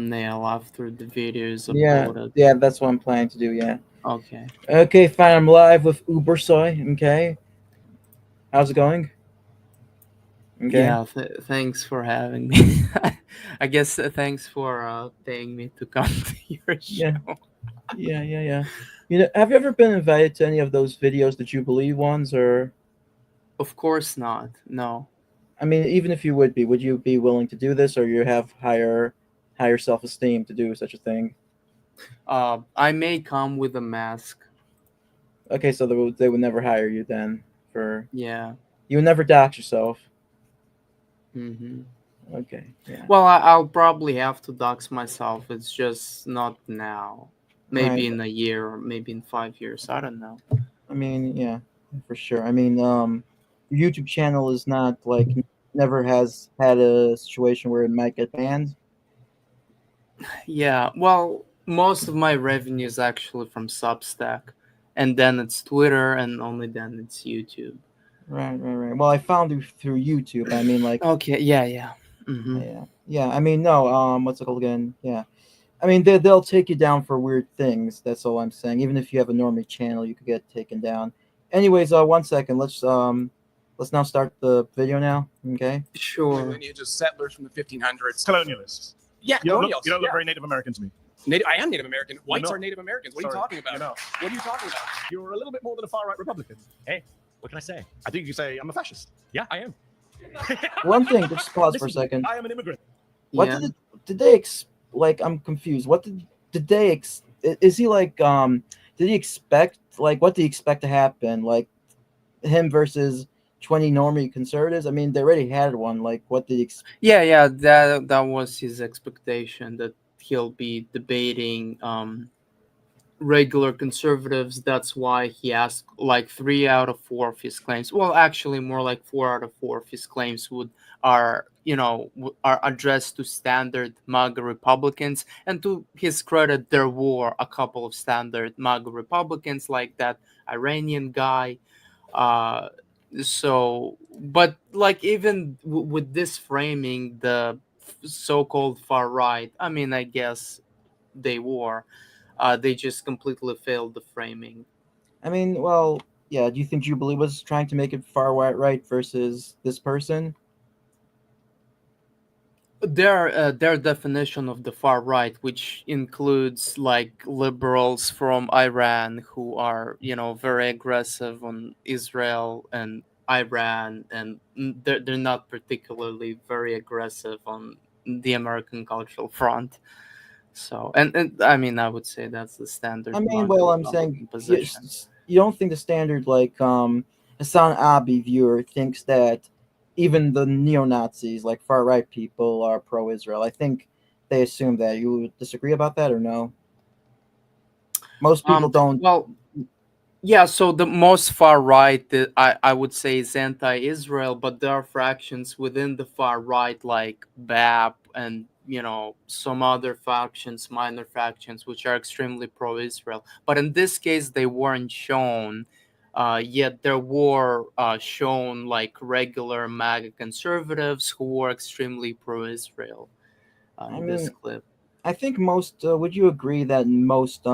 thumbnail after the video is Yeah, uploaded. yeah, that's what I'm planning to do. Yeah. Okay. Okay, fine. I'm live with Ubersoy. Okay, how's it going? Okay. Yeah, thanks for having me. I guess thanks for paying me to come to your Yeah, show. yeah. Have you ever been invited to any of those videos, the Jubilee ones, or Of course not. No. I mean, even if you would you be willing to do this, or you have higher self-esteem to do such a thing? I may come with a mask. Okay, so they would never hire you then for Yeah. you would never dox yourself. hmm Okay, yeah, Well, I'll probably have to dox myself. It's just not now. right. Maybe in a year or maybe in 5 years. I don't know. I mean, yeah, for sure. I mean, your YouTube channel is not like never has had a situation where it might get banned. Yeah. Well, most of my revenue is actually from Substack, and then it's Twitter, and only then it's YouTube. Right. Well, I found you through YouTube. I mean, like, Okay. Yeah. Yeah. hmm yeah. I mean, no. What's it called again? Yeah. I mean, they'll take you down for weird things. That's all I'm saying. Even if you have a normie channel, you could get taken down. Anyways, 1 second. Let's now start the video now. Okay. Sure. Lineage of settlers from the 1500s. Colonialists. Yeah, You colonials. don't look yeah. very Native American to me. I am Native American. Whites not. are Native Americans. What are you Sorry, talking about? you're not. What are you talking about? You're a little bit more than a far right Republican. Hey, what can I say? I think you say I'm a fascist. Yeah, I am. One thing. Just pause for a Listen, second. I am an immigrant. What Yeah. did they like? I'm confused. What did they is he like did he expect like what did he expect to happen like him versus 20 normie conservatives? I mean, they already had one. Like, what did he Yeah. That was his expectation that he'll be debating regular conservatives. That's why he asked like 3 out of 4 of his claims. Well, actually, more like 4 out of 4 of his claims are addressed to standard MAGA Republicans. And to his credit, there were a couple of standard MAGA Republicans, like that Iranian guy. Uh, but like even with this framing, the so-called far right. I mean, I guess they were. They just completely failed the framing. I mean, well, yeah. Do you think Jubilee was trying to make it far right versus this person? Their definition of the far right, which includes like liberals from Iran who are very aggressive on Israel and Iran, and they're not particularly very aggressive on the American cultural front. So and I mean I would say that's the I standard mean, MAGA well, I'm saying Republican position. you don't think the standard like Hassan Abi viewer thinks that even the neo Nazis, like far right people, are pro Israel. I think they assume that. You would disagree about that or no? Most people don't. Well, yeah, so the most far right, I would say, is anti-Israel, but there are fractions within the far right, like BAP and some other factions, minor factions, which are extremely pro-Israel. But in this case, they weren't shown. Yet there were shown like regular MAGA conservatives who were extremely pro-Israel I in this mean, clip. I think most. Would you agree that most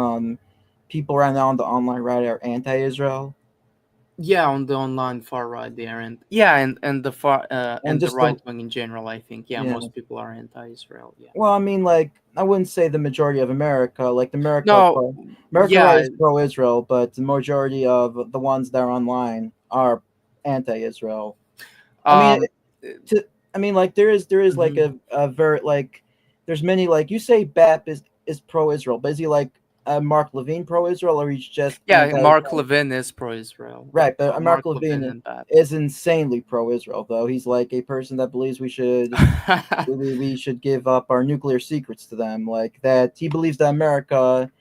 people right now on the online right are anti-Israel? Yeah, on the online far right there, and the far And and the just the right wing in general, I think. Yeah, yeah. most people are anti-Israel. Yeah. Well, I mean, like I wouldn't say the majority of America. Like No. America right Yeah. is pro-Israel, but the majority of the ones that are online are anti-Israel. I mean, Um. to I mean, like there is like mhm. a very like there's many like you say BAP is pro-Israel, but is he like Mark Levine pro-Israel or he's just Yeah, anti? Mark Levin is pro-Israel. Right, but Mark Mark Levin Levine and that. is insanely pro-Israel, though. He's like a person that believes we should give up our nuclear secrets to them, like that. He believes that America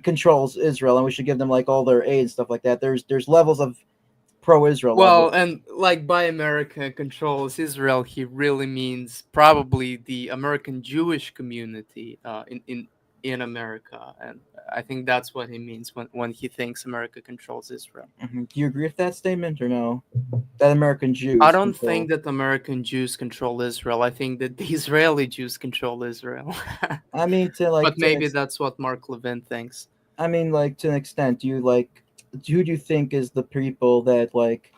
controls Israel, and we should give them like all their aid and stuff like that. There's levels of pro-Israel Well, levels. and like by America controls Israel, he really means probably the American Jewish community in America, and I think that's what he means when he thinks America controls Israel. Do you agree with that statement or no? That American I Jews don't think control. that American Jews control Israel. I think that the Israeli Jews control Israel. I mean, But maybe that's what Mark Levin thinks. I mean, like to an extent, do you like? Who do you think is the people that like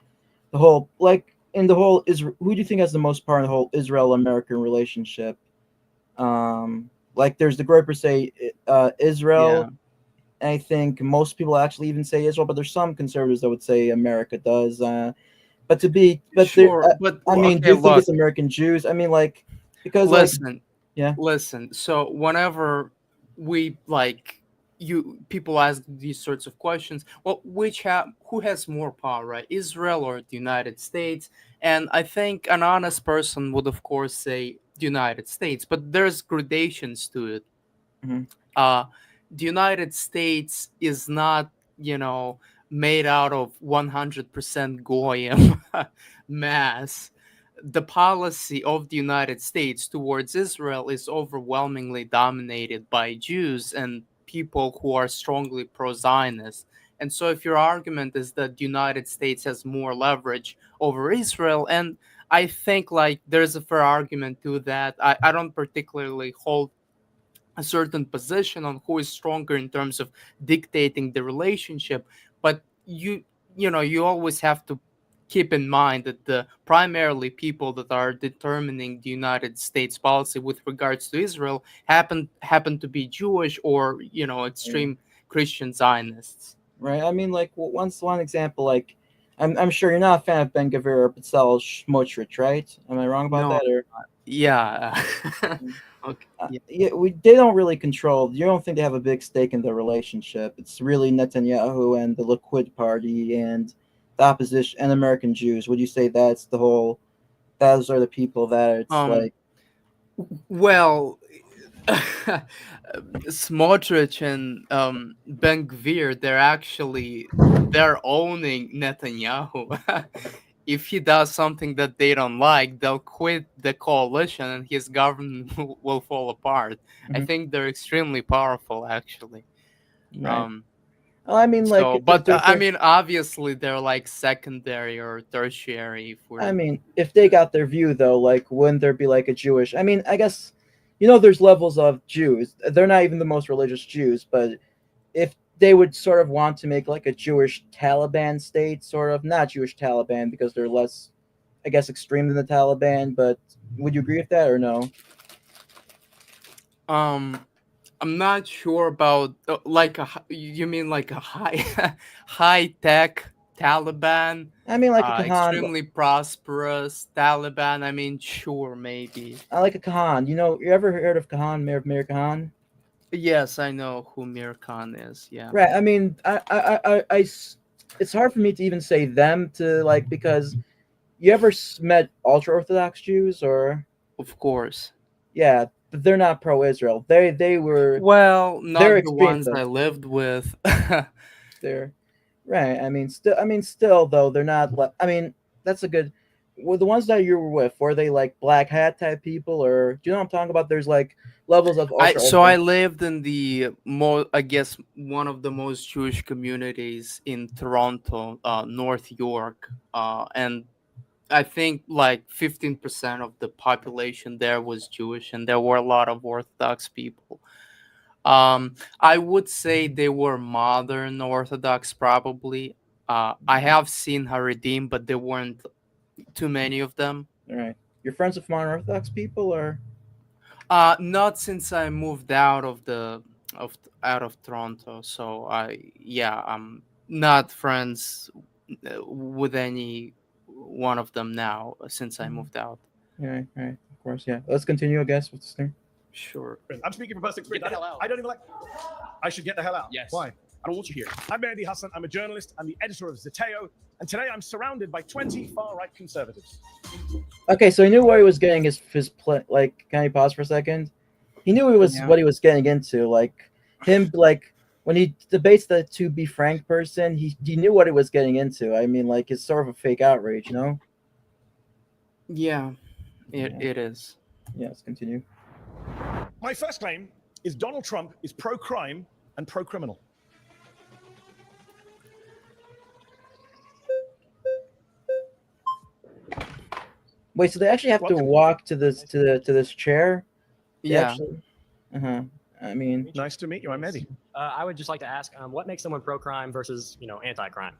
the whole like in the whole Israel? Who do you think has the most part in the whole Israel-American relationship? Like there's the group say Israel. Yeah, I think most people actually even say Israel, but there's some conservatives that would say America does. But to be, but there, sure. But I mean, do okay, you think look, it's American Jews? I mean, like because like listen. yeah, Listen, so whenever we like you people ask these sorts of questions, well, who has more power, right? Israel or the United States? And I think an honest person would of course say the United States, but there's gradations to it. mhm, uh, the United States is not, you know, made out of 100% goyim mass. The policy of the United States towards Israel is overwhelmingly dominated by Jews and people who are strongly pro-Zionist. And so if your argument is that the United States has more leverage over Israel, and I think like there's a fair argument to that. I don't particularly hold a certain position on who is stronger in terms of dictating the relationship, but you always have to keep in mind that the primarily people that are determining the United States policy with regards to Israel happen to be Jewish or yeah, extreme Christian Zionists. right. I mean, like one example, like I'm sure you're not a fan of Ben Gavir or Patel Schmotrich, right? Am I wrong about No, that or? yeah. Okay, yeah. Yeah, they don't really control. You don't think they have a big stake in the relationship? It's really Netanyahu and the Liquid Party and the opposition and American Jews. Would you say that's the whole? Those are the people that it's um like. well, Smotrich and Ben Gvir, they're owning Netanyahu. If he does something that they don't like, they'll quit the coalition and his government will fall apart. I Mhm, think they're extremely powerful, actually. right. Um, Well, I mean, like so, if but they're, I mean, obviously, they're like secondary or tertiary. If I we're mean, if they got their view though, like wouldn't there be like a Jewish? I mean, I guess there's levels of Jews. They're not even the most religious Jews, but if they would sort of want to make like a Jewish Taliban state, sort of not Jewish Taliban because they're less, I guess, extreme than the Taliban. But would you agree with that or no? um I'm not sure about like you mean like a high high tech Taliban, I mean, like a Kahan. extremely prosperous Taliban. I mean, sure, maybe. I like a Kahan. You ever heard of Kahan, Mayor Kahan? Yes, I know who Mir Khan is. Yeah, Right. I mean, it's hard for me to even say them to like because you ever met ultra Orthodox Jews or of course. yeah, but they're not pro-Israel. Well, They're not the extreme ones though. I lived with. They're right. I mean, still though they're not. I mean, that's a good. Well, the ones that you were with were they like black hat type people or do you know what I'm talking about? There's like levels of ultra I Orthodox. lived in the I guess one of the most Jewish communities in Toronto, North York, and I think like 15% of the population there was Jewish, and there were a lot of Orthodox people. I would say they were modern Orthodox, probably. I have seen Haredim, but there weren't too many of them. All right. You're friends with modern Orthodox people or Not since I moved out of Toronto. So I'm not friends with any one of them now since I moved out. all right, of course, yeah. Let's continue, I guess, with this thing. Sure. I'm speaking from personal Get experience. the hell out. I don't even like. I should get the hell out. Yes. Why? I don't want you here. I'm Andy Hassan. I'm a journalist. I'm the editor of Zeteo, and today I'm surrounded by 20 far-right conservatives. Okay, so he knew where he was getting like. Can you pause for a second? He knew Yeah. what he was getting into. Like him, like when he debates the to be frank person, he knew what he was getting into. I mean, like it's sort of a fake outrage, you know? Yeah, Yeah, it is. yeah. Let's continue. My first claim is Donald Trump is pro-crime and pro-criminal. Wait, so they actually have to walk to this chair? They Yeah. Actually, I mean, Nice to meet you. I'm Eddie. I would just like to ask, what makes someone pro-crime versus, anti-crime?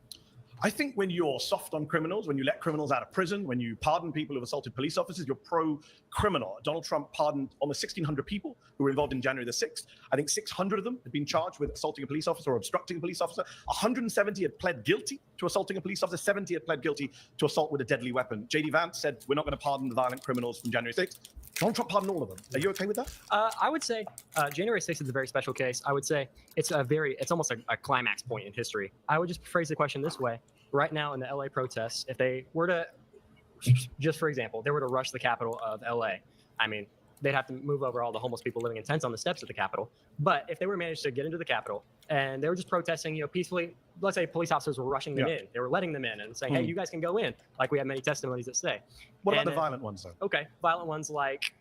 I think when you're soft on criminals, when you let criminals out of prison, when you pardon people who've assaulted police officers, you're pro-criminal. Donald Trump pardoned almost 1,600 people who were involved in January the 6th. I think 600 of them had been charged with assaulting a police officer or obstructing a police officer. 170 had pled guilty to assaulting a police officer. 70 had pled guilty to assault with a deadly weapon. J.D. Vance said, we're not going to pardon the violent criminals from January 6th. Donald Trump pardoned all of them. Are you okay with that? I would say January 6th is a very special case. I would say it's almost a climax point in history. I would just phrase the question this way. Right now in the LA protests, if they were to, just for example, they were to rush the capital of LA, I mean, they'd have to move over all the homeless people living in tents on the steps of the Capitol. But if they were managed to get into the Capitol and they were just protesting, peacefully, let's say police officers were rushing them in, they were letting them in and saying, hey, you guys can go in, like we have many testimonies that say. What about the violent ones, though? Okay, violent ones like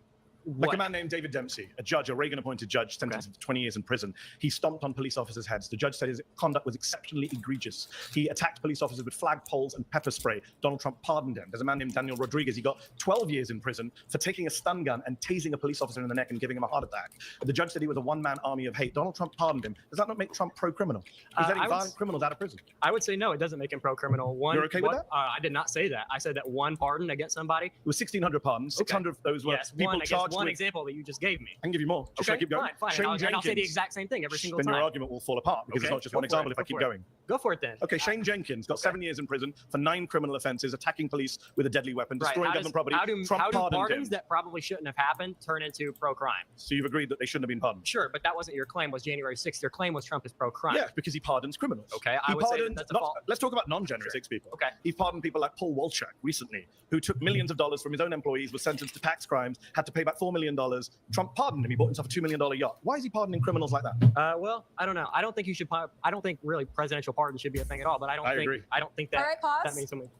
Like a man named David Dempsey, a judge, a Reagan-appointed judge, sentenced to 20 years in prison. He stomped on police officers' heads. The judge said his conduct was exceptionally egregious. He attacked police officers with flagpoles and pepper spray. Donald Trump pardoned him. There's a man named Daniel Rodriguez. He got 12 years in prison for taking a stun gun and tasing a police officer in the neck and giving him a heart attack. The judge said he was a one-man army of hate. Donald Trump pardoned him. Does that not make Trump pro-criminal? He's letting violent criminals out of prison. I would say no, it doesn't make him pro-criminal. You're okay with that? I did not say that. I said that one pardon against somebody. It was 1,600 pardons. 600 of those were people charged one with... example that you just gave me. I can give you more. Should I keep going? Fine. Shane And I'll say the Jenkins. exact same thing every single Then time. your argument will fall apart because it's not just one example if I keep going. Go for it then. Okay, Shane Jenkins got 7 years in prison for 9 criminal offenses, attacking police with a deadly weapon, destroying government property. How do Trump pardoned pardons him. that probably shouldn't have happened turn into pro-crime? So you've agreed that they shouldn't have been pardoned? Sure, but that wasn't your claim. Was January 6th? Your claim was Trump is pro-crime. Yeah, because he pardons criminals. Okay, He I would say pardoned that's a fault. let's talk about non-January 6 people. Okay. He pardoned people like Paul Wolchak recently, who took millions of dollars from his own employees, was sentenced to tax crimes, had to pay back $4 million. Trump pardoned him. He bought himself a $2 million yacht. Why is he pardoning criminals like that? Well, I don't know. I don't think you should. I don't think really presidential pardon should be a thing at all. But I agree. don't think that. All right, pause. That means something.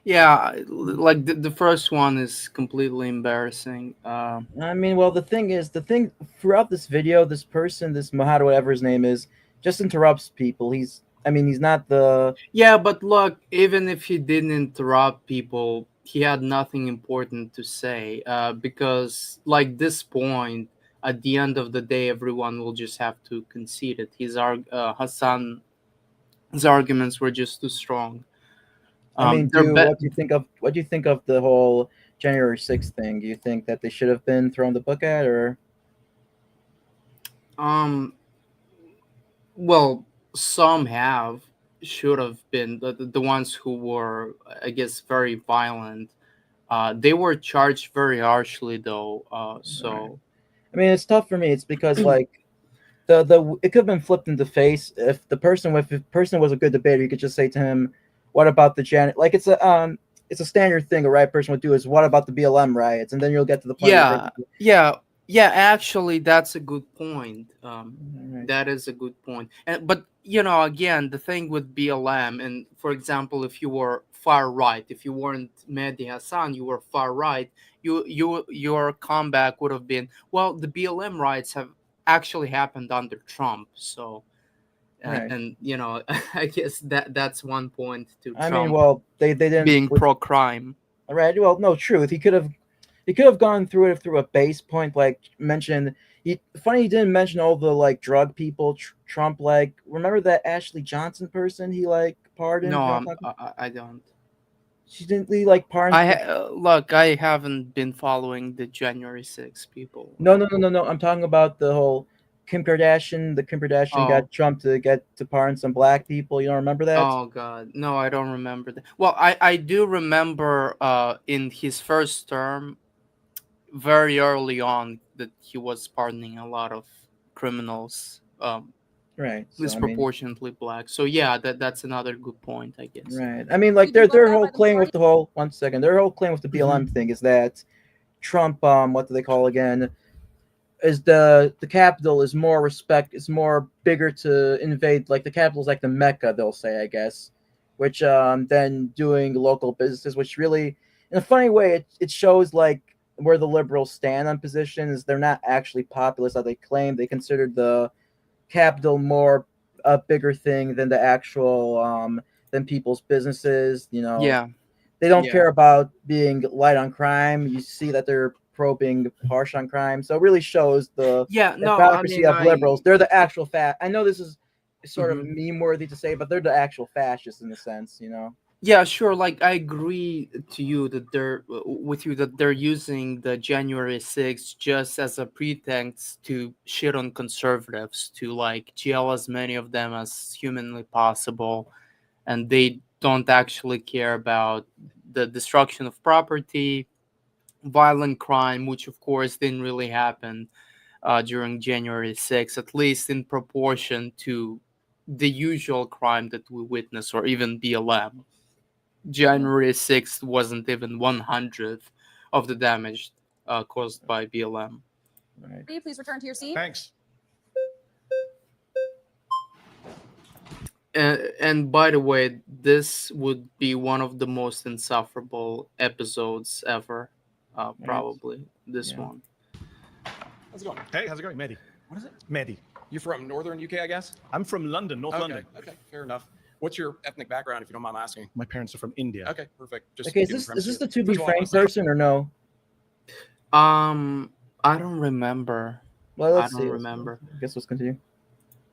Yeah, like the first one is completely embarrassing. I mean, well, the thing throughout this video, this person, this Mohad, whatever his name is, just interrupts people. He's not the... Yeah, but look, even if he didn't interrupt people, he had nothing important to say. Because, like, this point, at the end of the day, everyone will just have to concede it. Hassan's arguments were just too strong. I mean, what do you think of the whole January 6th thing? Do you think that they should have been thrown the book at, or? Well, some should have been the ones who were, I guess, very violent. They were charged very harshly, though. So, I mean, it's tough for me. It's because like the it could have been flipped in the face if the person was a good debater. You could just say to him, "What about the Like it's a standard thing a right person would do is, what about the BLM riots?" And then you'll get to the point. Yeah. Actually, that's a good point. Right. That is a good point. But again, the thing with BLM, and for example, if you were far right, if you weren't Mehdi Hassan, you were far right. Your comeback would have been, well, the BLM riots have actually happened under Trump, so. Right. And I guess that's one point to Trump. I mean, well, they didn't being pro-crime. Right. Well, no, truth. He could have gone through it through a base point, like mentioned. He didn't mention all the like drug people. Trump, like, remember that Ashley Johnson person he like pardoned? No, I don't. She didn't like pardon. Look, I haven't been following the January 6 people. No. I'm talking about the whole Kim Kardashian. The Kim Kardashian got Trump to pardon some black people. You don't remember that? Oh God, no, I don't remember that. Well, I do remember in his first term, very early on, that he was pardoning a lot of criminals, Right. So, disproportionately black. So yeah, that's another good point, I guess. Right. I mean, like their whole claim with the whole their whole claim with the BLM thing is that Trump, what do they call again? Is the capital is more bigger to invade, like the capital is like the Mecca, they'll say, I guess, which than doing local businesses, which really, in a funny way, it shows like where the liberals stand on positions. They're not actually populist as they claim. They consider the capital more a bigger thing than the actual than people's businesses. You know, Yeah, they don't yeah, care about being light on crime. You see that they're pro being harsh on crime. So it really shows the yeah. No, I hypocrisy mean, of liberals. They're the actual I know this is sort of Mhm. meme worthy to say, but they're the actual fascists in a sense. You know. Yeah, sure. Like I agree to you that they're with you that they're using the January 6th just as a pretext to shit on conservatives, to like jail as many of them as humanly possible, and they don't actually care about the destruction of property, violent crime, which of course didn't really happen during January 6th, at least in proportion to the usual crime that we witness, or even BLM. January 6th wasn't even 100th of the damage caused by BLM. Right. Please return to your seat. Thanks. And by the way, this would be one of the most insufferable episodes ever. Probably this Yeah. one. How's it going? Hey, how's it going, Mehdi? What is it? Mehdi. You're from northern UK, I guess? I'm from London, North Okay. London. Okay, fair enough. What's your ethnic background, if you don't mind asking? My parents are from India. Okay, perfect. Just Okay, is giving this premises. the to be First of all, I frank wanna say- person or no? I don't remember. Well, I let's don't see. remember. I guess let's continue.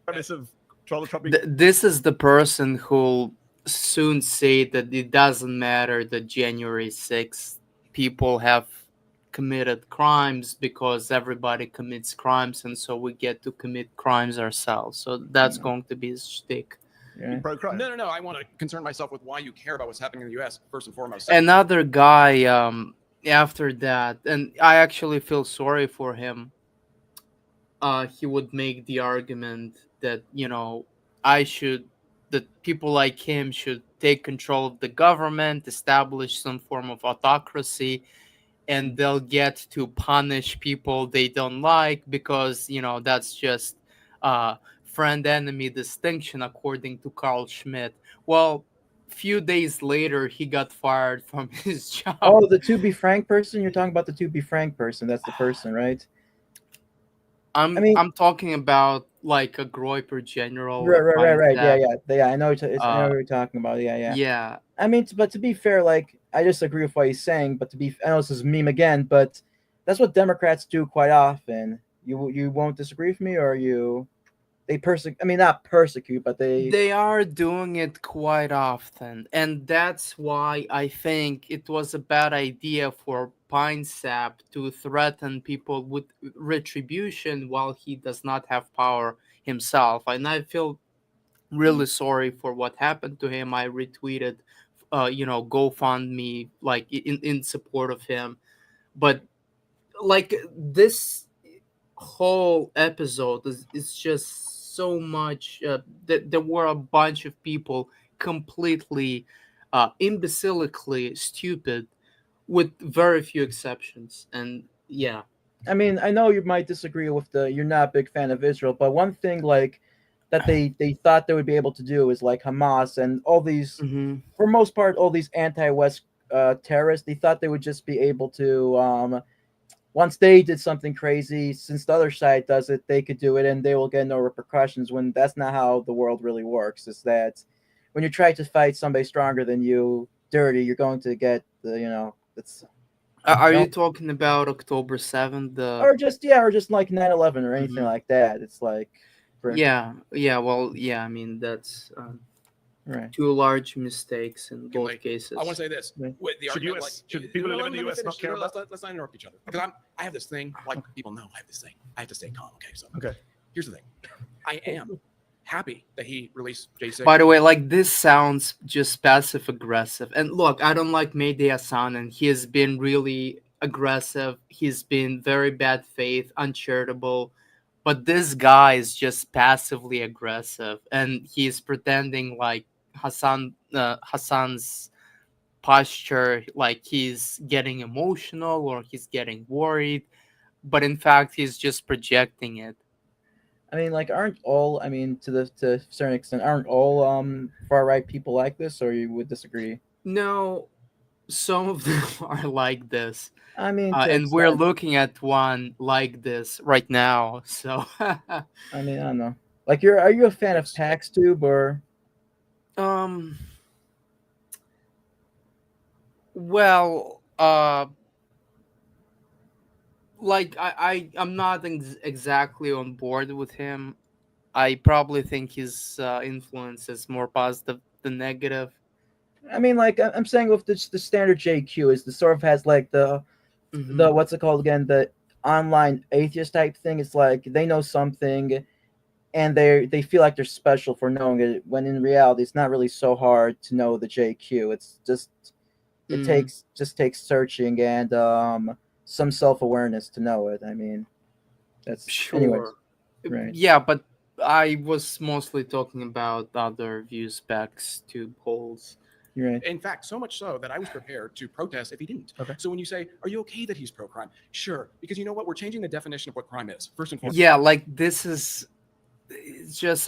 Premise of Donald Trump. This is the person who'll soon say that it doesn't matter that January 6th people have committed crimes because everybody commits crimes, and so we get to commit crimes ourselves. So that's going to be his shtick. Yeah. Pro-crime. No. I want to concern myself with why you care about what's happening in the U.S. first and foremost. Another guy after that, and I actually feel sorry for him. He would make the argument that I should that people like him should take control of the government, establish some form of autocracy, and they'll get to punish people they don't like because that's just friend enemy distinction according to Carl Schmitt. Well, few days later he got fired from his job. Oh, the to be frank person. You're talking about the to be frank person. That's the person, right? I mean- I'm talking about like a Groiper general. Right. Yeah. I know. I know Uh, what you're talking about. Yeah. yeah. I mean, but to be fair, like I disagree with what he's saying. But I know this is a meme again, but that's what Democrats do quite often. You won't disagree with me, or they persecute. I mean, not persecute, but They are doing it quite often, and that's why I think it was a bad idea for Pinesap to threaten people with retribution while he does not have power himself. And I feel really sorry for what happened to him. I retweeted, GoFundMe like in support of him, but like this whole episode is just so much that there were a bunch of people completely imbecilically stupid with very few exceptions. And yeah. I mean, I know you might disagree with you're not a big fan of Israel, but one thing like that they thought they would be able to do is like Hamas and all these, Mm-hmm. for most part, all these anti-West terrorists. They thought they would just be able to once they did something crazy, since the other side does it, they could do it and they will get no repercussions. When that's not how the world really works. Is that when you try to fight somebody stronger than you, dirty, you're going to get it's. Are No. you talking about October 7th? Or just like 9/11 or anything like that. It's like Yeah. Well, yeah. I mean, that's right. two large mistakes in both like, cases. I want to say this. Right. With the Should argument, US should people who live in the US not care about? Let's not interrupt each other. Because I have this thing, like people know I have this thing. I have to stay calm. Okay, so Okay. here's the thing. I am happy that he released J6. By the way, like this sounds just passive aggressive. And look, I don't like Mehdi Hassan, and he has been really aggressive. He's been very bad faith, uncharitable. But this guy is just passively aggressive, and he's pretending like Hassan's posture, like he's getting emotional or he's getting worried. But in fact, he's just projecting it. I mean, like, aren't all? I mean, to a certain extent, aren't all far right people like this? Or you would disagree? No, some of them are like this, I mean, to and we're extent. looking at one like this right now. So, I mean, I don't know. Like, are you a fan of PaxTube or? um, well, like I'm not exactly on board with him. I probably think his influence is more positive than negative. I mean, like I'm saying with the standard JQ is the sort of has like the Hmm. what's it called again, the online atheist type thing. It's like they know something and they feel like they're special for knowing it, when in reality it's not really so hard to know the JQ. It's just Mm, takes searching and some self-awareness to know it. I mean, that's anyways, sure. right. Yeah, but I was mostly talking about other view specs to polls. You're right. In fact, so much so that I was prepared to protest if he didn't. Okay. So when you say, "Are you okay that he's pro-crime?" Sure, because you know what? We're changing the definition of what crime is. First and foremost. Yeah, like this is it's just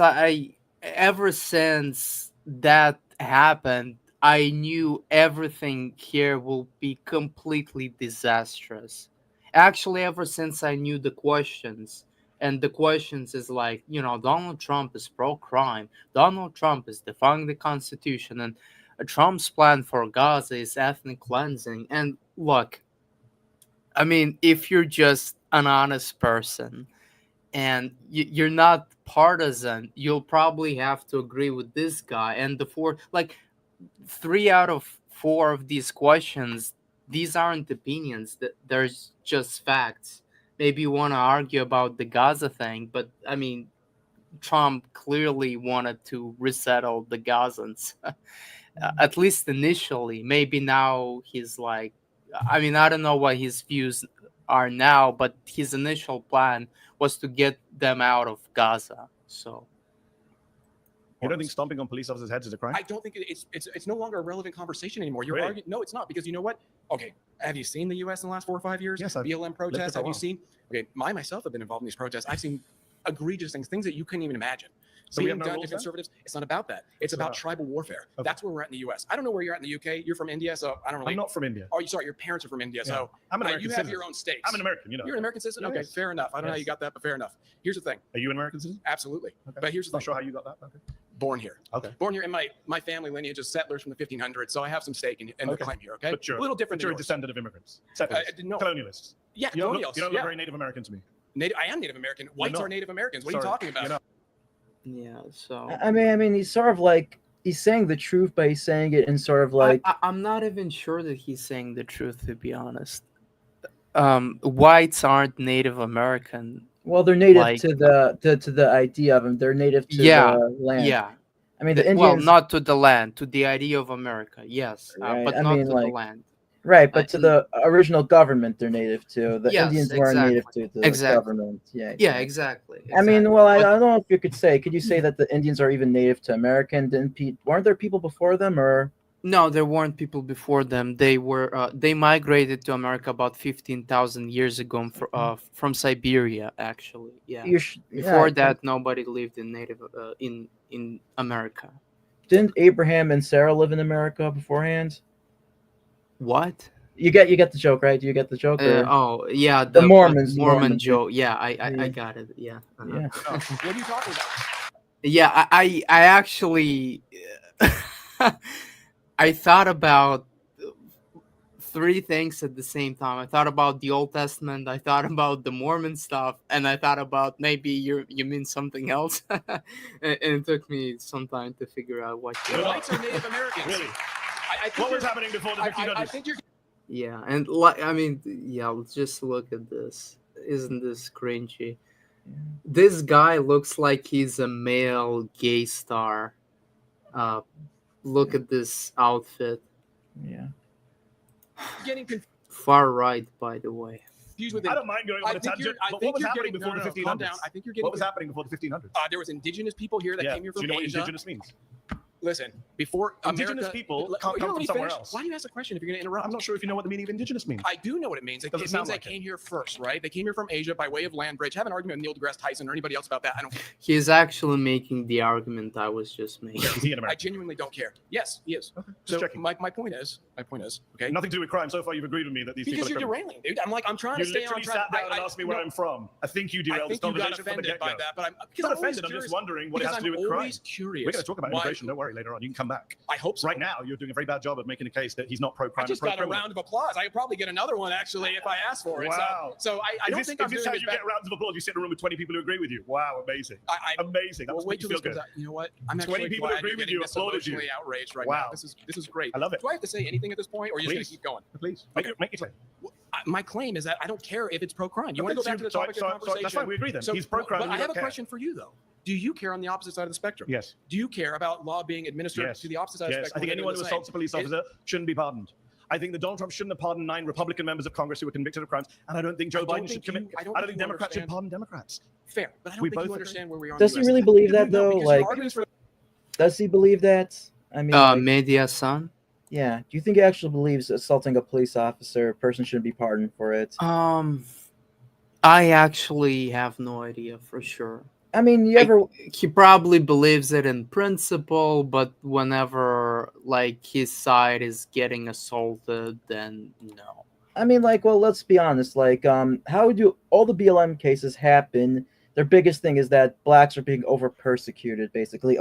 ever since that happened, I knew everything here will be completely disastrous. Actually, ever since I knew the questions, and the questions is like, Donald Trump is pro crime, Donald Trump is defying the Constitution, and Trump's plan for Gaza is ethnic cleansing. And look, I mean, if you're just an honest person, and you're not partisan, you'll probably have to agree with this guy. And the four, like 3 out of 4 of these questions, these aren't opinions. That there's just facts. Maybe you want to argue about the Gaza thing, but I mean, Trump clearly wanted to resettle the Gazans, at least initially. Maybe now he's like, I mean, I don't know what his views are now, but his initial plan was to get them out of Gaza. So, You don't think stomping on police officers' heads is a crime? I don't think it's no longer a relevant conversation anymore. You're Really? arguing. No, it's not, because you know what? Okay, have you seen the U.S. in the last 4 or 5 years? Yes, I've BLM lived protests. for a Have you while. seen? Okay, I myself have been involved in these protests. I've seen egregious things that you couldn't even imagine. So we Being have no done to rules then? conservatives. It's not about that. It's about about? tribal warfare. Okay. That's where we're at in the U.S. I don't know where you're at in the U.K. You're from India, so I don't really. I'm not from India. Oh, you sorry. Your parents are from India, so I'm an American you have citizen. your own states. I'm an American, you know. You're an American citizen. Okay, Yes. fair enough. I don't know how you Yes. got that, but fair enough. Here's the thing. Are you an American citizen? Absolutely. Okay. But here's the Not thing. sure how you got that. Okay. Born here. Okay. Born here, and my family lineage is settlers from the 1500s, so I have some stake in the Okay. claim here. Okay, But you're a little different. But you're a than yours. descendant of immigrants, settlers, No. colonialists. Yeah, You don't look, colonials. you don't yeah. look very Native American to me. I am Native American. Whites not. are Native Americans. What are you Sorry, talking about? you're not. yeah, so. I mean, he's sort of like he's saying the truth, but he's saying it in sort of like I'm not even sure that he's saying the truth, to be honest. Whites aren't Native American. well, they're native Like, to the idea of them. They're native to yeah, the land. yeah. I mean, the Well, Indians, not to the land, to the idea of America, yes, right? but I not mean, to the like land. right, but to And the original government, they're native to. The yes, Indians weren't native exactly, to the exactly. government. Yeah. Yeah, exactly. I mean, exactly. well, I But don't know if you could say. Could you say that the Indians are even native to American? Weren't there people before them, or no, there weren't people before them. They migrated to America about 15,000 years ago from Siberia, actually. Yeah. yeah? Before that, nobody lived in native in America. Didn't Abraham and Sarah live in America beforehand? What? You get the joke, right? Do you get the joke? Or Oh, yeah, the the Mormons, Mormon Mormons, Joe. Yeah, I yeah. got it. Yeah. Uh-huh. yeah. No. What are you talking about? Yeah, I actually I thought about 3 things at the same time. I thought about the Old Testament, I thought about the Mormon stuff, and I thought about maybe you mean something else. And it took me some time to figure out what The you whites are Native Americans. Really? I think What was you're- happening before the 1500s? I think you're. Yeah, and like I mean, yeah, let's just look at this. Isn't this cringy? This guy looks like he's a male gay star. Look at this outfit. Yeah. Getting Far right, by the way. confused with it. I don't mind going on a tangent, but what was happening before the 1500s? Calm down. I think you're getting. What was happening before the 1500s? There was indigenous people here that came here Do from you know what Asia. indigenous means? Listen, before Indigenous America, people Let- can't you come know, from let me somewhere finish. else. Why do you ask the question if you're going to interrupt? I'm not sure if you know what the meaning of indigenous means. I do know what it means. It Doesn't means sound they like it. came here first, right? They came here from Asia by way of land bridge. Have an argument with Neil deGrasse Tyson or anybody else about that. I don't. He's actually making the argument I was just making. Is he an I American? genuinely don't care. Yes, he is. Okay, just So checking. my point is, okay. Nothing to do with crime. So far, you've agreed with me that these Because people you're are criminals. derailing, dude. I'm trying You to stay on literally track. sat down and asked me where I'm from. I think you I derailed this think you got conversation from the offended by get-go. that, but I'm Not always offended. I'm curious, just wondering what it because has to do I'm with crime. always curious. We're going to talk about why- immigration. Don't worry. Later on, you can come back. I hope so. Right now, you're doing a very bad job of making a case that he's not pro-crime. I just and got a pro-criminal. round of applause. I could probably get another one actually if I asked for it. Wow. So I don't think I'm is this doing how as you bad. get rounds of applause? You sit in a room with 20 people who agree with you. Wow, amazing. Amazing. That Well, must wait make you till feel this comes good. out. You know what? I'm 20 actually people glad agree you're with getting you, this applauded you. emotionally outraged right Wow. now. This is great. I love it. Do I have to say anything at this point, or are you just going to Please. keep going? Please. Okay. Make it clear. My claim is that I don't care if it's pro-crime. You want to go back to the topic of conversation? That's fine. We agree then. He's pro-crime. But and I you have a don't care. question for you, though. Do you care on the opposite side of the spectrum? Yes. Do you care about law being administered Yes. to the opposite side of the Yes. spectrum? I think when they're anyone who doing the same? assaults a police officer shouldn't be pardoned. I think that Donald Trump shouldn't have pardoned 9 Republican members of Congress who were convicted of crimes, and I don't think Joe I don't Biden should think commit. you- I don't I don't think think you Democrats should understand. pardon Democrats. Fair, but I don't We think both you agree. understand where we are. Does in he the US really today. believe No, that though? because Like, your arguments for does he believe that? I mean, like, Media son. yeah. Do you think he actually believes assaulting a police officer, a person shouldn't be pardoned for it? I actually have no idea for sure. I mean, you ever? He probably believes it in principle, but whenever like his side is getting assaulted, then no. I mean, like, well, let's be honest. Like, how do all the BLM cases happen? Their biggest thing is that blacks are being over persecuted, basically.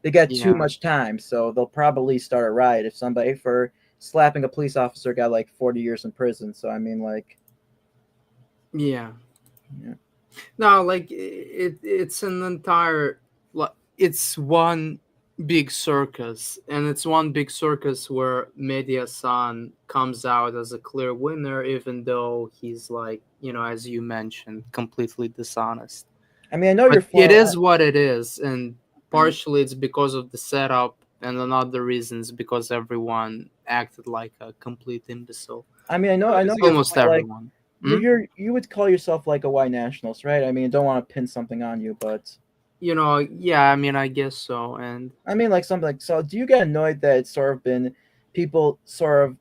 They get too Yeah. much time, so they'll probably start a riot if somebody for slapping a police officer got like 40 years in prison. So I mean, like, Yeah. Yeah. No, like it's an entire it's one big circus, and it's one big circus where Media San comes out as a clear winner, even though he's like, as you mentioned, completely dishonest. I mean, I know you're. But it is what it is, and partially it's because of the setup, and another reason is because everyone acted like a complete imbecile. I mean, I know. Almost like, everyone. you would call yourself like a white nationalist, right? I mean, don't want to pin something on you, but Yeah, I mean, I guess so. And I mean, like something like, so do you get annoyed that it's sort of been people sort of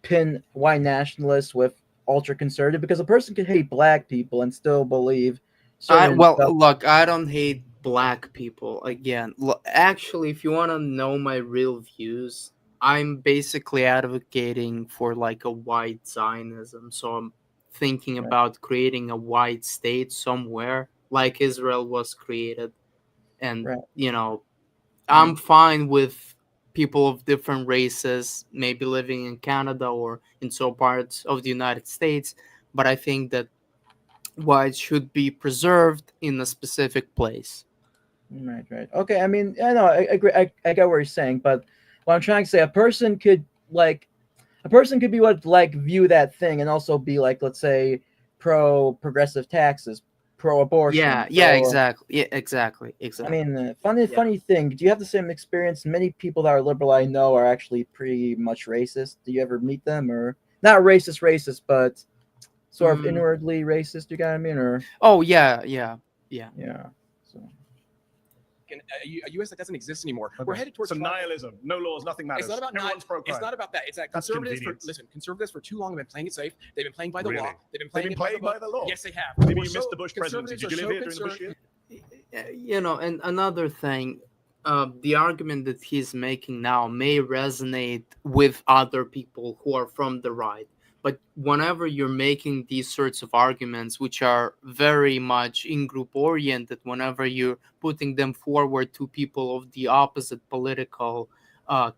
pin white nationalists with ultra conservative, because a person can hate black people and still believe certain stuff. look, I don't hate black people. Again, actually, if you want to know my real views, I'm basically advocating for like a white Zionism. So I'm thinking Right. about creating a white state somewhere, like Israel was created. And, Right. I'm fine with people of different races maybe living in Canada or in some parts of the United States, but I think that whites should be preserved in a specific place. Right. Okay, I mean, I know, I agree. I get what you're saying, but what I'm trying to say, a person could be what like view that thing and also be like, let's say, pro progressive taxes, pro abortion. Yeah, exactly. Yeah, exactly. I mean, funny thing. Do you have the same experience? Many people that are liberal I know are actually pretty much racist. Do you ever meet them, or not racist, but sort of inwardly racist? You got what I mean? Or yeah. So. a U.S. that doesn't exist anymore. Okay. We're headed towards So nihilism, no laws, nothing matters. It's not about Everyone's pro-crime. It's not about that. It's that That's conservatives for too long have been playing it safe. They've been playing by the Really? law. They've been They've playing been it by playing by the law. Yes, they have. Maybe We're you missed the Bush presidency. Did you live here during the Bush years? And another thing, the argument that he's making now may resonate with other people who are from the right. But whenever you're making these sorts of arguments, which are very much in-group oriented, whenever you're putting them forward to people of the opposite political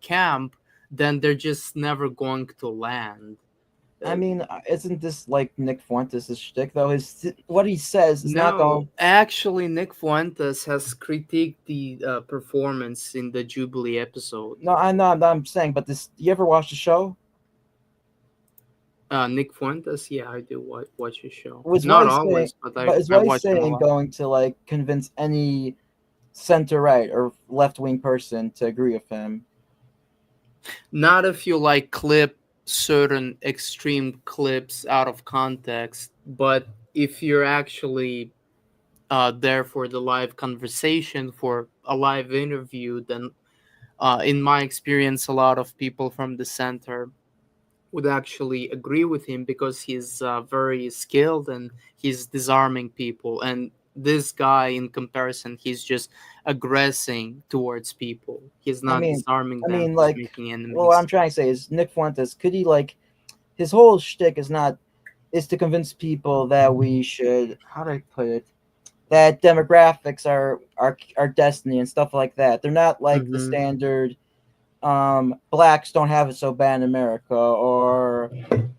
camp, then they're just never going to land. I mean, isn't this like Nick Fuentes' shtick though? What he says is not all. Actually, Nick Fuentes has critiqued the performance in the Jubilee episode. No, I know. I'm saying, but this. You ever watch the show? Nick Fuentes, yeah, I do watch his show. Was Not what he's always, saying, but is I what he's watch him a saying lot. going to like convince any center right or left wing person to agree with him? Not if you like clip certain extreme clips out of context, but if you're actually there for the live conversation, for a live interview, then in my experience, a lot of people from the center would actually agree with him because he's very skilled and he's disarming people. And this guy, in comparison, he's just aggressing towards people. He's I not mean, disarming I them. mean, He's like, making well, what I'm enemies. trying to say is Nick Fuentes, could he like his whole shtick is to convince people that we should, how do I put it, that demographics are destiny and stuff like that. They're not like the Hmm. standard blacks don't have it so bad in America, or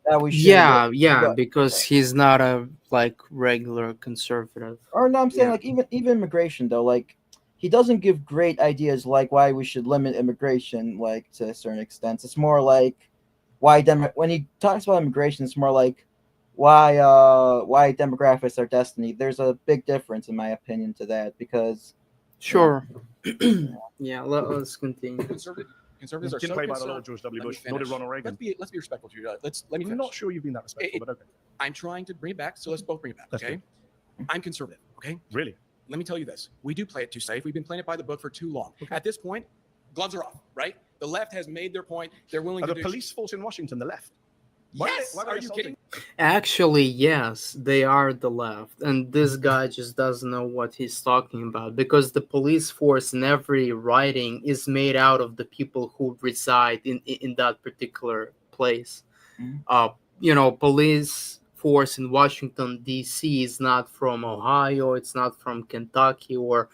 that we should Yeah, yeah, go, because he's not a like regular conservative. or no, I'm saying Yeah, like even immigration though, like he doesn't give great ideas like why we should limit immigration like to a certain extent. It's more like when he talks about immigration, it's more like why demographics are destiny. There's a big difference in my opinion to that because yeah, sure. Yeah, let's continue. Conservatives are Didn't so play by the concerned. law of George W. Let me Bush, nor did finish. Ronald Reagan. Let's be respectful to you. Let me I'm finish. not sure you've been that respectful, It- but okay. I'm trying to bring it back, so let's both bring it back. That's Okay. I'm conservative. Okay. Really? Let me tell you this: we do play it too safe. We've been playing it by the book for too long. At this point, gloves are off. Right? The left has made their point. They're willing Are to the do. police force in Washington the left? Yes. Why are they Are you assaulting? kidding? Actually, yes, they are the left, and this guy just doesn't know what he's talking about because the police force in every writing is made out of the people who reside in that particular place. Mhm. Uh, police force in Washington D.C. is not from Ohio, it's not from Kentucky or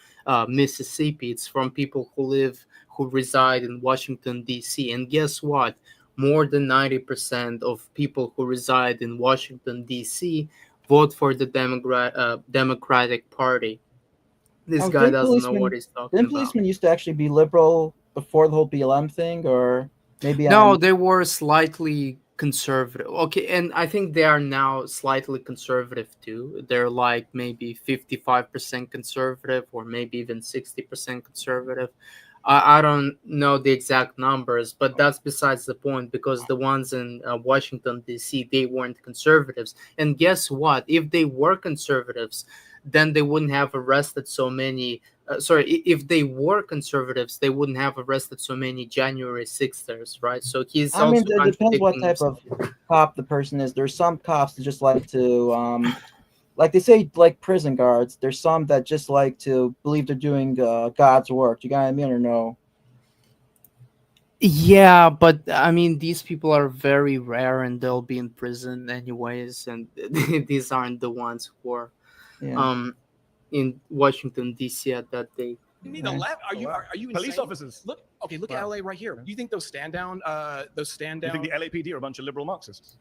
Mississippi. It's from people who reside in Washington D.C. And guess what? More than 90% of people who reside in Washington D.C. vote for the Democratic Party. This Oh, guy doesn't know what he's talking didn't about. policemen used to actually be liberal before the whole BLM thing, or maybe No, I'm they were slightly conservative. Okay, and I think they are now slightly conservative too. They're like maybe 55% conservative or maybe even 60% conservative. I don't know the exact numbers, but that's besides the point because the ones in Washington, D.C., they weren't conservatives. And guess what? If they were conservatives, then they wouldn't have arrested so many. If they were conservatives, they wouldn't have arrested so many January 6thers, right? So he's I mean, also it depends what contradicting type of himself. cop the person is. There's some cops that just like to, like they say, like prison guards. There's some that just like to believe they're doing God's work. You got what I mean, or no? Yeah, but I mean, these people are very rare and they'll be in prison anyways. And these aren't the ones who are Yeah. um, in Washington, D.C. at that date. You mean the Right. left? Are Oh, you wow. are you Police insane? officers. Look, okay, look Wow. at LA right here. Yeah. You think those stand down? You think the LAPD are a bunch of liberal Marxists?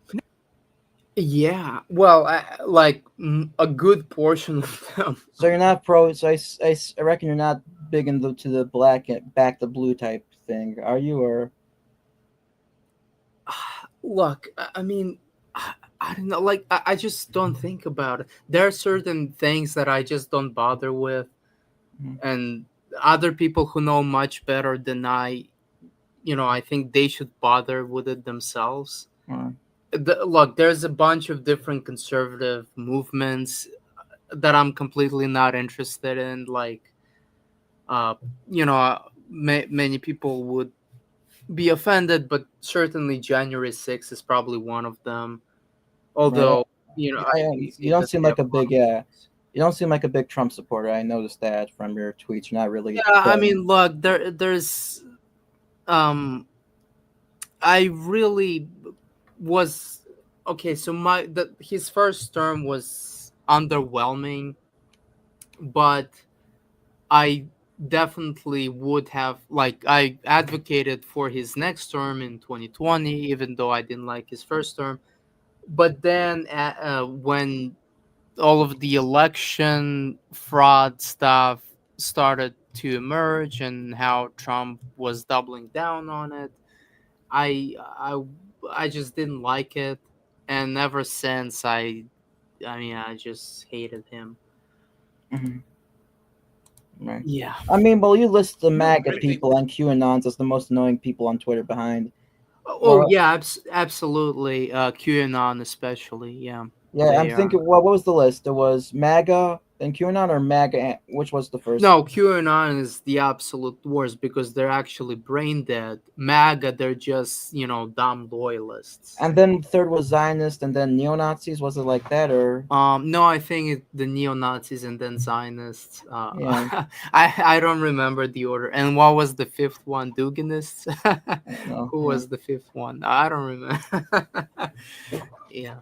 Yeah, well, a good portion of them. So you're not pro. So I reckon you're not big into the black and back the blue type thing, are you? Or Look, I mean, I don't know. Like, I just don't think about it. There are certain things that I just don't bother with, Mhm. and other people who know much better than I think they should bother with it themselves. or Look, there's a bunch of different conservative movements that I'm completely not interested in. Like, uh, many people would be offended, but certainly January 6th is probably one of them. right? Although, I can You see don't that seem they have like a a lot big of yeah. points. You don't seem like a big Trump supporter. I noticed that from your tweets. You're not really. Yeah, I mean, look, there's I really was okay. So his first term was underwhelming, but I definitely would have like I advocated for his next term in 2020, even though I didn't like his first term. But then when all of the election fraud stuff started to emerge and how Trump was doubling down on it, I I I just didn't like it, and ever since I just hated him. Mhm. Right. Yeah. I mean, well, you list the No, MAGA really. people and QAnons as the most annoying people on Twitter behind. Oh Well, yeah, absolutely. QAnon especially. Yeah, yeah, I'm they are. thinking. Well, what was the list? It was MAGA, Then QAnon or MAGA? Which was the first? No, QAnon is the absolute worst because they're actually brain dead. MAGA, they're just, dumb loyalists. And then third was Zionist, and then neo Nazis. Was it like that, or No, I think the neo Nazis and then Zionists. Yeah. I don't remember the order. And what was the fifth one? Duginists. I don't know. Who was the fifth one? I don't remember. Yeah,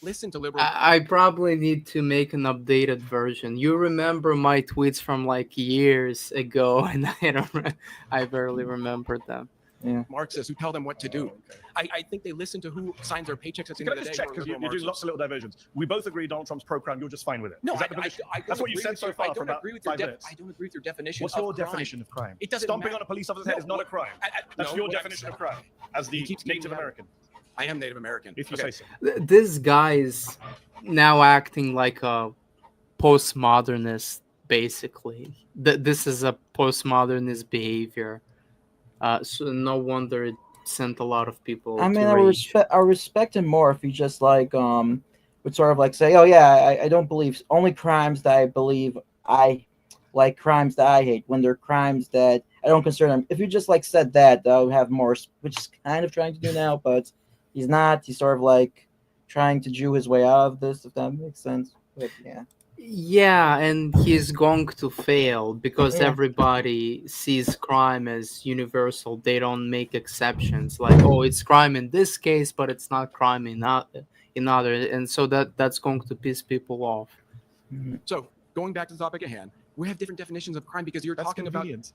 Listen to liberal. I probably need to make an updated version. You remember my tweets from like years ago, and I barely remember them. Marxists who tell them what to do. I think they listen to who signs their paychecks at the Can end I of the just day. check, because who are you're doing liberal lots of little diversions. We both agree Donald Trump's pro-crime. You're just fine with it. No, Is that the position? That's what you said so far for about 5 minutes. I don't agree with your definition. What's of your crime. definition of crime? It doesn't Stomping matter. on a police officer's head is not a crime. That's No, your what I'm definition of saying- crime as the He keeps getting Native mad. American, I am Native American. if you Okay. say so. This guy is now acting like a postmodernist, basically. This is a postmodernist behavior. So no wonder it sent a lot of people I mean, to rage. I respect him more if he just would sort of like say, oh yeah, I don't believe only crimes that I believe I like crimes that I hate when they're crimes that I don't consider them. If you just like said that, I would have more, which is kind of trying to do now, but he's not. He's sort of like trying to Jew his way out of this, if that makes sense. But yeah. Yeah, and he's going to fail because Yeah. everybody sees crime as universal. They don't make exceptions. Like, oh, it's crime in this case, but it's not crime in other. And so that's going to piss people off. So going back to the topic at hand, we have different definitions of crime because you're That's talking about. convenient.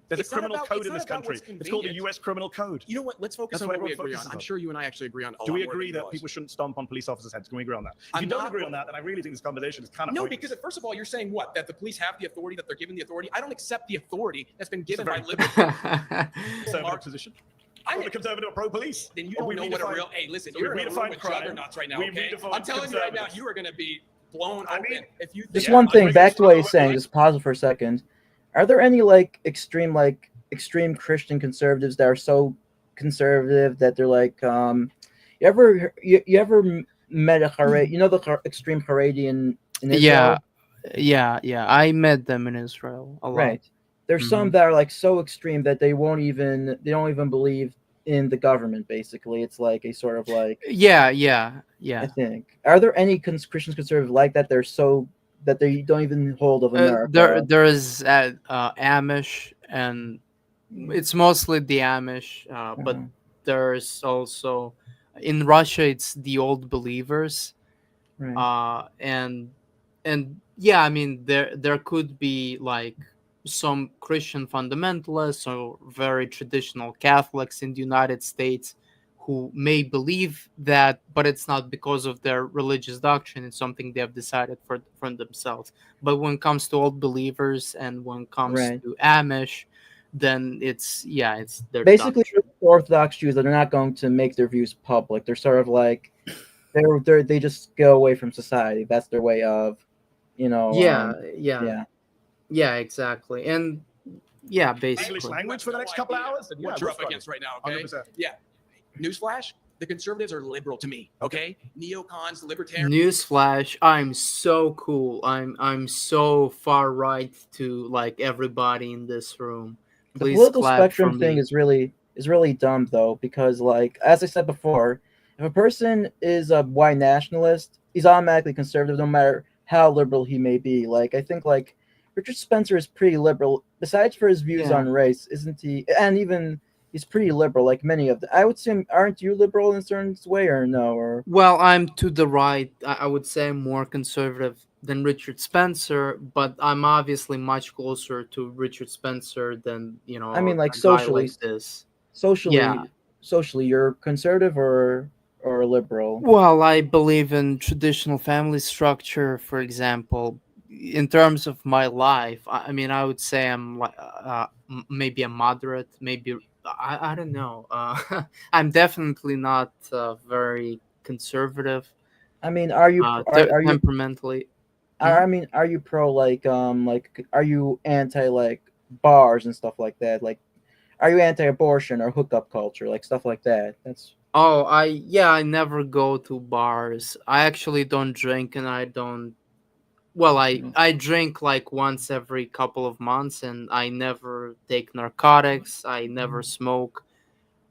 There's a It's not criminal about- code it's in not this about country. what's It's called the convenient. U.S. Criminal Code. You know what? Let's focus That's on what what we everyone agree on. focuses I'm on. sure you and I actually agree on. A Do we lot more agree than that realize. people shouldn't stomp on police officers' heads? Can we agree on that? If I'm you don't not- agree on that, then I really think this conversation is kind of No, pointless. because first of all, you're saying what? That the police have the authority, that they're given the authority. I don't accept the authority that's been given by very- liberal. conservative position. I'm I'm a conservative pro-police. Then you Or don't we know what a redefine- real. Hey, listen, so we you're in a room redefine with crime. juggernauts right now. We Okay, redefine I'm telling you right now, conservatives. you are going to be blown I open mean, if you. Just think- one thing, I'm back to what he's saying. like- Just pause it for a second. Are there any extreme Christian conservatives that are so conservative that they're like, you ever met a Haredi? You know the extreme Haredi in Israel? Yeah. I met them in Israel a lot. Right. There's some that are like so extreme that they don't even believe in the government. Basically, it's like a sort of like Yeah. I think. Are there any Christians conservative like that? They're so that they don't even hold of America. There is Amish, and it's mostly the Amish, but Mhm. there's also in Russia it's the Old Believers, Right. and yeah, I mean there could be like some Christian fundamentalists or very traditional Catholics in the United States who may believe that, but it's not because of their religious doctrine. It's something they have decided for themselves. But when it comes to Old Believers and when it comes Right. to Amish, then it's their Basically, doctrine. Orthodox Jews that are not going to make their views public. They're sort of like they just go away from society. That's their way of, Yeah, exactly. And yeah, English basically. language for the next couple of hours? What you're up against right now, okay? 100%. Yeah. Newsflash: the conservatives are liberal to me. Okay, neocons, libertarians. Newsflash, I'm so cool. I'm so far right to like everybody in this room. The Please political clap spectrum for thing me. is really dumb though, because like as I said before, if a person is a white nationalist, he's automatically conservative no matter how liberal he may be. Like I think like Richard Spencer is pretty liberal, besides for his views Yeah. on race, isn't he? And even he's pretty liberal, like many of them. I would say, aren't you liberal in a certain way or no? Or Well, I'm to the right. I would say I'm more conservative than Richard Spencer, but I'm obviously much closer to Richard Spencer than I mean, like a guy socially, like this. socially, Yeah. socially, you're conservative or liberal. Well, I believe in traditional family structure, for example. In terms of my life, I mean, I would say I'm like maybe a moderate, maybe I don't know. I'm definitely not very conservative. I mean, are you are you Temperamentally. I mean, are you pro are you anti like bars and stuff like that? Like, are you anti-abortion or hookup culture, like stuff like that? That's Oh, I never go to bars. I actually don't drink, and I don't. Well, I drink like once every couple of months, and I never take narcotics. I never smoke.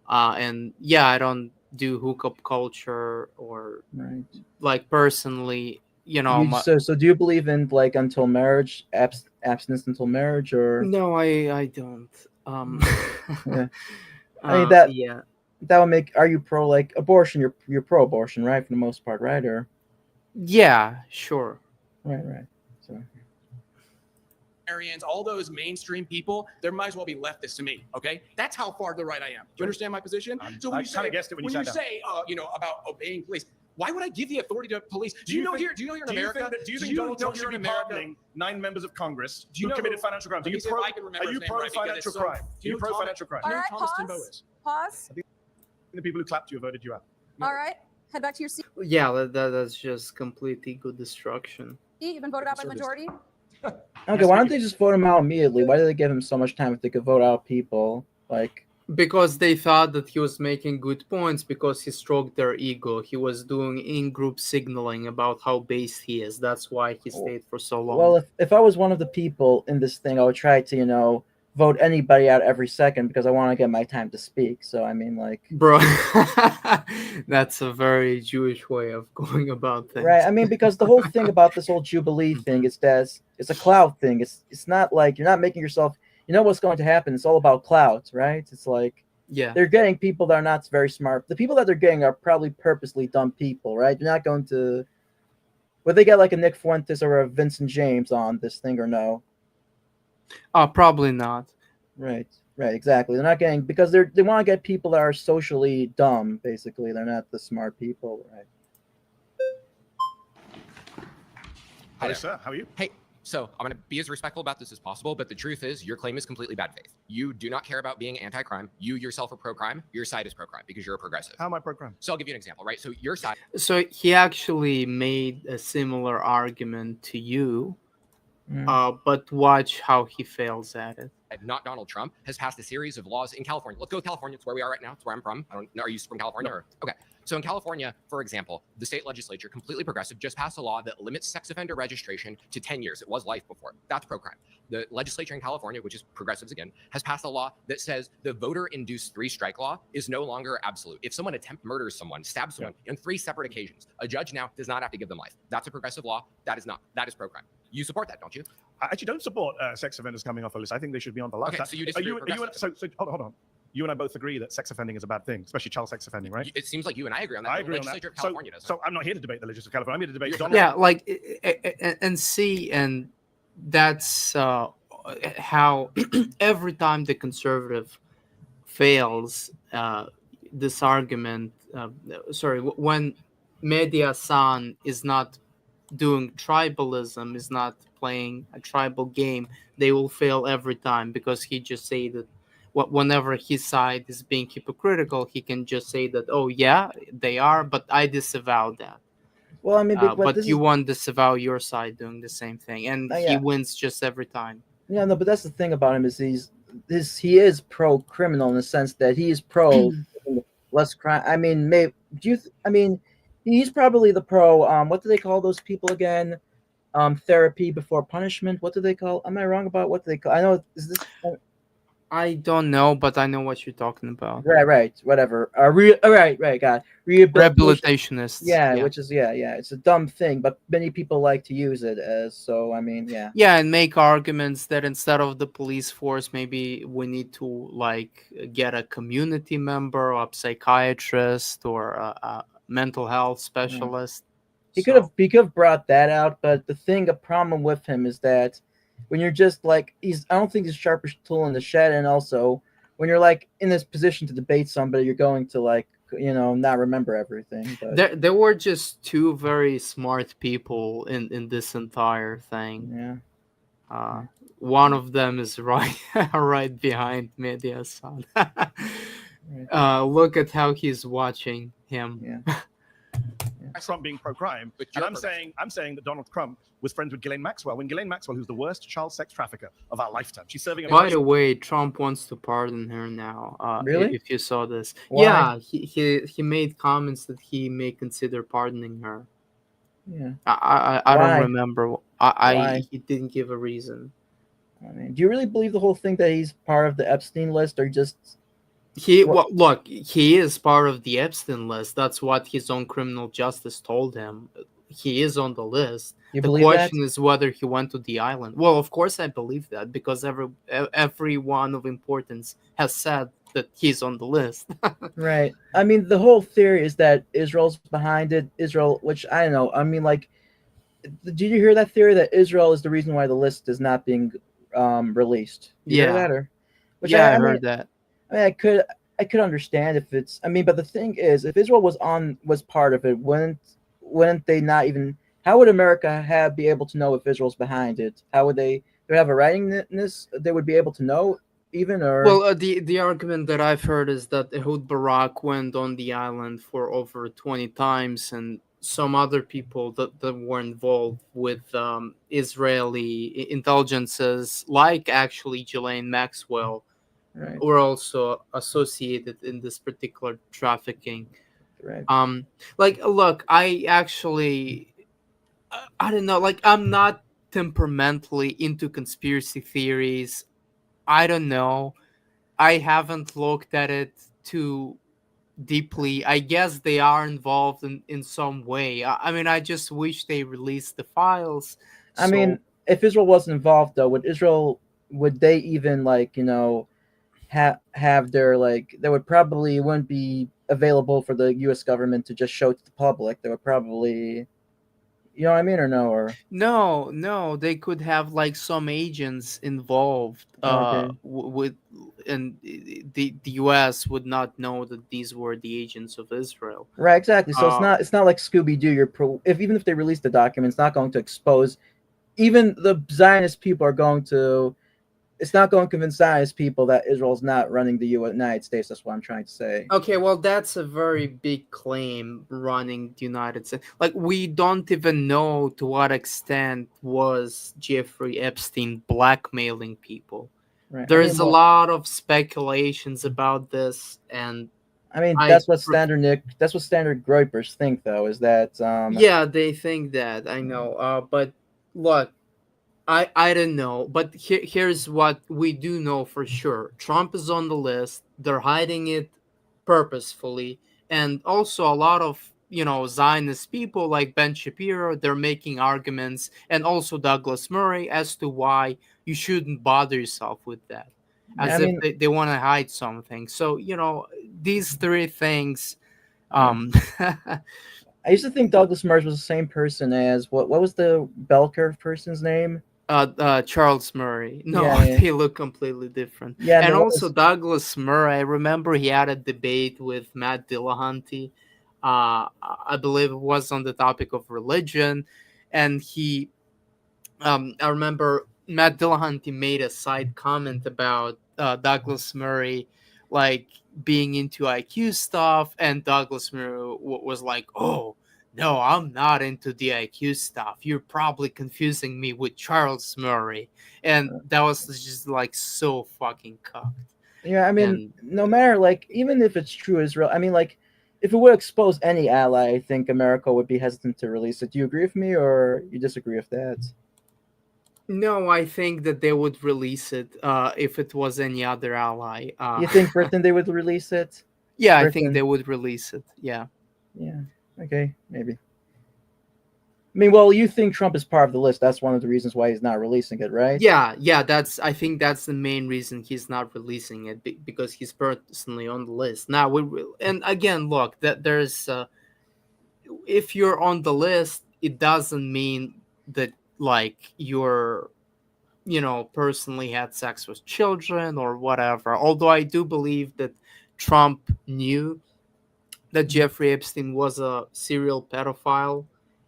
And yeah, I don't do hookup culture or Right. like personally. You My so do you believe in like until marriage, abstinence until marriage, or no, I don't. yeah? I mean Yeah. that would make. Are you pro like abortion? You're pro abortion, right? For the most part, right? Or Yeah, sure. right. So Aryans, all those mainstream people, there might as well be leftists to me. Okay, that's how far to the right I am. Do you understand my position? So when I you kinda say, guessed it when when you you sat down. say, about obeying police, why would I give the authority to police? Do you know here in America? Do you think Donald Trump should be pardoning 9 members of Congress who committed financial crimes? Let me see if I can remember Are you his name right, because pro-financial it's so- crime? Do you know Are you pro-financial crime? Do you know All who right, Thomas pause. Timbo is? Pause. The people who clapped you voted you out. All right. Head back to your seat. Yeah, that's just complete ego destruction. You've been voted out by the Conservatives. majority. okay, why don't they just vote him out immediately? Why do they give him so much time if they could vote out people? Like, Because they thought that he was making good points because he stroked their ego. He was doing in-group signaling about how based he is. That's why he stayed for so long. well, if I was one of the people in this thing, I would try to vote anybody out every second because I want to get my time to speak. So I mean, like, Bro, that's a very Jewish way of going about things. right? I mean, because the whole thing about this whole Jubilee thing is that it's a clout thing. It's not like you're not making yourself. You know what's going to happen. It's all about clout, right? It's like Yeah. they're getting people that are not very smart. The people that they're getting are probably purposely dumb people, right? You're not going to. Would they get like a Nick Fuentes or a Vincent James on this thing or no? Probably not. Right, exactly. They're not getting because they want to get people that are socially dumb. Basically, they're not the smart people, right? Hi, sir. How are you? Hey, so I'm going to be as respectful about this as possible, but the truth is your claim is completely bad faith. You do not care about being anti-crime. You yourself are pro-crime. Your side is pro-crime because you're a progressive. How am I pro-crime? So I'll give you an example, right? So your side So he actually made a similar argument to you, but watch how he fails at it. not Donald Trump, has passed a series of laws in California. Let's go with California. It's where we are right now. It's where I'm from. I don't know. Are you from California? Or? Okay. So in California, for example, the state legislature, completely progressive, just passed a law that limits sex offender registration to 10 years. It was life before. That's pro-crime. The legislature in California, which is progressives again, has passed a law that says the voter-induced three-strike law is no longer absolute. If someone murders someone, stabs someone on 3 separate occasions, a judge now does not have to give them life. That's a progressive law. That is not. That is pro-crime. You support that, don't you? I actually don't support sex offenders coming off the list. I think they should be on the list. Okay, so you disagree with progressives. So hold on. You and I both agree that sex offending is a bad thing, especially child sex offending, right? It seems like you and I agree on that. I The agree on that. legislature of California does. So I'm not here to debate the legislature of California. I'm here to debate Donald Yeah, Trump. like and see, and that's how every time the conservative fails this argument, when Media San is not doing tribalism, is not playing a tribal game, they will fail every time because he just say that whenever his side is being hypocritical, he can just say that, oh yeah, they are, but I disavow that. Well, I mean, But you won't disavow your side doing the same thing, and he yeah. wins just every time. Yeah, no, but that's the thing about him is he is pro criminal in the sense that he is pro less crime. I mean, he's probably the pro. What do they call those people again? Therapy before punishment. What do they call? Am I wrong about what they call? I know. Is this? I don't know, but I know what you're talking about. Right. Whatever. Right. God. Rehabilitationists. Yeah, which is it's a dumb thing, but many people like to use it as. So I mean, yeah. Yeah, and make arguments that instead of the police force, maybe we need to like get a community member or a psychiatrist or a mental health specialist. He could have brought that out, but a problem with him is that when you're just like I don't think he's the sharpest tool in the shed, and also when you're like in this position to debate somebody, you're going to like not remember everything. But there were just 2 very smart people in this entire thing. Yeah. One of them is right behind Media San. Look at how he's watching him. Yeah. Trump being pro-crime, But and you're I'm saying that Donald Trump was friends with Ghislaine Maxwell. When Ghislaine Maxwell, who's the worst child sex trafficker of our lifetime, she's serving a By the way, Trump wants to pardon her now. Really? If you saw this, Why? yeah, he made comments that he may consider pardoning her. Yeah. I don't Why? remember. Why? He didn't give a reason. I mean, do you really believe the whole thing that he's part of the Epstein list, or just Well, look, he is part of the Epstein list. That's what his own criminal justice told him. He is on the list. you The believe that? question is whether he went to the island. Well, of course I believe that because everyone of importance has said that he's on the list. Right. I mean, the whole theory is that Israel's behind it. Israel, which I don't know. I mean, like, did you hear that theory that Israel is the reason why the list is not being released? You hear Yeah. that, or? Which Yeah, I mean, heard that. I mean, I could understand if it's. I mean, but the thing is, if Israel was part of it, wouldn't they not even? How would America be able to know if Israel's behind it? How would they? They have a writingness. They would be able to know even, or Well, the argument that I've heard is that Ehud Barak went on the island for over 20 times, and some other people that were involved with Israeli intelligences, like actually Ghislaine Maxwell, right, were also associated in this particular trafficking. right. Like, look, I actually, I don't know, like, I'm not temperamentally into conspiracy theories. I don't know. I haven't looked at it too deeply. I guess they are involved in some way. I mean, I just wish they released the files. I So mean, if Israel wasn't involved, though, would they even have their they would probably wouldn't be available for the U.S. government to just show to the public. They would probably, you know what I mean, or no, or no, they could have like some agents involved. okay, With and the U.S. would not know that these were the agents of Israel. right, exactly. So Uh, it's not like Scooby Doo. Even if they release the document, it's not going to expose. Even the Zionist people are going to. It's not going to convince Zionist people that Israel's not running the United States. That's what I'm trying to say. Okay, well, that's a very big claim running the United States. Like, we don't even know to what extent was Jeffrey Epstein blackmailing people. Right. There's a lot of speculations about this, and I mean, I that's what standard groypers think, though, is that yeah, they think that. I know. But look, I don't know, but here's what we do know for sure. Trump is on the list. They're hiding it purposefully, and also a lot of Zionist people like Ben Shapiro. They're making arguments, and also Douglas Murray as to why you shouldn't bother yourself with that, I as if mean, they want to hide something. So these three things. yeah. Um, I used to think Douglas Murray was the same person as what was the bell curve person's name? Charles Murray. No, Yeah. they look completely different. Yeah, And there also was. Douglas Murray. I remember he had a debate with Matt Dillahunty. I believe it was on the topic of religion, and I remember Matt Dillahunty made a side comment about Douglas Murray, like being into IQ stuff, and Douglas Murray was like, "Oh, no, I'm not into the IQ stuff. You're probably confusing me with Charles Murray," and that was just like so fucking cocked. Yeah, I mean, And no matter even if it's true Israel, I mean, if it would expose any ally, I think America would be hesitant to release it. Do you agree with me, or you disagree with that? no, I think that they would release it if it was any other ally. You think Britain they would release it? Yeah, I think Britain. they would release it. Yeah. Yeah. Okay, maybe. I mean, well, you think Trump is part of the list. That's one of the reasons why he's not releasing it, right? Yeah, I think that's the main reason he's not releasing it because he's personally on the list. Now and again, look, that there's if you're on the list, it doesn't mean that like you're personally had sex with children or whatever. Although I do believe that Trump knew that Jeffrey Epstein was a serial pedophile,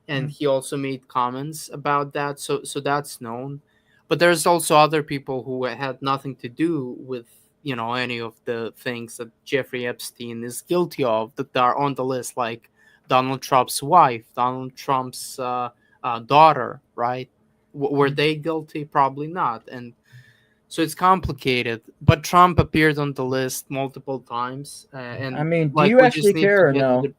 and he also made comments about that. So that's known. But there's also other people who had nothing to do with any of the things that Jeffrey Epstein is guilty of that are on the list, like Donald Trump's wife, Donald Trump's daughter, right? Were they guilty? Probably not. And so it's complicated. But Trump appeared on the list multiple times, and I mean, do like you we just actually need to care or get to no? the.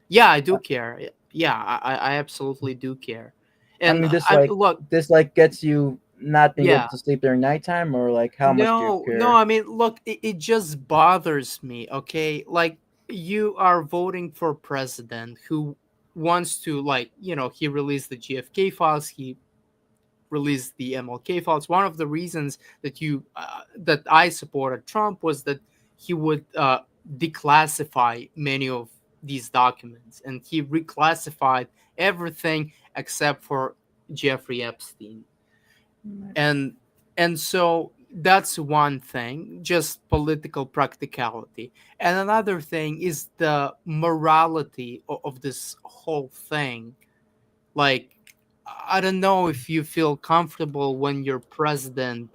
Yeah, I do care. Yeah, I absolutely do care. I And mean, I look, this like gets you not being able yeah. to sleep during nighttime, or like how much do you No, care? I mean, look, it just bothers me, okay? Like, you are voting for a president who wants to, like, he released the GFK files, he released the MLK files. One of the reasons that I supported Trump was that he would declassify many of these documents, and he reclassified everything except for Jeffrey Epstein. And so that's one thing, just political practicality. And another thing is the morality of this whole thing. Like, I don't know if you feel comfortable when your president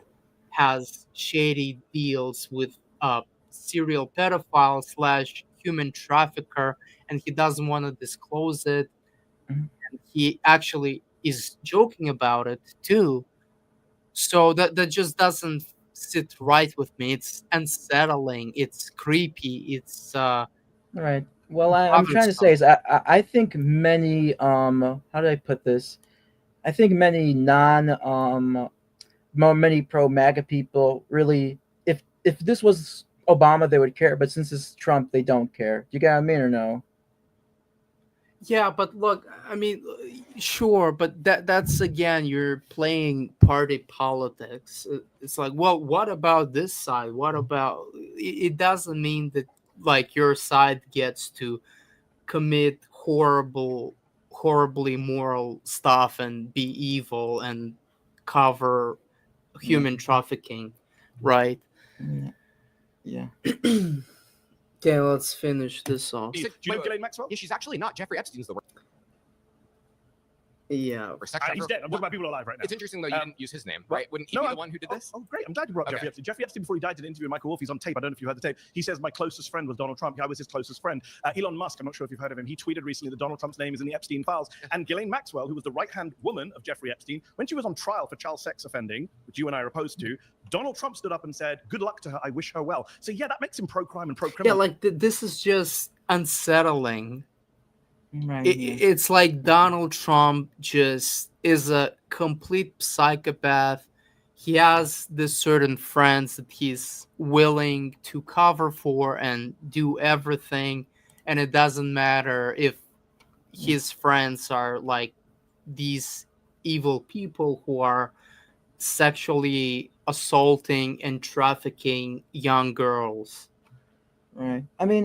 has shady deals with a serial pedophile slash human trafficker, and he doesn't want to disclose it. Mhm. And he actually is joking about it too. So that just doesn't sit right with me. It's unsettling. It's creepy. It's Right. Well, I'm trying to bothersome. say is I think many how do I put this? I think many many pro MAGA people really, if this was Obama they would care, but since it's Trump they don't care. Do you get what I mean or no? Yeah, but look, I mean, sure, but that's again, you're playing party politics. It's like, well, what about this side? What about it doesn't mean that like your side gets to commit horribly moral stuff and be evil and cover Yeah. human trafficking, right? Yeah. Yeah. Okay, let's finish this off. Do you know Ghislaine Maxwell? Yeah, she's actually not. Jeffrey Epstein's the worst Yeah. sex He's trafficker. dead. I'm talking about people alive right now. It's interesting though you didn't use his name, well, right? Wouldn't he no, be I- the one who did this? Oh, great. I'm glad you brought up Okay. Jeffrey Epstein. Jeffrey Epstein, before he died, did an interview with Michael Wolff. He's on tape. I don't know if you heard the tape. He says, my closest friend was Donald Trump. I was his closest friend. Elon Musk, I'm not sure if you've heard of him. He tweeted recently that Donald Trump's name is in the Epstein files. And Ghislaine Maxwell, who was the right-hand woman of Jeffrey Epstein, when she was on trial for child sex offending, which you and I are opposed to, Donald Trump stood up and said, good luck to her. I wish her well. So yeah, that makes him pro-crime and Yeah, pro-criminal. like this is just unsettling. Right. It's like Donald Trump just is a complete psychopath. He has this certain friends that he's willing to cover for and do everything, and it doesn't matter if his friends are like these evil people who are sexually assaulting and trafficking young girls. Right. I mean,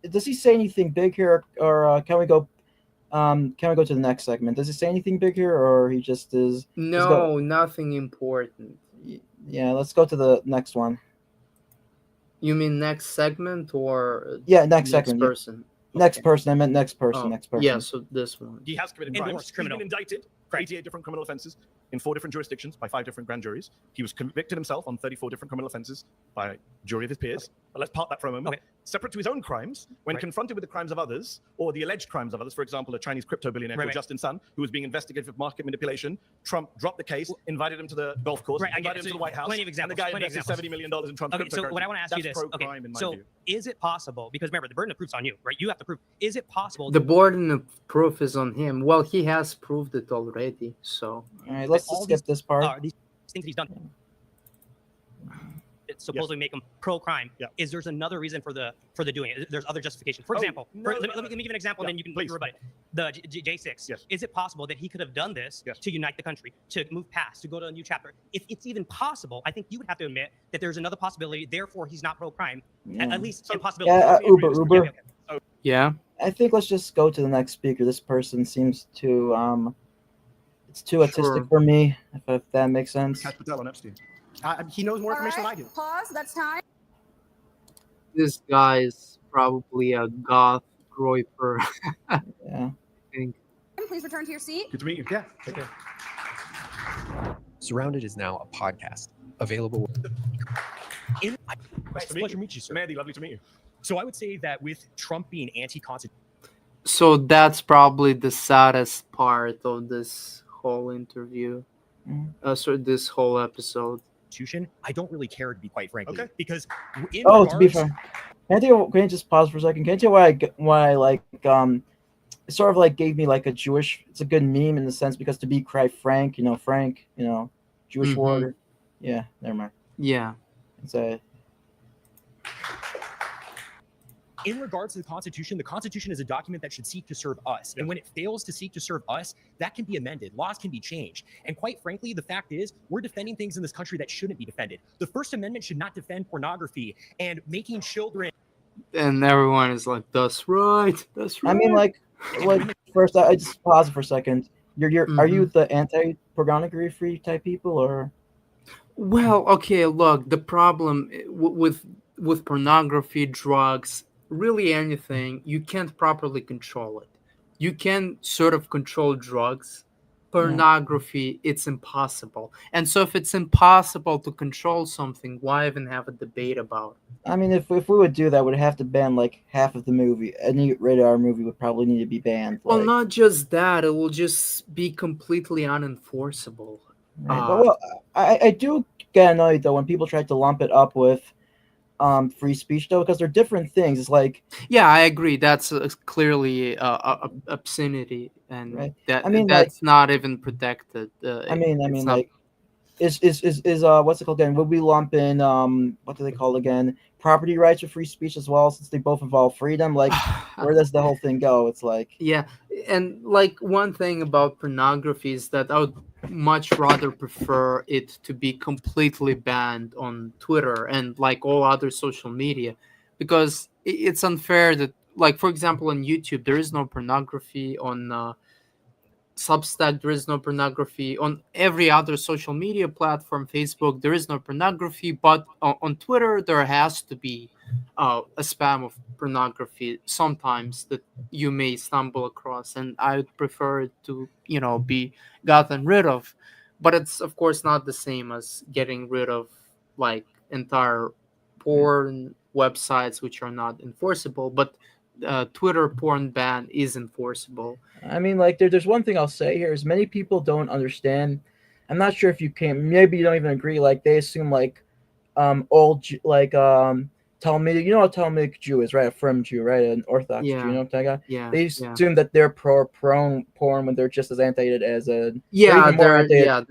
does he say anything big here, or can we go? Can we go to the next segment? Does he say anything big here, or he just is? No, nothing important. Yeah, let's go to the next one. You mean next segment or Yeah, next segment. Yeah. person? Next person. I meant next person. Oh, next person. yeah, so this one. He has committed And crimes. worse, He's criminal. been indicted for 88 different criminal offenses in 4 different jurisdictions by 5 different grand juries. He was convicted himself on 34 different criminal offenses by a jury of his peers. But let's park that for a moment. Okay. Separate to his own crimes, when Right. confronted with the crimes of others, or the alleged crimes of others, for example, a Chinese crypto billionaire called Right. Justin Sun, who was being investigated for market manipulation, Trump dropped the case, invited him to the golf course, Right, I get invited it. him to So the White House, plenty of and the examples, guy plenty of invested $70 million in Trump's Okay, so what I want to ask you That's this. Okay, pro-crime in my so view. is it possible? Because remember, the burden of proof's on you, right? You have to prove. Is it possible? The burden of proof is on him. Well, he has proved it already. So All right. Let's all just skip this part. these things that he's done that supposedly make him pro-crime. Yeah. Is there's another reason for the doing it? There's other justification. For Oh, example, no, let me give an example, Yeah, and then you can please. rebut it. The J6. Yes. Is it possible that he could have done this Yes. to unite the country, to move past, to go to a new chapter? If it's even possible, I think you would have to admit that there's another possibility. Therefore, he's not pro-crime. Yeah. At least So- a possibility. Yeah, Uber. Okay, okay. yeah, I think let's just go to the next speaker. This person seems to it's too autistic Sure. for me. If that makes sense. Cash Patel on Epstein. He knows more All information right, than I do. pause. That's time. this guy is probably a goth groiper. Yeah. Please return to your seat. Good to meet you. Yeah. Okay. Surrounded is now a podcast available. Nice to meet you. Pleasure to meet you, sir. Mandy, lovely to meet you. So I would say that with Trump being anti-constitutional, So that's probably the saddest part of this whole interview. Mhm. So this whole episode. Constitution, I don't really care, to be quite frankly, Okay. because in Oh, to be regards, fair, can I just pause for a second? Can I tell you why I like it sort of like gave me like a Jewish. It's a good meme in the sense because to be quite frank, Frank, Jewish Mhm. warrior. Yeah, never mind. Yeah. It's a in regards to the Constitution is a document that should seek to serve us. And when it fails to seek to serve us, that can be amended. Laws can be changed. And quite frankly, the fact is, we're defending things in this country that shouldn't be defended. The First Amendment should not defend pornography and making children. And everyone is like, "That's right. That's right." I mean, like first, I just pause it for a second. Are you the anti-pornography free type people or? Well, okay, look, the problem with pornography, drugs, really anything, you can't properly control it. You can sort of control drugs. Pornography, it's impossible. And so if it's impossible to control something, why even have a debate about it? I mean, if we would do that, we'd have to ban like half of the movie. Any rated R movie would probably need to be banned. Well, Like, not just that, it will just be completely unenforceable. right? But well, I do get annoyed though when people try to lump it up with free speech though, because they're different things. It's like, Yeah, I agree. That's clearly obscenity, and right? that I mean, that's not even protected. I mean, It's not. like, is what's it called again? Would we lump in what do they call again? Property rights or free speech as well, since they both involve freedom? Like, where does the whole thing go? It's like, Yeah, and like one thing about pornography is that I would much rather prefer it to be completely banned on Twitter and like all other social media, because it's unfair that, like, for example, on YouTube there is no pornography, on Substack there is no pornography, on every other social media platform, Facebook, there is no pornography, but on Twitter there has to be a spam of pornography sometimes that you may stumble across, and I would prefer it to be gotten rid of. But it's of course not the same as getting rid of like entire porn websites which are not enforceable, but Twitter porn ban is enforceable. I mean, like, there's one thing I'll say here is many people don't understand. I'm not sure if you can. Maybe you don't even agree. Like, they assume like, Talmudic. You know what Talmudic Jew is, right? A Frum Jew, right? An Orthodox Jew. You Yeah, know what that guy? yeah, They yeah. assume that they're pro porn when they're just as anti it as a. They're Yeah, even more they're anti it. yeah,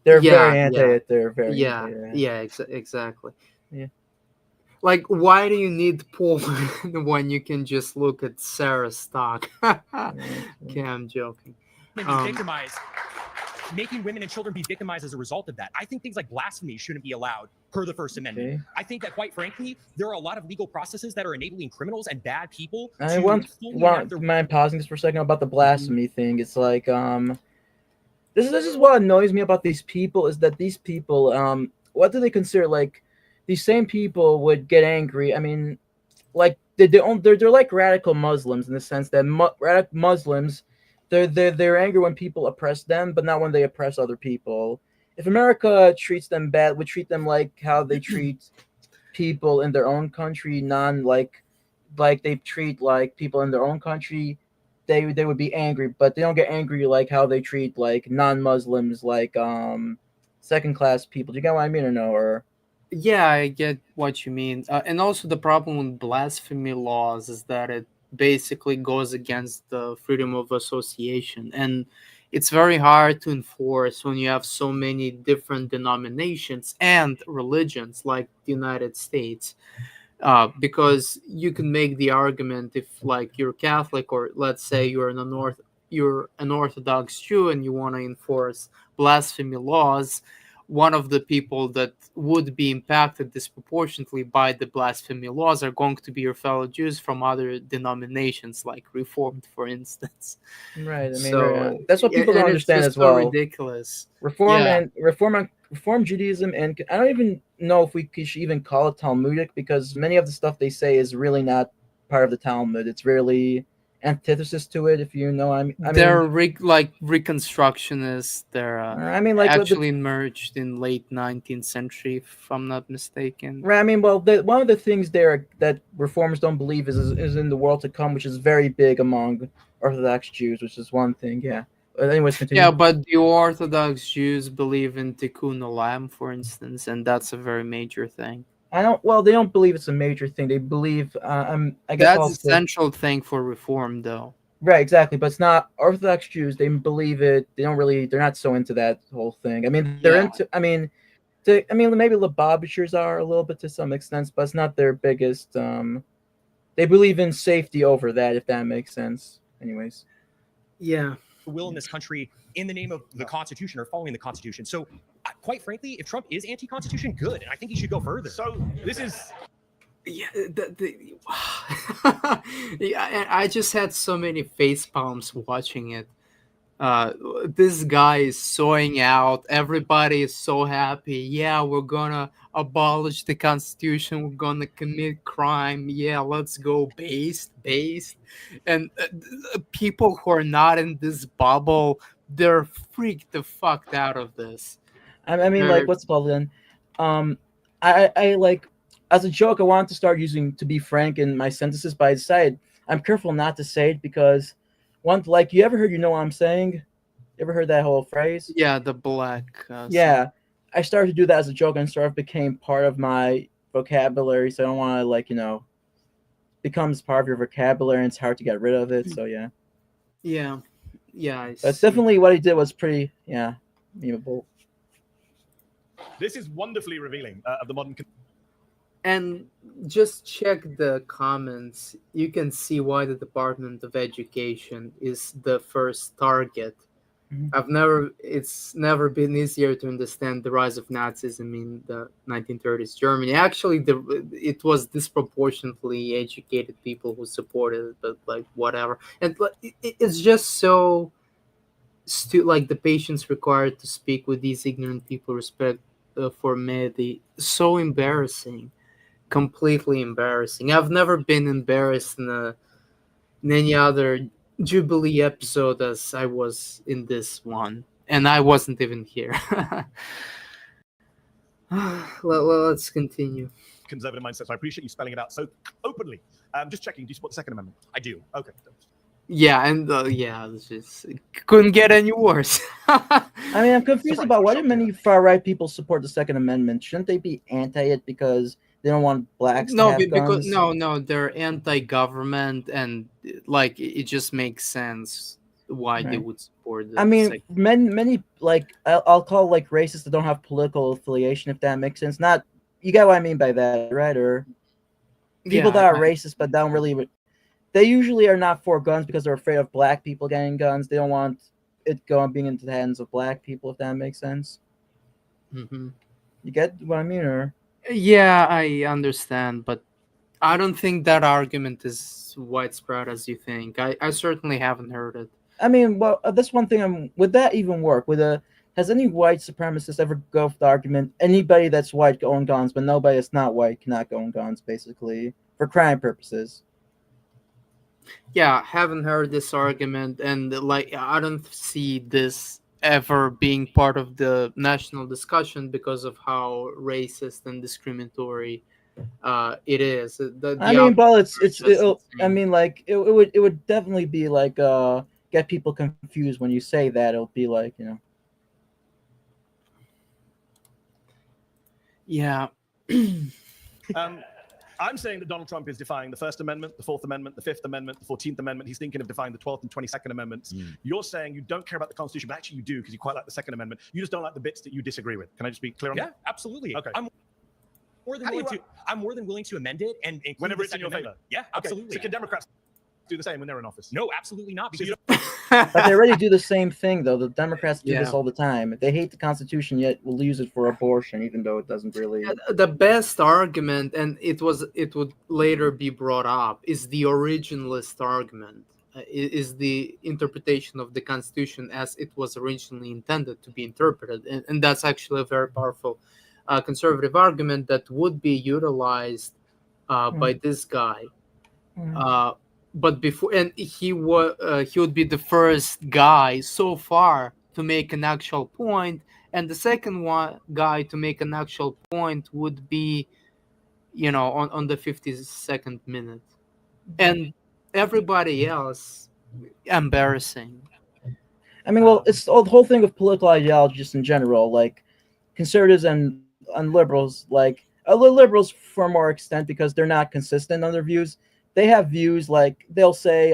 They're yeah, very anti yeah, it. They're very yeah, anti it. yeah, exactly. Yeah. Like, why do you need porn when you can just look at Sarah's stock? Okay, I'm joking. Be victimized, making women and children be victimized as a result of that. I think things like blasphemy shouldn't be allowed per the First Amendment. Okay. I think that, quite frankly, there are a lot of legal processes that are enabling criminals and bad people I to want fully have their mind pausing this for a second about the blasphemy thing. It's like this is what annoys me about these people is that these people what do they consider like these same people would get angry. I mean, like they're like radical Muslims in the sense that radical Muslims they're angry when people oppress them, but not when they oppress other people. If America treats them bad, would treat them like how they treat people in their own country, like they treat like people in their own country, they would be angry, but they don't get angry like how they treat like non-Muslims, like second class people. Do you get what I mean or no? Or Yeah, I get what you mean. And also, the problem with blasphemy laws is that it basically goes against the freedom of association. And it's very hard to enforce when you have so many different denominations and religions like the United States. Because you can make the argument if, like, you're Catholic, or let's say you're an Orthodox Jew and you want to enforce blasphemy laws, one of the people that would be impacted disproportionately by the blasphemy laws are going to be your fellow Jews from other denominations, like Reformed, for instance. right, I mean, So, that's what people don't and it's understand just as so well. ridiculous. Reform Judaism, and I don't even know if we should even call it Talmudic because many of the stuff they say is really not part of the Talmud. It's really antithesis to it. If you know, They're like reconstructionists. They're I mean, like with the actually emerged in late 19th century, if I'm not mistaken. right. I mean, well, one of the things there that reformers don't believe is in the world to come, which is very big among Orthodox Jews, which is one thing. Yeah. But anyways, continue. Yeah, but the Orthodox Jews believe in Tikkun Olam, for instance, and that's a very major thing. I don't. Well, they don't believe it's a major thing. They believe. I guess That's I'll say essential thing for reform, though. right, exactly. But it's not Orthodox Jews. They believe it. They don't really. They're not so into that whole thing. I mean, they're Yeah. into. I mean, maybe Lubavitchers are a little bit to some extent, but it's not their biggest. They believe in safety over that, if that makes sense. Anyways. Yeah. will in this country in the name of the Constitution or following the Constitution. So, quite frankly, if Trump is anti-Constitution, good, and I think he should go further. So this is Yeah, yeah, and I just had so many face palms watching it. This guy is sewing out. Everybody is so happy. Yeah, we're gonna abolish the Constitution. We're gonna commit crime. Yeah, let's go based. And people who are not in this bubble, they're freaked the fuck out of this. I mean, like, what's it called then? I like, as a joke, I wanted to start using "to be frank" in my sentences, but I decided I'm careful not to say it because like, you ever heard "you know what I'm saying"? You ever heard that whole phrase? Yeah, the black. Yeah, I started to do that as a joke and sort of became part of my vocabulary. So I don't want to, like, becomes part of your vocabulary and it's hard to get rid of it. So yeah. Yeah. That's definitely what he did was pretty memeable. This is wonderfully revealing of the modern. And just check the comments. You can see why the Department of Education is the first target. Mhm. It's never been easier to understand the rise of Nazism in the 1930s Germany. Actually, it was disproportionately educated people who supported it, but like whatever. And it's just so like the patience required to speak with these ignorant people, respect for Mehdi, so embarrassing. Completely embarrassing. I've never been embarrassed in any other Jubilee episode as I was in this one, and I wasn't even here. Let's continue. Conservative mindset. So I appreciate you spelling it out so openly. Just checking. Do you support the Second Amendment? I do. Okay. Yeah, and it's just it couldn't get any worse. I mean, I'm confused Surprise, about why we're do many far right people support the Second Amendment? Shouldn't they be anti it because they don't want blacks to No, have because guns? no, they're anti-government, and like it just makes sense why they Right. would support the I mean, many like I'll call like racists that don't have political affiliation, if that makes sense. Not you get what I mean by that, right? Or people that are racist but don't really. They usually are not for guns because they're afraid of black people getting guns. They don't want it being into the hands of black people, if that makes sense. Mm-hmm. You get what I mean, or? Yeah, I understand, but I don't think that argument is widespread as you think. I certainly haven't heard it. I mean, well, that's one thing. Would that even work? Has any white supremacist ever go for the argument? Anybody that's white go on guns, but nobody that's not white cannot go on guns, basically for crime purposes. Yeah, haven't heard this argument, and like I don't see this ever being part of the national discussion because of how racist and discriminatory it is. I mean, well, outcomes are just I insane. mean, like it would definitely be like get people confused when you say that. It'll be like Yeah. I'm saying that Donald Trump is defying the First Amendment, the Fourth Amendment, the Fifth Amendment, the 14th Amendment. He's thinking of defying the 12th and 22nd Amendments. You're saying you don't care about the Constitution, but actually you do because you quite like the Second Amendment. You just don't like the bits that you disagree with. Can I just be clear on that? Yeah, absolutely. Okay. I'm more than willing to amend it and include Whenever the it's in your Second favor. Amendment. Yeah, Okay. absolutely. So can Democrats do the same when they're in office? No, absolutely not. Because but they already do the same thing, though. The Democrats do this Yeah. all the time. They hate the Constitution, yet will use it for abortion, even though it doesn't really. The best argument, and it would later be brought up, is the originalist argument. Is the interpretation of the Constitution as it was originally intended to be interpreted, and that's actually a very powerful conservative argument that would be utilized by this guy. but before, and he would be the first guy so far to make an actual point, and the second one guy to make an actual point would be, on the 52nd minute, and everybody else embarrassing. I mean, well, it's the whole thing of political ideology just in general. Like conservatives and liberals, like liberals for more extent because they're not consistent on their views. They have views like they'll say,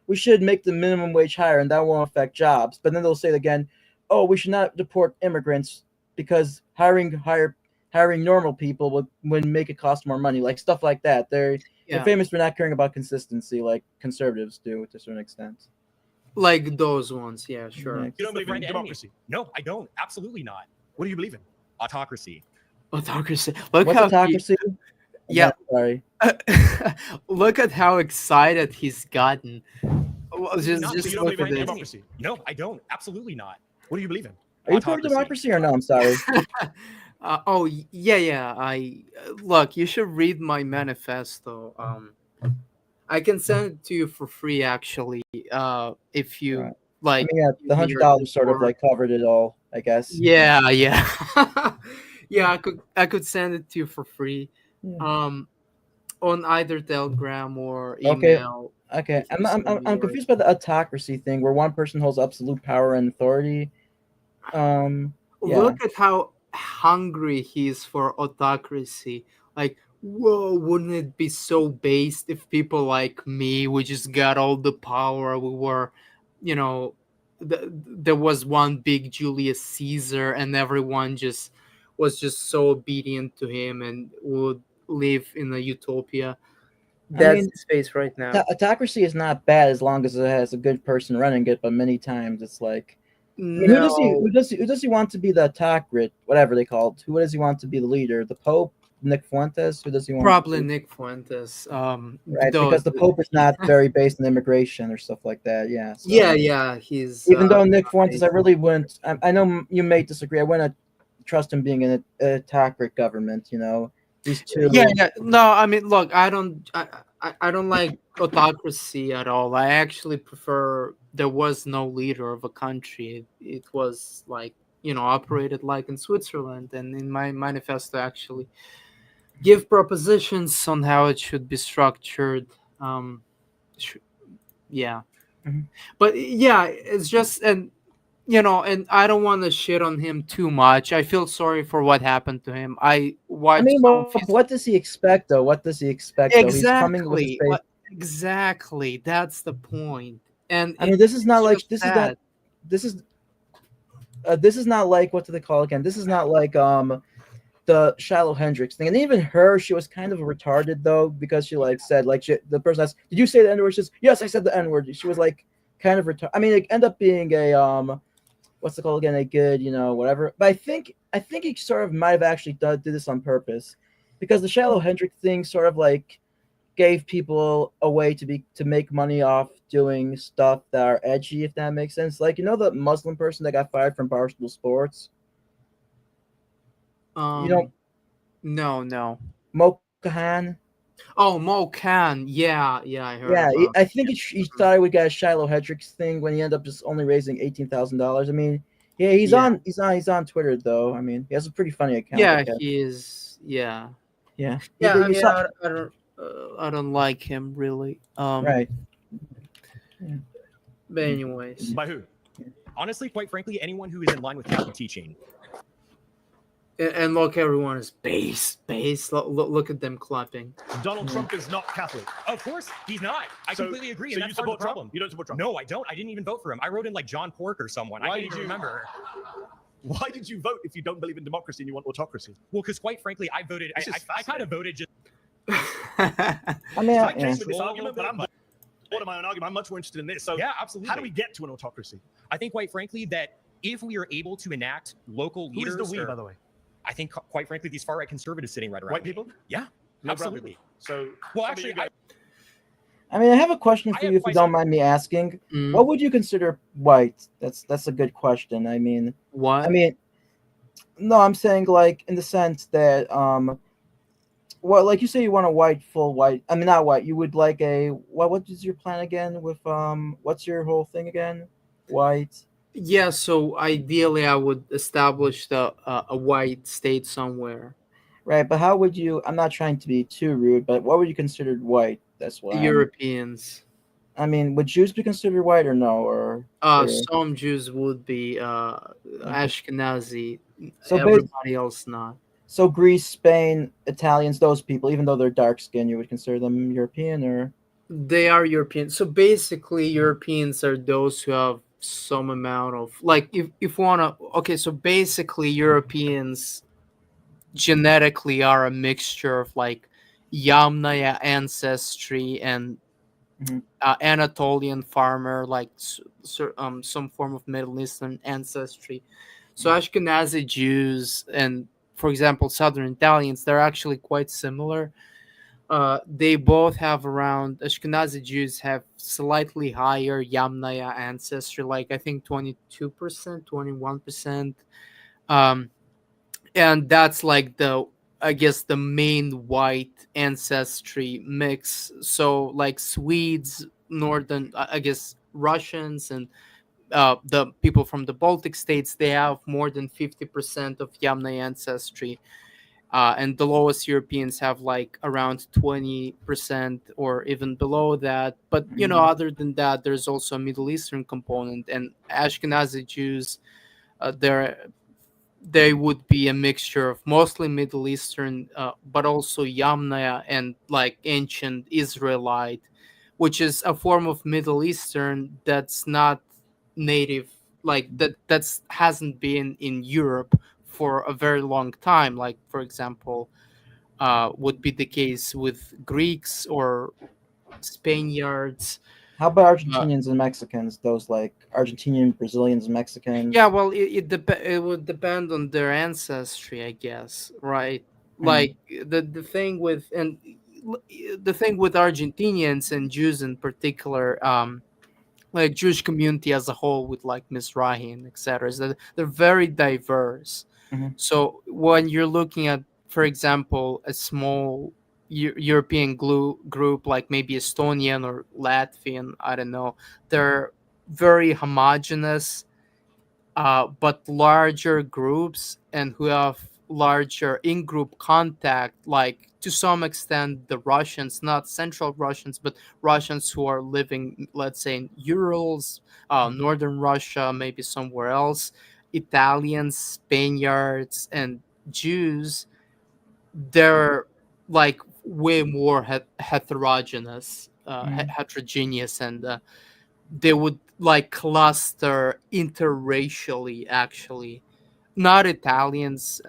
we should make the minimum wage higher, and that won't affect jobs. But then they'll say it again, oh, we should not deport immigrants because hiring normal people would make it cost more money, like stuff like that. They're Yeah, famous for not caring about consistency, like conservatives do to a certain extent. like those ones. Yeah, sure. Yeah. You don't believe in Friend enemy. democracy. No, I don't. Absolutely not. What do you believe in? Autocracy. Autocracy. Look What's how autocracy? yeah. Sorry. Look at how excited he's gotten. Well, just Not, So just you don't look believe at in this. democracy. No, I don't. Absolutely not. What do you believe in? Are you for Autocracy. democracy or no? I'm sorry. Yeah. I look. You should read my manifesto. I can send it to you for free, actually. If you Right. I like, mean, yeah, the give me your $100 sort of Discord. like covered it all, I guess. Yeah, yeah, yeah. I could send it to you for free. Yeah. On either Telegram or Okay. email. Okay. If I'm you I'm send I'm me I'm your confused by the autocracy thing, where one person holds absolute power and authority. Yeah. Look at how hungry he is for autocracy. Like, whoa, wouldn't it be so based if people like me, we just got all the power? We were, you know, there was one big Julius Caesar, and everyone just was just so obedient to him and would live in a utopia. I That's mean, his face right now. autocracy is not bad as long as it has a good person running it. But many times it's like, I mean, who does he No, who does he want to be the autocrat, whatever they call it? Who does he want to be the leader? The Pope, Nick Fuentes? Who does he want? probably Nick Fuentes. Right, Though, because the Pope is not very based on immigration or stuff like that. Yeah. So yeah, he's even though Nick Fuentes, I based- really wouldn't. I know you may disagree. I wouldn't trust him being in a autocratic government. These two. yeah. No, I mean, look, I don't like autocracy at all. I actually prefer there was no leader of a country. It was like, operated like in Switzerland, and in my manifesto actually give propositions on how it should be structured. Sh- yeah, Mhm. but yeah, it's just, and I don't want to shit on him too much. I feel sorry for what happened to him. I I watched mean, some well, of his what does he expect though? What does he expect though? He's coming with his exactly. face. Exactly. That's the point. And I mean, this is not it's like just this is sad. not this is not like what do they call it again? This is not like the Shiloh Hendrix thing. And even her, she was kind of retarded though because she like said like the person asked, "Did you say the N word?" She says, "Yes, I said the N word." She was like kind of retarded. I mean, it ended up being a what's it called again? A good whatever. But I think he sort of might have actually did this on purpose because the Shiloh Hendrix thing sort of like gave people a way to make money off doing stuff that are edgy, if that makes sense. Like the Muslim person that got fired from Barstool Sports. You know, No. Mo Kahan. Oh, Mo Khan. Yeah, I heard Yeah, about. I think he thought he would get a Shiloh Hendrix thing when he ended up just only raising $18,000. I mean, yeah, Yeah. he's on Twitter though. I mean, he has a pretty funny account. Yeah, I guess. he is. Yeah. Yeah, Yeah, I you mean, saw, I don't like him really. right. But anyways, By who? Honestly, quite frankly, anyone who is in line with Catholic teaching. and look, everyone is base. Look at them clapping. Donald Trump is not Catholic. Of course, he's not. I So- completely agree, So and you that's part of support the Trump? problem. You don't support Trump? No, I don't. I didn't even vote for him. I wrote in like John Pork or someone. I Why can't did even you- remember. Why did you vote if you don't believe in democracy and you want autocracy? Well, because quite frankly, I voted. This is I kind of voted just. I mean, I yeah. came with this argument, but I'm bored of my own argument. I'm much more interested in this. So Yeah, absolutely. how do we get to an autocracy? I think, quite frankly, that if we are able to enact local Who is leaders, the we, or- by the way? I think, quite frankly, these far right conservatives sitting right around White me. people? Yeah, No brown absolutely. people. So Well, some of actually, you guys- I mean, I have a question I for have you if you quite don't some- mind me asking. Mm, What would you consider white? That's a good question. I mean, what? no, I'm saying like in the sense that Well, like you say, you want a white, full white. I mean, not white. You would like a what? What is your plan again? With what's your whole thing again? White, Yeah, so ideally I would establish a white state somewhere. right? But how would you? I'm not trying to be too rude, but what would you consider white? That's what I'm. Europeans. I mean, would Jews be considered white or no? Or they're Some Jews would be okay. Ashkenazi, So, everybody else not. so Greece, Spain, Italians, those people, even though they're dark skinned, you would consider them European or They are European. So basically, Europeans are those who have some amount of like if you wanna okay. So basically, Europeans genetically are a mixture of like Yamnaya ancestry and Mhm. Anatolian farmer, like some form of Middle Eastern ancestry. So Ashkenazi Jews and, for example, Southern Italians, they're actually quite similar. They both have around Ashkenazi Jews have slightly higher Yamnaya ancestry, like I think 22%, 21%. Um, and that's like the I guess the main white ancestry mix. So like Swedes, northern I guess Russians and the people from the Baltic states, they have more than 50% of Yamna ancestry. And the lowest Europeans have like around 20% or even below that. But Mhm. other than that, there's also a Middle Eastern component, and Ashkenazi Jews, they're they would be a mixture of mostly Middle Eastern, but also Yamnaya and like ancient Israelite, which is a form of Middle Eastern that's not native, like that's hasn't been in Europe for a very long time. Like for example, would be the case with Greeks or Spaniards. How about Uh, Argentinians and Mexicans? Those like Argentinian, Brazilians, Yeah, Mexicans. well, it would depend on their ancestry, I guess, right? Mhm. Like the thing with Argentinians and Jews in particular, like Jewish community as a whole, with like Mizrahi, etc., is that they're very diverse. Mhm. So when you're looking at, for example, a small European group like maybe Estonian or Latvian, I don't know, they're very homogenous, but larger groups and who have larger in-group contact, like to some extent the Russians, not Central Russians, but Russians who are living, let's say, in Urals, northern Russia, maybe somewhere else, Italians, Spaniards, and Jews, they're like way more heterogeneous, Mhm. heterogeneous, and they would like cluster interracially, actually, not Italians,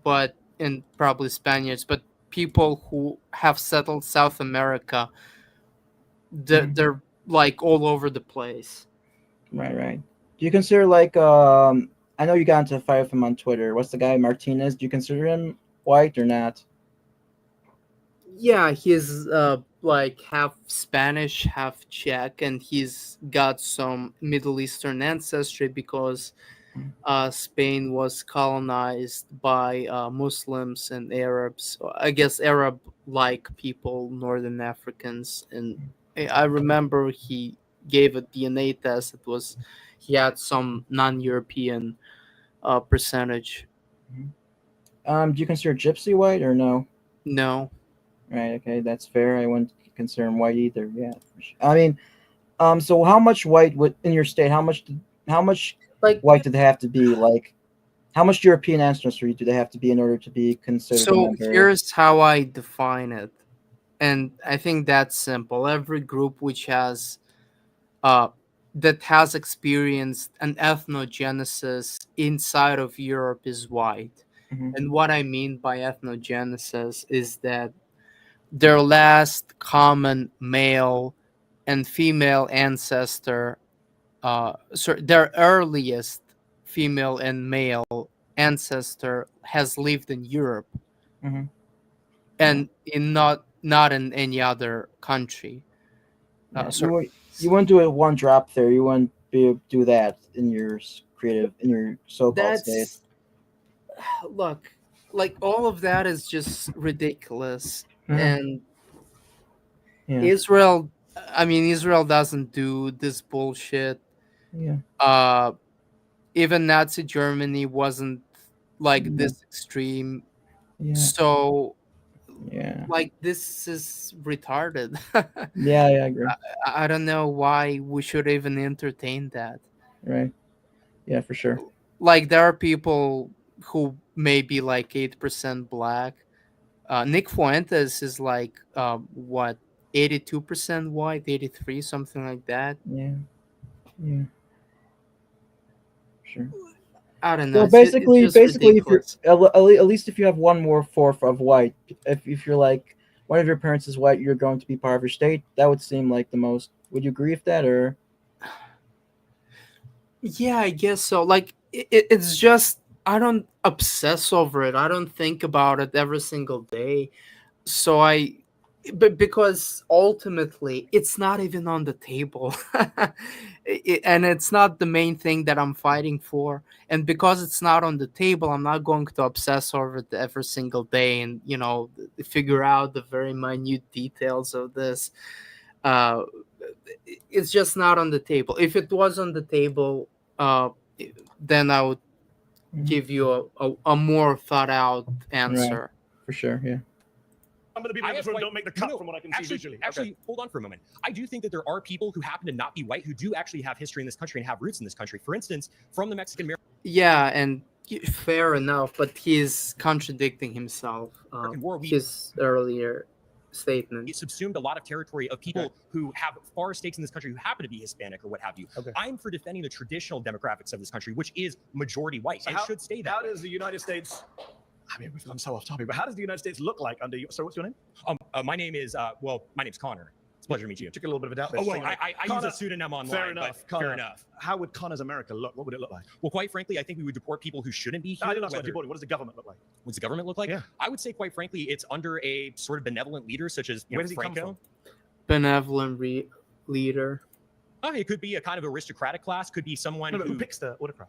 but and probably Spaniards, but people who have settled South America, Mhm. they're like all over the place. Right, right. Do you consider like I know you got into a fight with him on Twitter. What's the guy Martinez? Do you consider him white or not? Yeah, he's like half Spanish, half Czech, and he's got some Middle Eastern ancestry because Mhm. Spain was colonized by Muslims and Arabs. I guess Arab-like people, Northern Africans, and I remember he gave a DNA test. It was he had some non-European percentage. Mhm. Do you consider Gypsy white or no? No, Right. Okay, that's fair. I wouldn't consider him white either. Yeah. I mean, so how much white would in your state? How much like white do they have to be? Like, how much European ancestry do they have to be in order to be considered a so. member? Here's how I define it, and I think that's simple. Every group which has uh, that has experienced an ethnogenesis inside of Europe is white. Hmm. And what I mean by ethnogenesis is that their last common male and female ancestor, their earliest female and male ancestor has lived in Europe Hmm. Yeah. and in not in any other country. Yeah. So You wouldn't do it one drop there. You wouldn't be able to do that in your creative in your so-called state. that's look. like all of that is just ridiculous. Mhm. And Yeah. Israel, I mean, Israel doesn't do this bullshit. Yeah. Uh, even Nazi Germany wasn't like Yeah. this extreme. Yeah. So, Yeah. like, this is retarded. Yeah. I agree. I don't know why we should even entertain that. Right. Yeah, for sure. Like, there are people who may be like 8% black. Nick Fuentes is like, what, 82% white, 83, something like that. Yeah. Yeah. Sure. I don't know. So It's basically, just if you're ridiculous. at least if you have one more fourth of white, if you're like one of your parents is white, you're going to be part of your state. That would seem like the most. Would you agree with that, or Yeah, I guess so. Like, it's just, I don't obsess over it. I don't think about it every single day. So but because ultimately it's not even on the table. And it's not the main thing that I'm fighting for. And because it's not on the table, I'm not going to obsess over it every single day and, figure out the very minute details of this. uh it's just not on the table. If it was on the table, uh then I would Mhm. give you a more thought out right? answer. For sure, yeah. Some of the people I in this have room quite- don't make the no, cut no, from what I can see actually, visually. Actually, hold on for a moment. I do think that there are people who happen to not be white who do actually have history in this country and have roots in this country. For instance, from the Mexican Yeah, and fair enough, but he's contradicting himself. American War, we His earlier statement. subsumed a lot of territory of people who have far stakes in this country who happen to be Hispanic or what have you. Okay. I'm for defending the traditional demographics of this country, which is majority white, and should stay that How way. does the United States? I mean, we've gone so off topic, but how does the United States look like under you? So, what's your name? My name is my name's Connor. It's a pleasure to meet you. Took a little bit of a doubt there. Oh, well, Saying that. I use Connor- a pseudonym online. Fair enough. But fair enough. How would Connor's America look? What would it look like? Well, quite frankly, I think we would deport people who shouldn't be here. I didn't ask what whether- deporting. What does the government look like? What's the government look like? Yeah. I would say, quite frankly, it's under a sort of benevolent leader such as Where does he come Franco. from? Benevolent leader. It could be a kind of aristocratic class. Could be someone No, but who who picks the autocrat?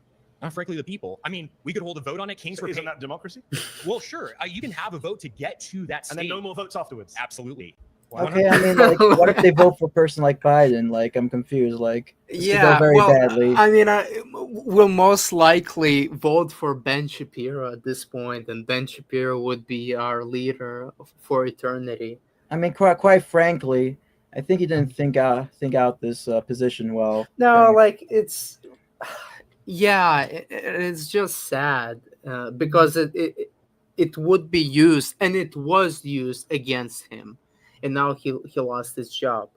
frankly, the people. I mean, we could hold a vote on it. Kings So were isn't paid. that democracy? Well, sure. You can have a vote to get to that And state. then no more votes afterwards. Absolutely. Okay, I mean, like, what if they vote for a person like Biden? Like, I'm confused. Like, this could Yeah, go very well, badly. I mean, I will most likely vote for Ben Shapiro at this point, and Ben Shapiro would be our leader for eternity. I mean, quite frankly, I think he didn't think out this position well. No, Yeah. like yeah, it's just sad because it would be used, and it was used against him, and now he lost his job.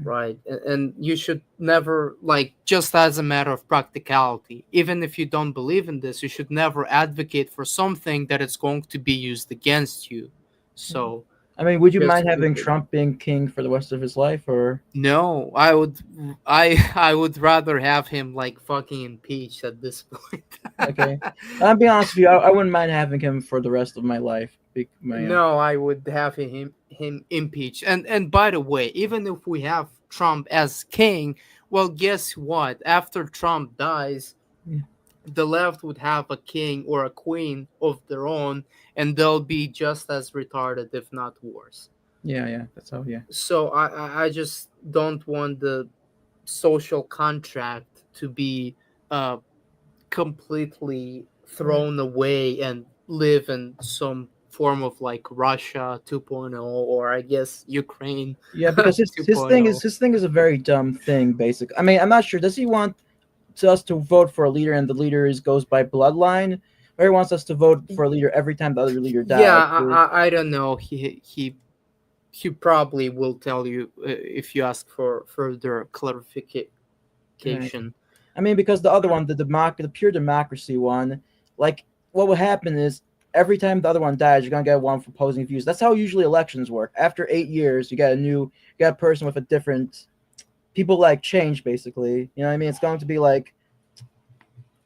Right. And you should never, like, just as a matter of practicality, even if you don't believe in this, you should never advocate for something that is going to be used against you. So I mean, would you Just mind having stupid. Trump being king for the rest of his life, or no, I would rather have him like fucking impeached at this point. okay? I'll be honest with you, I wouldn't mind having him for the rest of my life. No, I would have him impeached. And by the way, even if we have Trump as king, well, guess what? After Trump dies, Yeah. the left would have a king or a queen of their own, and they'll be just as retarded, if not worse. Yeah, that's how. Yeah, So I just don't want the social contract to be completely thrown away and live in some form of like Russia 2.0, or I guess Ukraine. yeah, because his thing is 2.0. a very dumb thing. Basically, I mean, I'm not sure. Does he want us to vote for a leader and the leader goes by bloodline, or he wants us to vote for a leader every time the other leader dies? Yeah, I don't know. He probably will tell you if you ask for further clarification. I mean, because the other one, the pure democracy one, like what will happen is every time the other one dies, you're gonna get one for opposing views. That's how usually elections work. After 8 years, you got a person with a different. People like change, basically. You know what I mean? It's going to be like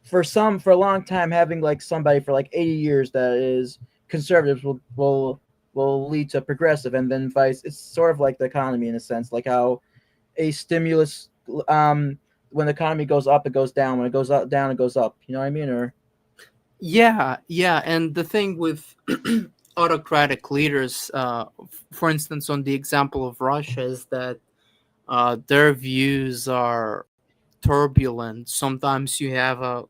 for a long time having like somebody for like 80 years that is conservatives will lead to progressive, and then vice. It's sort of like the economy in a sense, like how a stimulus when the economy goes up, it goes down. When it goes up, down, it goes up. You know what I mean? Or Yeah, and the thing with autocratic leaders, for instance, on the example of Russia, is that their views are turbulent. Sometimes you have a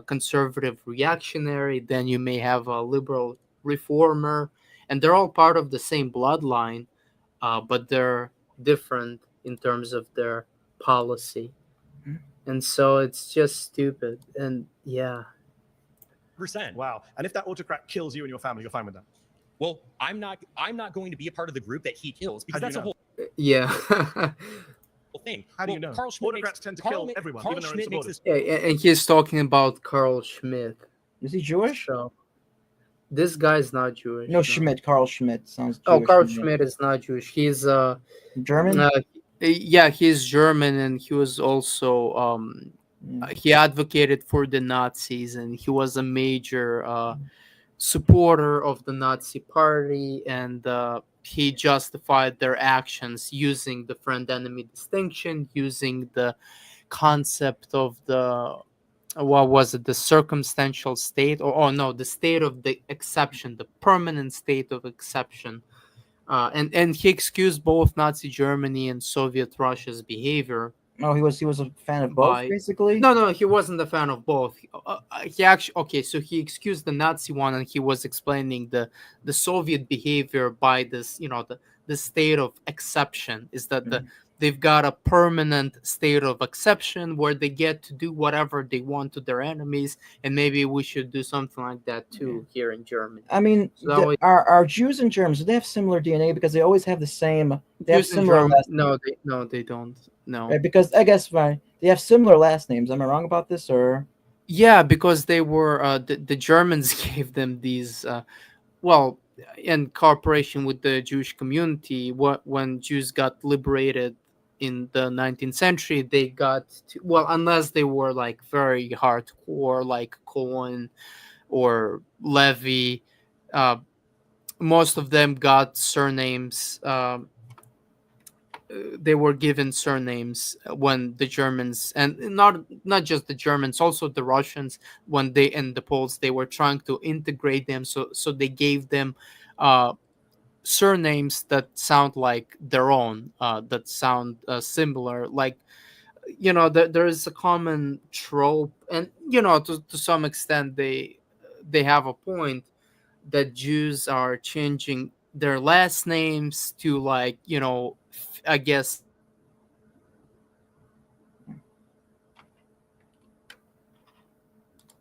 conservative reactionary, then you may have a liberal reformer, and they're all part of the same bloodline, but they're different in terms of their policy, and so it's just stupid. And yeah, Percent. Wow. And if that autocrat kills you and your family, you're fine with that. Well, I'm not going to be a part of the group that he kills because How do that's you a whole yeah. thing. How do Well, you know? Carl Schmitt Autocrats makes, tend to Carl, kill everyone, Carl even their own Schmitt makes supporters. this. Yeah, and he's talking about Carl Schmidt. Is he Jewish? So this guy's not Jewish. No, Schmidt. Carl Schmidt sounds Jewish. Oh, Carl to me. Schmidt is not Jewish. He's German. yeah, he's German, and he was also Yeah. he advocated for the Nazis, and he was a major supporter of the Nazi party, and he justified their actions using the friend enemy distinction, using the concept of the what was it, the circumstantial state, or oh no, the state of the exception, the permanent state of exception. And he excused both Nazi Germany and Soviet Russia's behavior No, he was a fan of both, by basically. no, he wasn't a fan of both. He actually, okay, so he excused the Nazi one, and he was explaining the Soviet behavior by this, the state of exception is that they've got a permanent state of exception where they get to do whatever they want to their enemies, and maybe we should do something like that too here in Germany. I mean, So are Jews and Germans, do they have similar DNA? Because they always have the same. They have Jews and similar German, last no, they don't. No. right? Because I guess fine, they have similar last names. Am I wrong about this, or? Yeah, because they were the Germans gave them these well, in cooperation with the Jewish community. When Jews got liberated in the 19th century, they got to, well, unless they were like very hardcore, like Cohen or Levy, most of them got surnames. They were given surnames when the Germans, and not just the Germans, also the Russians, when they and the Poles, they were trying to integrate them, so they gave them surnames that sound like their own, that sound similar. Like, there is a common trope, and to some extent they have a point, that Jews are changing their last names to, like, I guess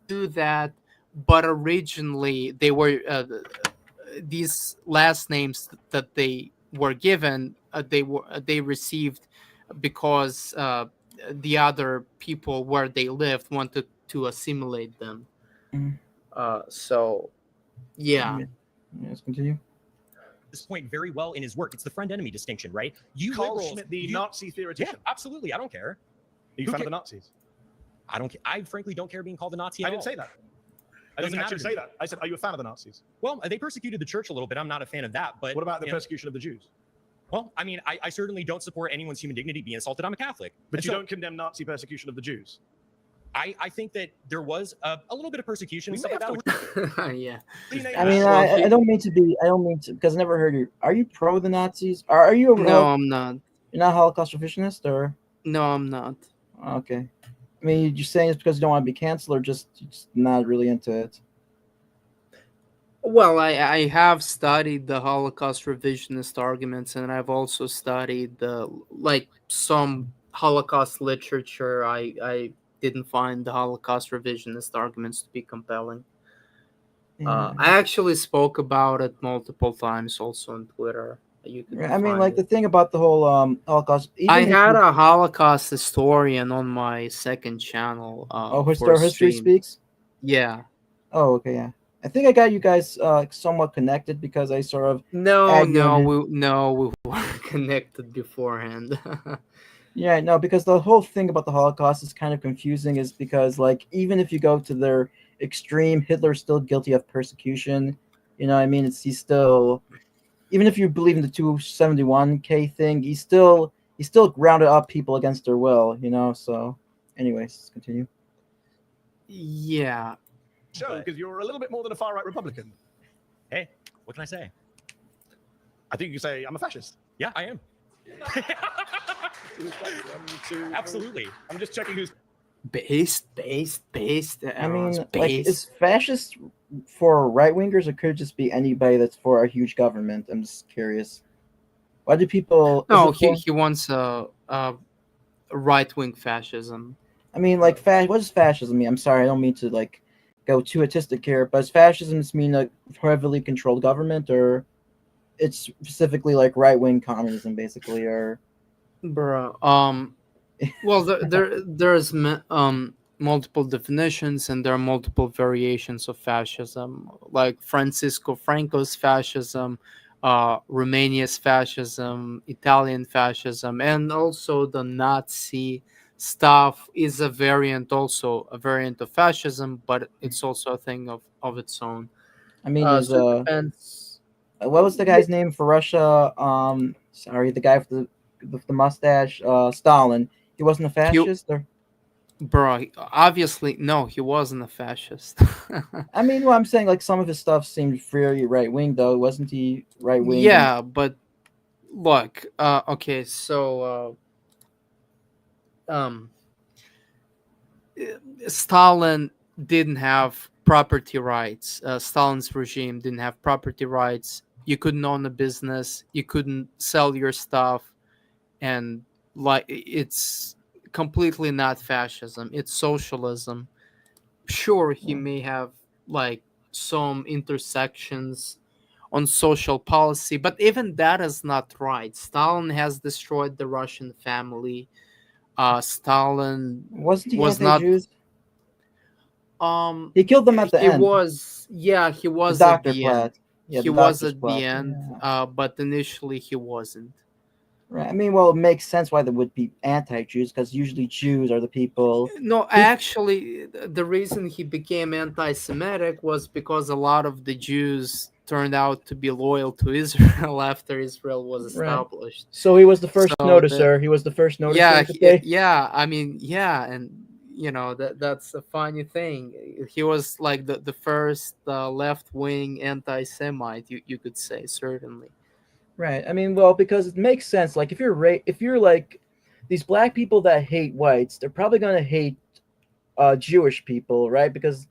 do that, but originally they were these last names that they were given, they received because the other people where they lived wanted to assimilate them. Mhm. So yeah. Let's continue. This point very well in his work. It's the friend enemy distinction, right? You Carl liberals, Schmitt, the you- Nazi yeah, theoretician. absolutely. I don't care. Are you Who fan of ca- the Nazis? I don't. I frankly don't care being called a Nazi. I at didn't all. say that. I Doesn't didn't actually matter to say me. that. I said, are you a fan of the Nazis? Well, they persecuted the church a little bit. I'm not a fan of that. But What about the you know, persecution of the Jews? well, I mean, I certainly don't support anyone's human dignity being insulted. I'm a Catholic, But And you so don't condemn Nazi persecution of the Jews. I think that there was a little bit of persecution. We Some may of have that was Yeah. I mean, Well, I don't mean to be. I don't mean to, because I never heard you. Are you pro the Nazis? Are you a No, I'm not. You're not Holocaust revisionist, or No, I'm not. okay? I mean, you're saying it's because you don't want to be canceled, or just you're just not really into it. Well, I have studied the Holocaust revisionist arguments, and I've also studied some Holocaust literature. I didn't find the Holocaust revisionist arguments to be compelling. Yeah. I actually spoke about it multiple times also on Twitter. You could I mean, find like it. the thing about the whole Holocaust. I Even if had you- a Holocaust historian on my second channel. For a History stream. Speaks. Yeah. Oh, okay, yeah. I think I got you guys somewhat connected because I sort of No, add you in we were connected beforehand. Yeah, no, because the whole thing about the Holocaust is kind of confusing, is because, like, even if you go to their extreme, Hitler's still guilty of persecution. You know what I mean? He's still, even if you believe in the 271K thing, he still rounded up people against their will, you know? So, anyways, let's continue. Yeah. show But- because you're a little bit more than a far right Republican. Hey, what can I say? I think you can say I'm a fascist. Yeah, I am. Absolutely. I'm just checking who's. Based. I mean, Everyone's like, based. is fascist for right wingers, or could it just be anybody that's for a huge government? I'm just curious. Why do people? No, is it for, he wants a right wing fascism. I mean, like, what does fascism mean? I'm sorry, I don't mean to like go too autistic here, but does fascism just mean a heavily controlled government, or it's specifically like right wing communism, basically, or Bruh. Well, there's multiple definitions, and there are multiple variations of fascism, like Francisco Franco's fascism, Romania's fascism, Italian fascism, and also the Nazi stuff is a variant, also a variant of fascism, but it's also a thing of its own. I mean, is So it depends. what was the guy's name for Russia? Sorry, the guy with the mustache, Stalin. He wasn't a fascist, or Bro, obviously, no, he wasn't a fascist. I mean, well, I'm saying like some of his stuff seemed very right wing, though. Wasn't he right wing? Yeah, but look, okay, so Stalin didn't have property rights. Stalin's regime didn't have property rights. You couldn't own a business. You couldn't sell your stuff, and like it's completely not fascism. It's socialism. Sure, he may have like some intersections on social policy, but even that is not right. Stalin has destroyed the Russian family. Stalin Wasn't he was not. anti-Jews? Um, He killed them at the he end. was. Yeah, he The was at Doctor the end. Platt. Yeah, He the was Doctor's at Platt. the end, Yeah. but initially he wasn't. Right. I mean, well, it makes sense why they would be anti-Jews, because usually Jews are the people. No, actually, the reason he became anti-Semitic was because a lot of the Jews turned out to be loyal to Israel after Israel was Right. established. So he was the first So noticer. He was the first noticer. Yeah, you could say. yeah. I mean, yeah, and that's a funny thing. He was like the first left wing anti-Semite. You could say, certainly. Right. I mean, well, because it makes sense. Like, if you're like these black people that hate whites, they're probably gonna hate Jewish people, right? Because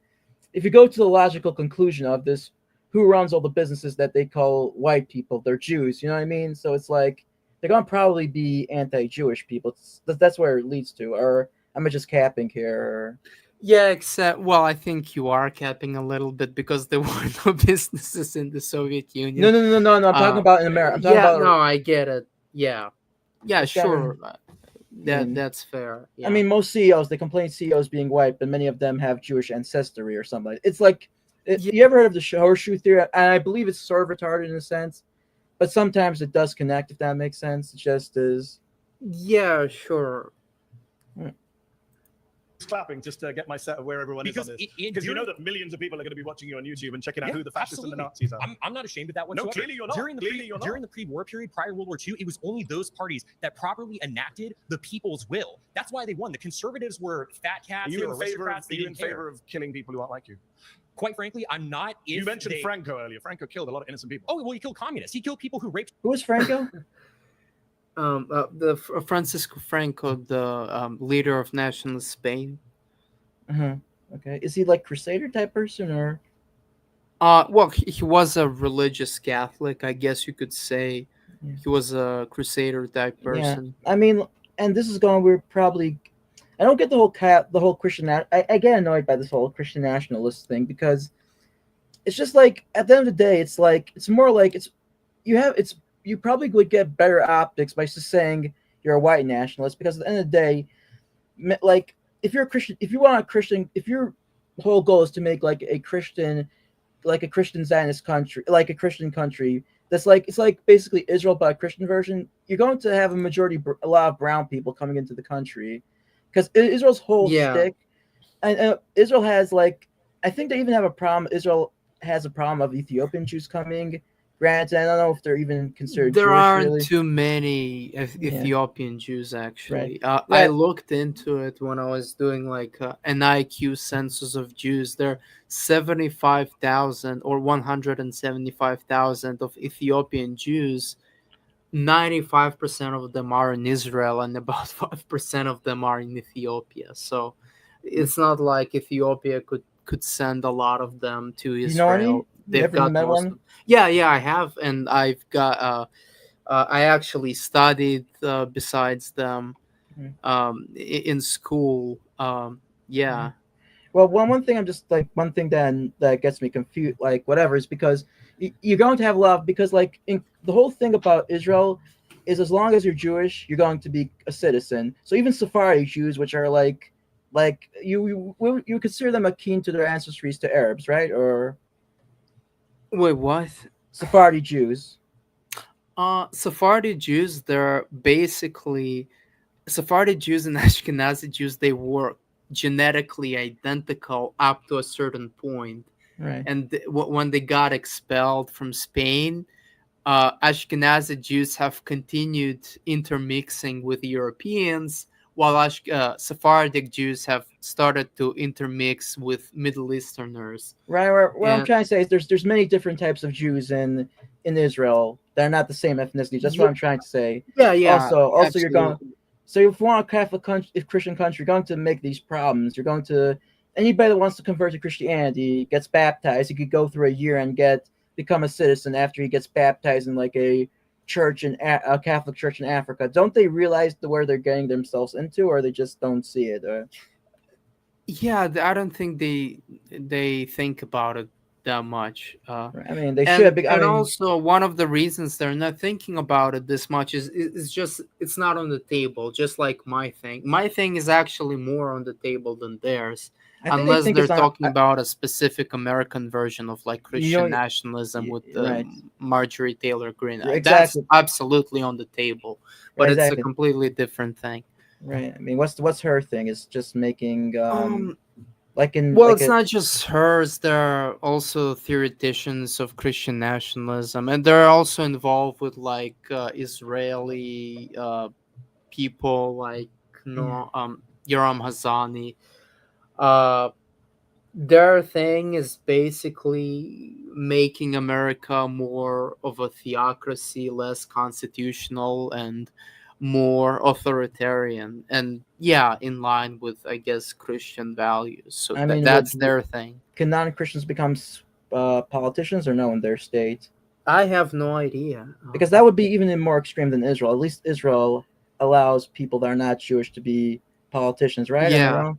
if you go to the logical conclusion of this, who runs all the businesses that they call white people? They're Jews. You know what I mean? So it's like they're gonna probably be anti-Jewish people. That's where it leads to. Or am I just capping here? Or... Yeah, except I think you are capping a little bit because there were no businesses in the Soviet Union. No. I'm talking about in America. I'm talking Yeah, about. no, I get it. Yeah, It's gotta- sure. mean- That's fair. Yeah. I mean, most CEOs, they complain CEOs being white, but many of them have Jewish ancestry or something. It's like, you ever heard of the horseshoe theory? And I believe it's sort of retarded in a sense, but sometimes it does connect, if that makes sense. It just is. Yeah, sure. Clapping just to get my set of where everyone is on this. Because you know that millions of people are going to be watching you on YouTube and checking out who the fascists and the Nazis are. I'm not ashamed of that No, whatsoever. clearly you're not. During Clearly the pre-war period, prior to World War II, it was only those parties that properly enacted the people's will. That's why they won. The conservatives were fat cats. Are They you were in favor aristocrats. of, They you in didn't care. favor of killing people who aren't like you? Quite frankly, I'm not. If You mentioned they... Franco earlier. Franco killed a lot of innocent people. Oh well, he killed communists. He killed people who raped. Who was Franco? Francisco Franco, the leader of nationalist Spain. Okay. Is he like Crusader type person, or? Well, he was a religious Catholic, I guess you could say. Yeah. He was a Crusader type person. Yeah. I mean, and this is going. We're probably. I don't get the whole Christian. I get annoyed by this whole Christian nationalist thing, because it's just like, at the end of the day, it's like, it's more like you probably would get better optics by just saying you're a white nationalist, because at the end of the day, like, if you're a Christian, if your whole goal is to make like a Christian Zionist country, like a Christian country that's like, it's like basically Israel but a Christian version, you're going to have a lot of brown people coming into the country, because Israel's whole shtick, and Israel has like, I think they even have a problem. Israel has a problem of Ethiopian Jews coming, Granted, I don't know if they're even considered There Jewish, aren't really. too many Yeah. Ethiopian Jews Right. actually. I Right. looked into it when I was doing like an IQ census of Jews. There are 75,000 or 175,000 of Ethiopian Jews. 95% of them are in Israel, and about 5% of them are in Ethiopia. So it's not like Ethiopia could send a lot of them to You know any? Israel. You They've ever got met most one? of. Yeah, yeah, I have, and I've got. I actually studied besides them Mhm. in school. Yeah. Well, one thing I'm just like one thing that gets me confused, like whatever, is because you're going to have a lot of, because like the whole thing about Israel is as long as you're Jewish, you're going to be a citizen. So even Sephardi Jews, which are like you consider them akin to their ancestries to Arabs, right? Or Wait, what? Sephardi Jews. Sephardi Jews, they're basically Sephardi Jews and Ashkenazi Jews. They were genetically identical up to a certain point, Right. and when they got expelled from Spain, Ashkenazi Jews have continued intermixing with Europeans, while Sephardic Jews have started to intermix with Middle Easterners. Right. What I'm And trying to say is there's many different types of Jews in Israel. They're not the same ethnicity. That's what yeah, I'm trying to say. yeah, Also, you're going. absolutely. So if you want a Catholic country, if Christian country, you're going to make these problems. You're going to anybody that wants to convert to Christianity gets baptized. He could go through a year and become a citizen after he gets baptized in like a church in a Catholic church in Africa. Don't they realize where they're getting themselves into, or they just don't see it? Or Yeah, I don't think they think about it that much. I mean, they and should. I and mean, also one of the reasons they're not thinking about it this much is just it's not on the table. Just like my thing is actually more on the table than theirs, I think they unless think they're it's on. talking about a specific American version of like You Christian know, nationalism with right? Marjorie Taylor Greene. That's Exactly. absolutely on the table, but Right. it's a Exactly. completely different thing. Right. I mean, what's her thing? Is just making um like in Well, like it's a not just hers. There are also theoreticians of Christian nationalism, and they're also involved with like Israeli people, like no, Yoram Hazani. Uh, their thing is basically making America more of a theocracy, less constitutional, and more authoritarian. And yeah, in line with, I guess, Christian values. So I mean, that's their thing. can non-Christians become politicians or no in their state? I have no idea. Because that would be even more extreme than Israel. At least Israel allows people that are not Jewish to be politicians, right? Am I Yeah. wrong?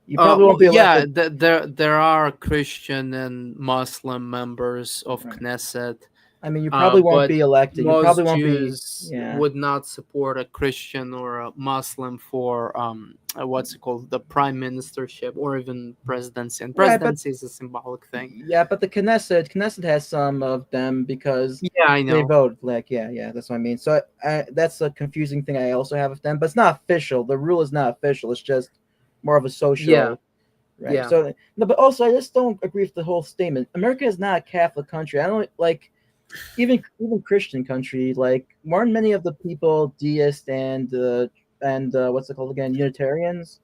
You probably Well, won't be yeah. elected. There are Christian and Muslim members of Right. Knesset. I mean, you probably won't But be elected. You probably most won't be. Jews Yeah. would not support a Christian or a Muslim for what's it called, the prime ministership or even presidency. And Right, but presidency is a symbolic thing. yeah, but the Knesset has some of them because Yeah, I they know. vote. Like, yeah, that's what I mean. So that's a confusing thing I also have with them, but it's not official. The rule is not official. It's just more of a Yeah, social. Right. yeah. So, no, but also I just don't agree with the whole statement. America is not a Catholic country. I don't like even Christian country. Like, weren't many of the people deists and what's it called again? Unitarians.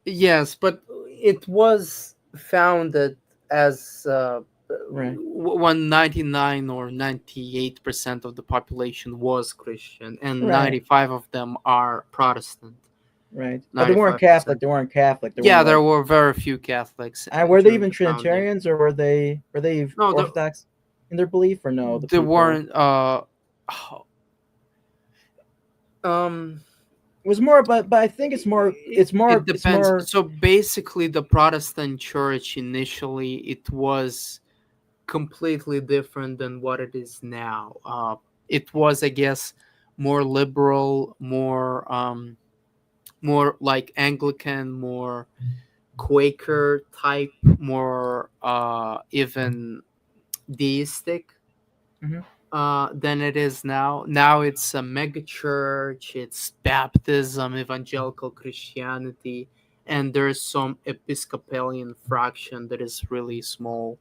Yes, but it was founded as Right. when 99 or 98% of the population was Christian and Right. 95 of them are Protestant. Right. But they weren't 95%. Catholic. They weren't Catholic. They Yeah, weren't there like. were very few Catholics Were they during even the founding. Trinitarians or were they No, Orthodox in their belief or no? The they people. weren't. Um, It was more, but I think it it's depends. more. So basically, the Protestant Church initially it was completely different than what it is now. It was, I guess, more liberal, more like Anglican, more Quaker type, more even deistic Mhm. than it is now. Now it's a mega church, it's baptism, evangelical Christianity, and there's some Episcopalian fraction that is really small.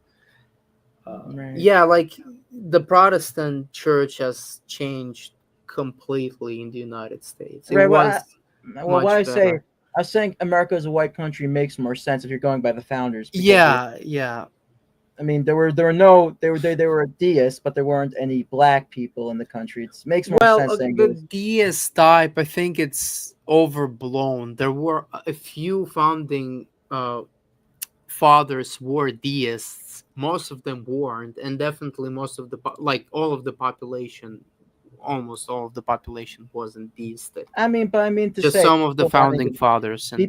Right. Yeah, like the Protestant church has changed completely in the United States. It Right. was Well, what much better. I was saying America as a white country makes more sense if you're going by the founders. Because Yeah. I mean, there were no they were deists, but there weren't any black people in the country. It makes more Well, sense saying it the was. DS type, I think it's overblown. There were a few founding fathers were deists. Most of them weren't, and definitely most of the like all of the population, almost all of the population wasn't deistic. I mean, but I mean to Just say some of the founding fathers, and that's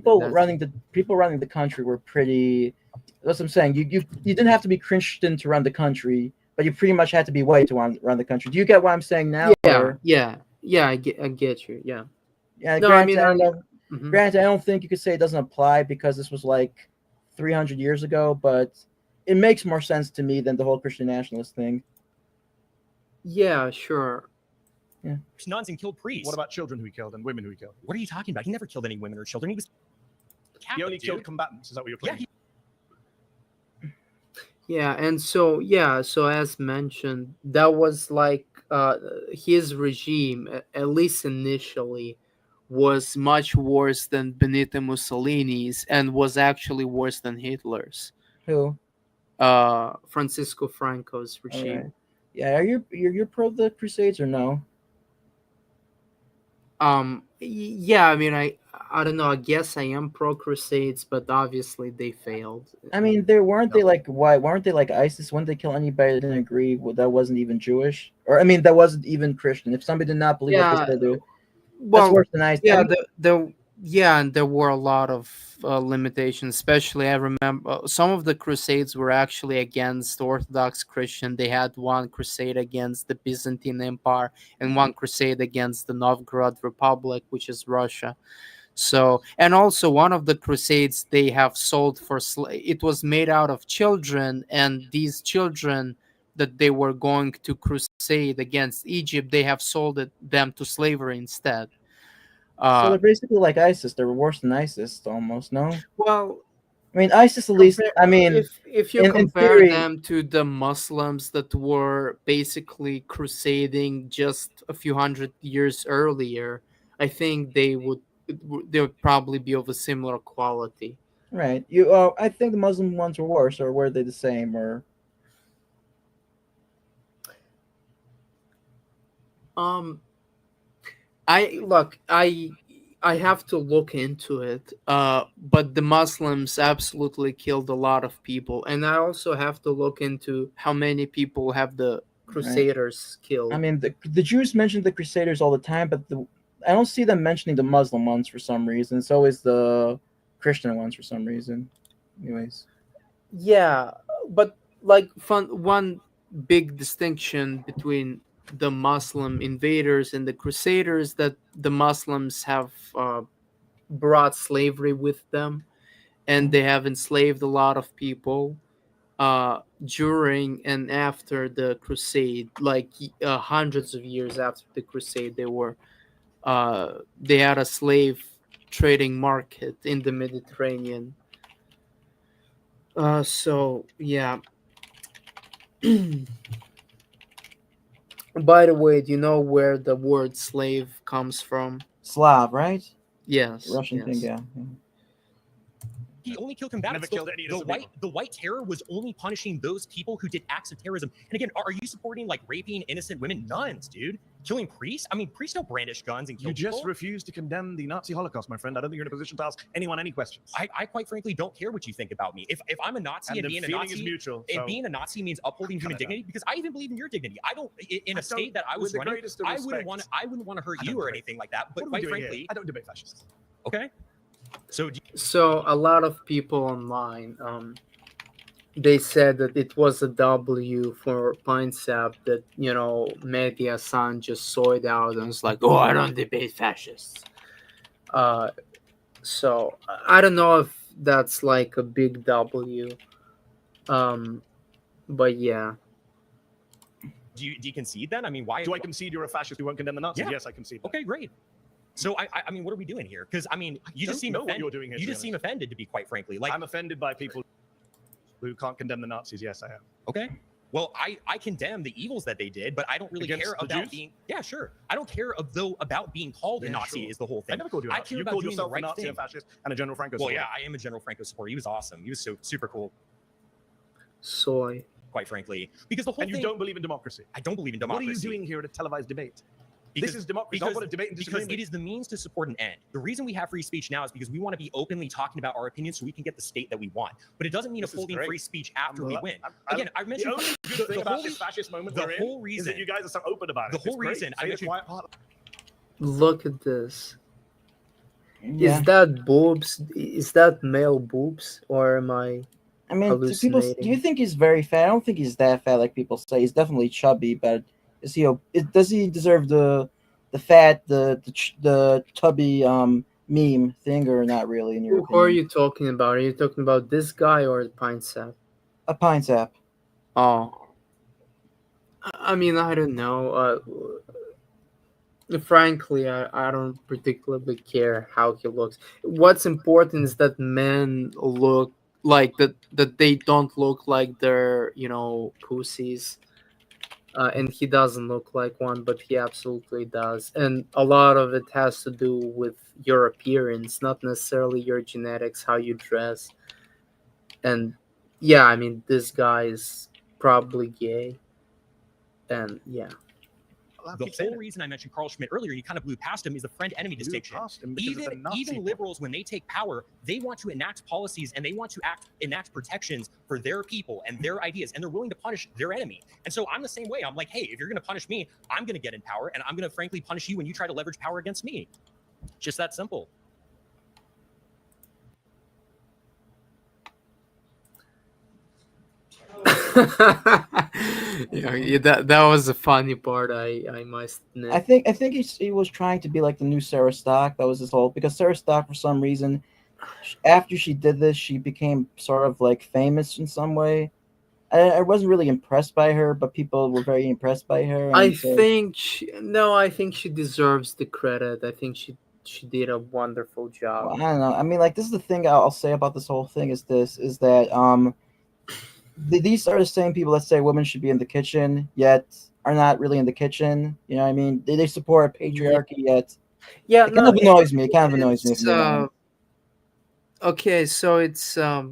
people running the country were pretty. That's what I'm saying. You didn't have to be Christian to run the country, but you pretty much had to be white to run the country. Do you get what I'm saying now? yeah. I get you. Yeah. Yeah. No, I mean, Granted, I don't know. mhm. Granted, I don't think you could say it doesn't apply because this was like 300 years ago, but it makes more sense to me than the whole Christian nationalist thing. Yeah, sure. nuns and killed priests. What about children who he killed and women who he killed? What are you talking about? He never killed any women or children. He was Catholic, He only killed dude. combatants. Is that what you're Yeah, claiming? Yeah, and so as mentioned, that was like his regime, at least initially, was much worse than Benito Mussolini's, and was actually worse than Hitler's. Who? Francisco Franco's All regime. right. Yeah, you're pro the Crusades or no? Yeah, I mean, I don't know. I guess I am pro Crusades, but obviously they failed. I mean, they weren't they like why weren't they like ISIS? Wouldn't they kill anybody that didn't agree with that wasn't even Jewish? Or I mean, that wasn't even Christian. If somebody did not believe what Yeah, they said, that's well, worse than ISIS. yeah, and there were a lot of limitations. Especially, I remember some of the Crusades were actually against Orthodox Christian. They had one crusade against the Byzantine Empire and one crusade against the Novgorod Republic, which is Russia. So, and also one of the crusades they have sold for it was made out of children, and these children that they were going to crusade against Egypt, they have sold them to slavery instead. So they're basically like ISIS. They're worse than ISIS almost. No, Well, I mean ISIS at least. I mean, if you in compare theory, them to the Muslims that were basically crusading just a few hundred years earlier, I think they would probably be of a similar quality. right? I think the Muslim ones were worse, or were they the same? Or Um, I have to look into it. But the Muslims absolutely killed a lot of people, and I also have to look into how many people have the Crusaders killed. I mean, the Jews mention the Crusaders all the time, but I don't see them mentioning the Muslim ones for some reason. It's always the Christian ones for some reason. Anyways, Yeah, but like one big distinction between the Muslim invaders and the Crusaders that the Muslims have brought slavery with them, and they have enslaved a lot of people during and after the crusade, like hundreds of years after the crusade. They had a slave trading market in the Mediterranean. So yeah. By the way, do you know where the word slave comes from? Slav, right? Yes, Russian thing, yes. yeah. He only killed combatants. Never killed any innocent people. The white terror was only punishing those people who did acts of terrorism. And again, are you supporting like raping innocent women? Nuns, dude. Killing priests? I mean, priests don't brandish guns and kill You just people. refuse to condemn the Nazi Holocaust, my friend. I don't think you're in a position to ask anyone any questions. I quite frankly don't care what you think about me. If I'm a Nazi And and the being a feeling Nazi is mutual. if So being a Nazi means upholding human Canada. dignity, because I even believe in your dignity. I don't in a state that I was with the running, greatest of I wouldn't respect, want to hurt I you don't or debate. anything like that. But what are we quite doing frankly, here? I don't debate fascists. okay. So So a lot of people online, they said that it was a W for PineSap that Mehdi Hassan just saw it out and was like, "Oh, I don't debate fascists." So I don't know if that's like a big W, but yeah. do you concede then? I mean, why Do I concede you're a fascist who won't condemn the Nazis? Yeah. Yes, I concede. Okay, great. So I mean, what are we doing here? Because I mean, you just don't seem know what offended. you're doing here, You to be just seem honest. offended, to be quite frankly. Like, I'm offended by people who can't condemn the Nazis. Yes, I am. okay, Well, I condemn the evils that they did, but I don't really Against care the about Jews? being. Yeah, sure. I don't care about being called a Yeah, Nazi. sure. Is the whole I thing. never called you a I Nazi. care You about called doing the yourself a right Nazi, thing. a fascist, and a General Franco Well, supporter. yeah, I am a General Franco supporter. He was awesome. He was so super cool, Soy. quite frankly. Because the whole And you thing. don't believe in democracy. I don't believe in What are democracy. you doing here at a televised debate? Because, This is democracy. Not what a debate and because disagreement. it is the means to support an end. The reason we have free speech now is because we want to be openly talking about our opinions so we can get the state that we want. But it doesn't mean This is upholding great. free speech after we win. I'm- Again, I've mentioned the only good thing about this fascist moment the we're in whole is reason that you guys are so open about it. the whole It's great. reason I Say the mentioned quiet part. Look at this. Yeah. Is that boobs? Is that male boobs, or am I? I mean, do people? Do you Hallucinating. think he's very fat? I don't think he's that fat like people say. He's definitely chubby, but is he? Does he deserve the fat, the chubby meme thing, or not really? In your Who are opinion, you talking about? Are you talking about this guy or the pint sap? a pine sap. Oh, I mean, I don't know. Frankly, I don't particularly care how he looks. What's important is that men look like that they don't look like they're pussies. And he doesn't look like one, but he absolutely does. And a lot of it has to do with your appearance, not necessarily your genetics, how you dress. And yeah, I mean, this guy is probably gay. And yeah. I'll The keep saying whole it. reason I mentioned Carl Schmitt earlier, you kind of blew past him, is the friend-enemy Blew distinction. past him because of the Nazi Even point. liberals, when they take power, they want to enact policies and they want to enact protections for their people and their ideas, and they're willing to punish their enemy. And so I'm the same way. I'm like, hey, if you're going to punish me, I'm going to get in power, and I'm going to frankly punish you when you try to leverage power against me. Just that simple. Yeah, that was a funny part. I must admit. I think he was trying to be like the new Sarah Stock. That was his whole, because Sarah Stock, for some reason, after she did this, she became sort of like famous in some way. I wasn't really impressed by her, but people were very impressed by her. I And so, think I think she deserves the credit. I think she did a wonderful well, job. I don't know. I mean, like, this is the thing I'll say about this whole thing is that these are the same people that say women should be in the kitchen, yet are not really in the kitchen. You know what I mean? They support patriarchy, yet Yeah, it kind of annoys me. It kind of annoys me. If it's you're honest. okay. So it's a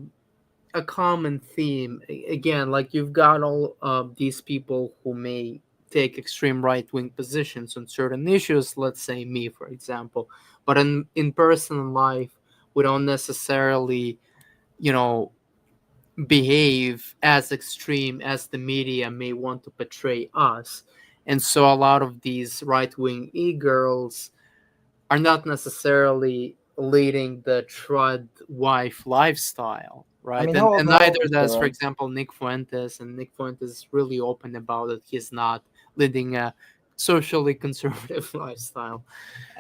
common theme. Again, like you've got all these people who may take extreme right wing positions on certain issues. Let's say me, for example, but in personal life, we don't necessarily, you know, behave as extreme as the media may want to portray us. And so a lot of these right wing e girls are not necessarily leading the trud wife lifestyle, I right? mean, And how old neither is does, for Sarah? example, Nick Fuentes. And Nick Fuentes is really open about it. He's not leading a socially conservative lifestyle.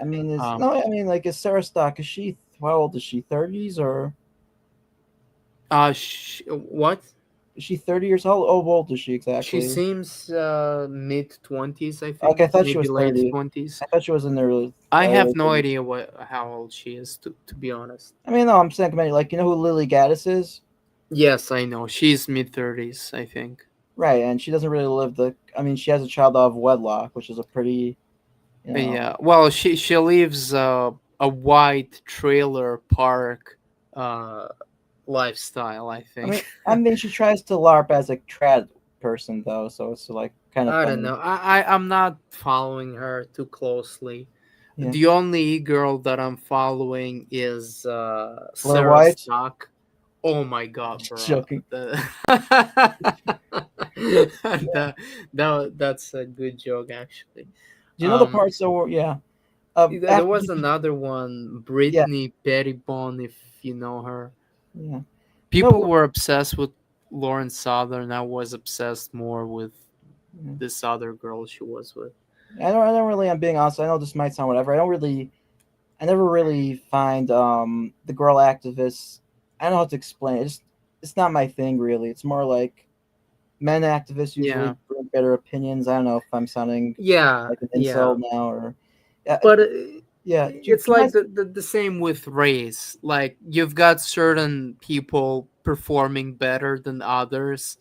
I mean, Um, like, is Sarah Stock? Is she, how old is she? 30s, or what? is she 30 years old? How old is she She exactly? seems mid 20s, I Okay, I think, thought she maybe was late 30. 20s. I thought she was in there. I have Late no 30s. idea how old she is, to be honest. I mean, no, I'm saying, like, you know who Lily Gaddis is? Yes, I know. She's mid 30s, I think. Right, and she doesn't really live the. I mean, she has a child out of wedlock, which is a pretty, you know. Yeah. Well, she lives a white trailer park uh, lifestyle, I think. I mean, she tries to LARP as a trad person though, so it's like kind of I don't funny. know. I'm not following her too closely. Yeah. The only girl that I'm following is Blair Sarah White? Stock. Oh my god, bro. Joking. That's a good joke, actually. Do you know the parts that were, yeah? There was another one, Yeah. Brittany Pettibone, if you know her. Yeah. People No, were obsessed with Lauren Southern. I was obsessed more with Yeah. this other girl she was with. I don't really. I'm being honest. I know this might sound whatever. I never really find the girl activists. I don't know how to explain it. It's not my thing really. It's more like men activists usually Yeah. bring better opinions. I don't know if I'm sounding Yeah, like an yeah. incel now, or But yeah. Do it's you like guys- the same with race. Like you've got certain people performing better than others,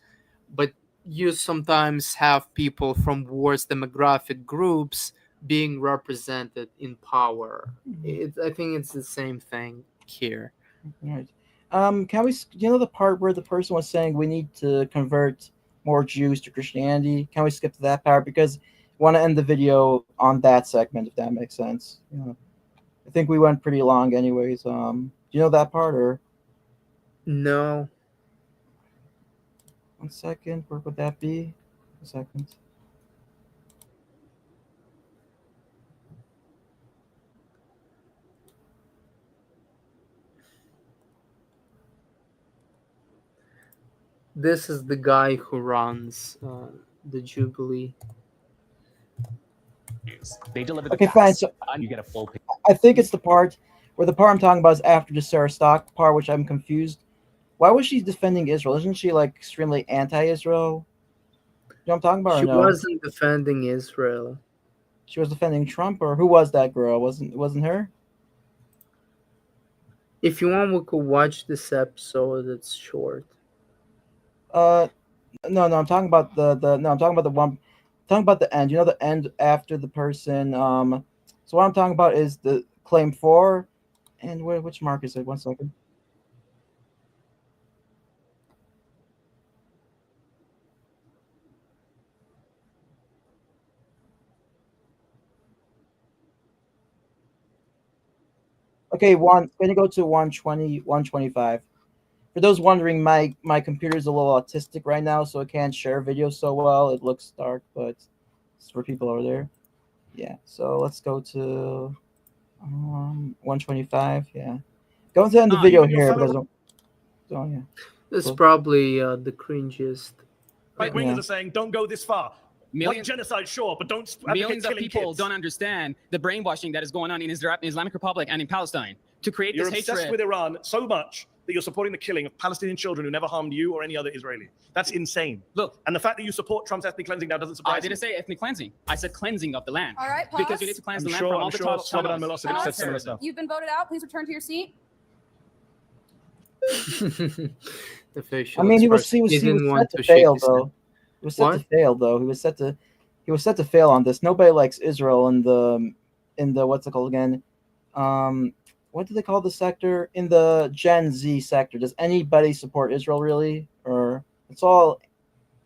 but you sometimes have people from worse demographic groups being represented in power. I think it's the same thing here. Right. Can we? You know the part where the person was saying we need to convert more Jews to Christianity? Can we skip to that part because I want to end the video on that segment if that makes sense? I think we went pretty long, anyways. Do you know that part or? No. 1 second. Where would that be? 1 second. This is the guy who runs the Jubilee. They deliver the Okay, fine. facts. So You get a full picture. I think it's the part where the part I'm talking about is after the Sarah Stock part, which I'm confused. Why was she defending Israel? Isn't she like extremely anti-Israel? You know what I'm talking about, She or no? wasn't defending Israel. She was defending Trump, or who was that girl? Wasn't her? If you want, we could watch this episode. It's short. No, I'm talking about no, I'm talking about the one. I'm talking about the end. You know the end after the person. So what I'm talking about is the claim 4, and which mark is it? 1 second. Okay, going to go to 120, 125. For those wondering, my computer is a little autistic right now, so it can't share video so well. It looks dark, but it's for people over there. Yeah, so let's go to 125. Yeah, go to end the video here because yeah. This is Cool. probably the cringiest. Right wingers Yeah. are saying, don't go this far. White Millions, genocide, sure, but don't advocate millions of killing people kids. don't understand the brainwashing that is going on in Islamic Republic and in Palestine to create You're this obsessed hatred. with Iran so much that you're supporting the killing of Palestinian children who never harmed you or any other Israeli. That's insane. Look, And the fact that you support Trump's ethnic cleansing now doesn't surprise I didn't say ethnic cleansing. I said cleansing of the land. All right, Because pause. you need to cleanse I'm the land sure, from all I'm the sure Slobodan Milosevic said similar stuff. You've been voted out. Please return to your seat. The facial I mean, he was expression. He didn't set want to to shake fail his though. hand. He was set What? to fail though. He was set to fail on this. Nobody likes Israel in the what's it called again? What do they call the sector? In the Gen Z sector. Does anybody support Israel really? Or it's all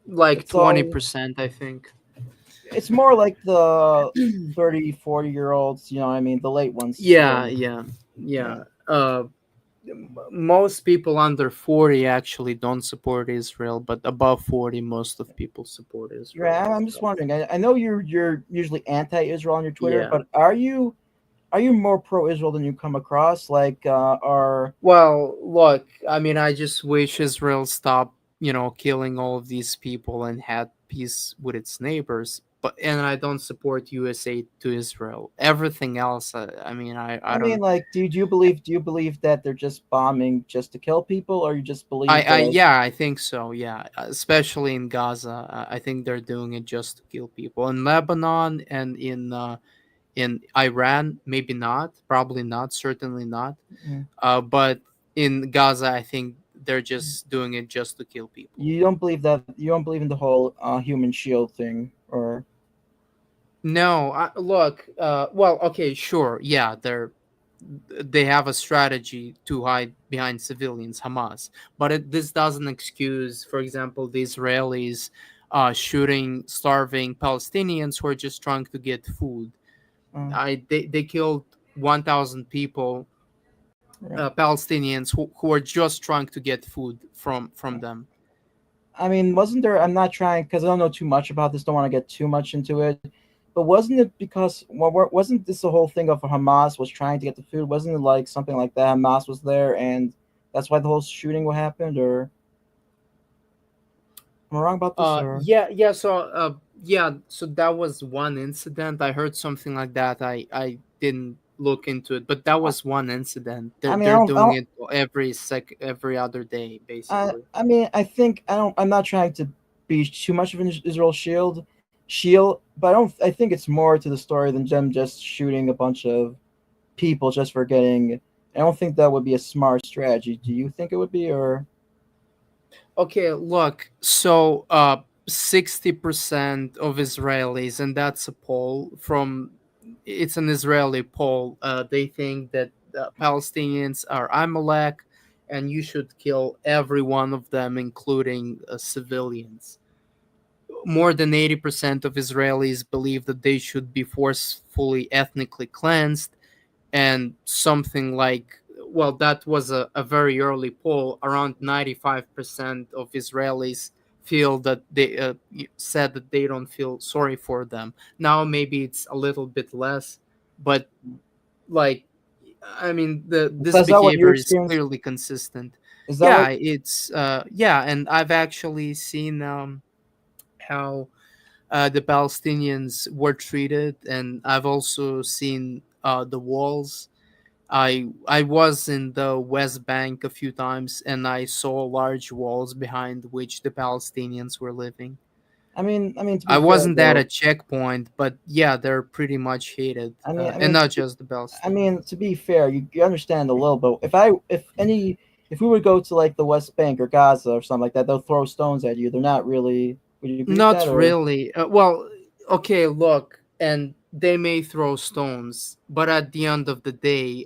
Like it's all 20%, I think. it's more like the 30, 40-year-olds, you know what I mean? The late ones. Yeah, really. yeah, Yeah. yeah. Most people under 40 actually don't support Israel, but above 40, most of people support Israel. Yeah, I'm just wondering. I know you're usually anti-Israel on your Twitter, Yeah. but are you more pro-Israel than you come across? Like, are Well, look, I mean, I just wish Israel stopped, killing all of these people and had peace with its neighbors. And I don't support USA to Israel. Everything else, I mean, I mean, don't. like, do you believe that they're just bombing just to kill people, or you just believe that? Yeah, I think so. Yeah, especially in Gaza, I think they're doing it just to kill people. In Lebanon and in Iran, maybe not, probably not, certainly not. Mm. But in Gaza, I think they're just doing it just to kill people. You don't believe that? You don't believe in the whole human shield thing, or? No, look. Well, okay, sure. Yeah, they have a strategy to hide behind civilians, Hamas. But this doesn't excuse, for example, the Israelis shooting starving Palestinians who are just trying to get food. They killed 1,000 people, Palestinians who are just trying to get food from them. I mean, wasn't there? I'm not trying because I don't know too much about this. Don't want to get too much into it. But wasn't it because wasn't this the whole thing of Hamas was trying to get the food? Wasn't it like something like that? Hamas was there, and that's why the whole shooting happened, or am I wrong about this? Or? Yeah. So that was one incident. I heard something like that. I didn't look into it, but that was one incident. They're doing it every other day, basically. I mean, I think I'm not trying to be too much of an Israel shield, but I think it's more to the story than them just shooting a bunch of people just for getting. I don't think that would be a smart strategy. Do you think it would be, or? Okay, look. So 60% of Israelis, and that's a poll from, it's an Israeli poll. They think that Palestinians are Amalek, and you should kill every one of them, including civilians. More than 80% of Israelis believe that they should be forcefully ethnically cleansed, and something like, well, that was a very early poll. Around 95% of Israelis feel that they said that they don't feel sorry for them. Now maybe it's a little bit less, but like, I mean, this Is that what you behavior is experienced? clearly consistent. Is that Yeah, what? it's yeah, and I've actually seen how the Palestinians were treated, and I've also seen the walls. I was in the West Bank a few times, and I saw large walls behind which the Palestinians were living. I mean, to I be fair wasn't at a though, checkpoint, but yeah, they're pretty much hated, I mean, I and mean, to not be, just the I mean, Palestinians. to be fair, you understand a little bit. If we would go to like the West Bank or Gaza or something like that, they'll throw stones at you. They're not really. Would you agree with that, Not or? really. Well, okay, look, and they may throw stones, but at the end of the day,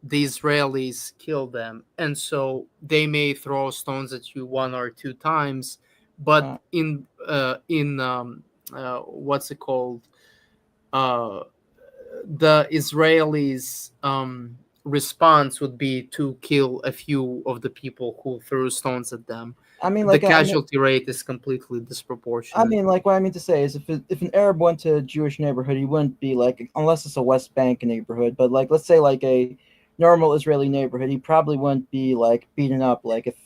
the Israelis kill them, and so they may throw stones at you one or two times, but Uh, in what's it called? Uh, the Israelis' response would be to kill a few of the people who threw stones at them. I mean, The like I mean, casualty rate is completely I disproportionate. mean, like what I mean to say is, if an Arab went to a Jewish neighborhood, he wouldn't be like, unless it's a West Bank neighborhood. But like, let's say like a normal Israeli neighborhood, he probably wouldn't be like beaten up like if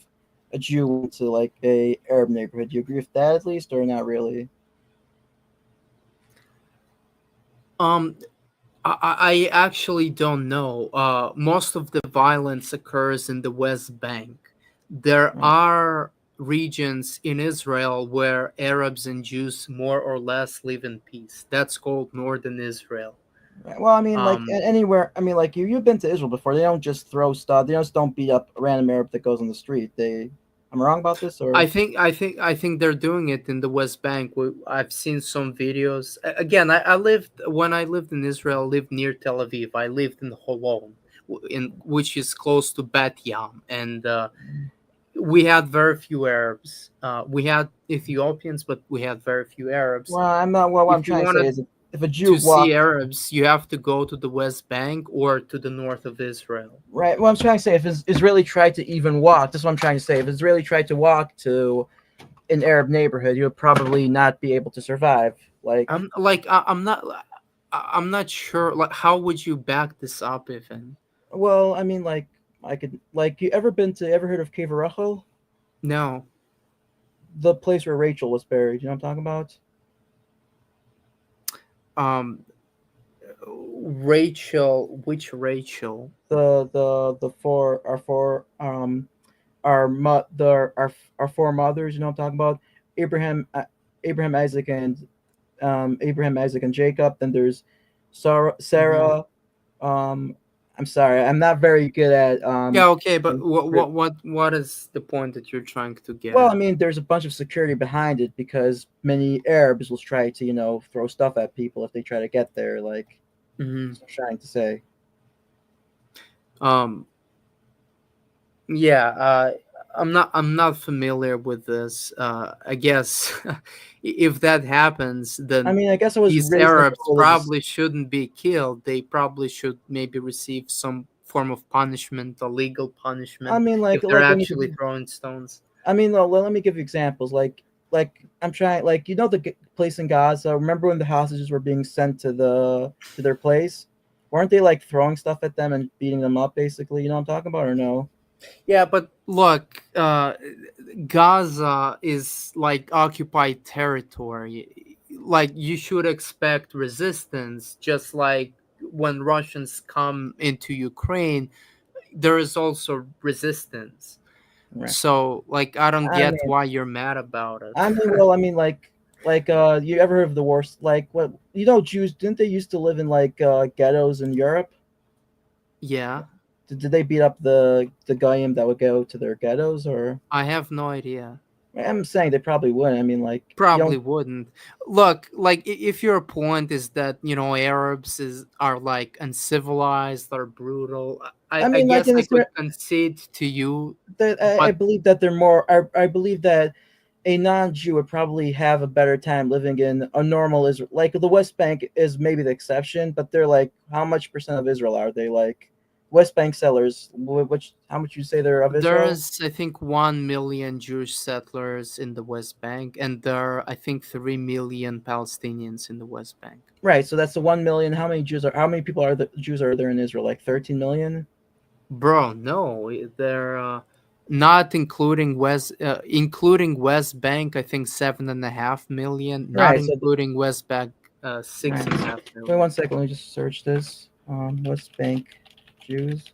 a Jew went to like a Arab neighborhood. Do you agree with that at least, or not really? Um, I actually don't know. Most of the violence occurs in the West Bank. There Right. are regions in Israel where Arabs and Jews more or less live in peace. That's called Northern Israel. Right. Well, I mean, like Um, anywhere. I mean, like you've been to Israel before. They don't just throw stuff. They just don't beat up a random Arab that goes on the street. They. Am I wrong about this, or? I think they're doing it in the West Bank. I've seen some videos. Again, I lived when I lived in Israel. I lived near Tel Aviv. I lived in Holon, in which is close to Bat Yam, and we had very few Arabs. We had Ethiopians, but we had very few Arabs. Well, I'm not. Well, what I'm If you trying to say wanted is, if a Jew to see walked. Arabs, you have to go to the West Bank or to the north of Israel. Right. What I'm trying to say, if Israeli tried to even walk, that's what I'm trying to say. If Israeli tried to walk to an Arab neighborhood, you would probably not be able to survive. Like, I'm not sure. Like, how would you back this up, even? well, I mean, like, I could, like, ever heard of Cave Rachel? No. The place where Rachel was buried. You know what I'm talking about? Um, Rachel, which Rachel? The our four mothers. You know what I'm talking about? Abraham, Abraham, Isaac, and Abraham, Isaac, and Jacob. Then there's Mhm. Sarah. I'm sorry, I'm not very good at Yeah, okay, but re- what is the point that you're trying to get well, I at? mean, there's a bunch of security behind it because many Arabs will try to, throw stuff at people if they try to get there. Like, Hmm. that's what I'm trying to say. Um, yeah, I'm not familiar with this. I guess if that happens, I then mean, I guess I was these raised in like a Arabs religious. probably shouldn't be killed. They probably should maybe receive some form of punishment, a legal I punishment, mean, if they're actually throwing stones. let me give you examples. Like I'm trying, like the place in Gaza. Remember when the hostages were being sent to their place? Weren't they like throwing stuff at them and beating them up, basically? You know what I'm talking about, or no? Yeah, but look, Gaza is like occupied territory. Like, you should expect resistance, just like when Russians come into Ukraine, there is also resistance. Right. So, like, I don't I get mean, why you're mad about it. you ever heard of the worst? Like, what Jews didn't they used to live in like ghettos in Europe? Yeah, Did they beat up the goyim that would go to their ghettos, or? I have no idea. I'm saying they probably wouldn't. I mean, like Probably wouldn't. Look, like if your point is that Arabs are like uncivilized or brutal, I I mean, like guess in I a could concede to you, that I but believe that they're more. I believe that a non-Jew would probably have a better time living in a normal Israel. Like the West Bank is maybe the exception, but they're like how much percent of Israel are they? Like West Bank settlers, which how much you say they're of Israel? there's I think 1 million Jewish settlers in the West Bank, and there are I think 3 million Palestinians in the West Bank. Right. So that's the 1 million. How many Jews are? How many people are the Jews are there in Israel? Like 13 million. Bro, no, they're not including West Bank. I think 7.5 million. Not Right. So including West Bank, six right. and a half Wait million. 1 second. Let me just search this. West Bank Jews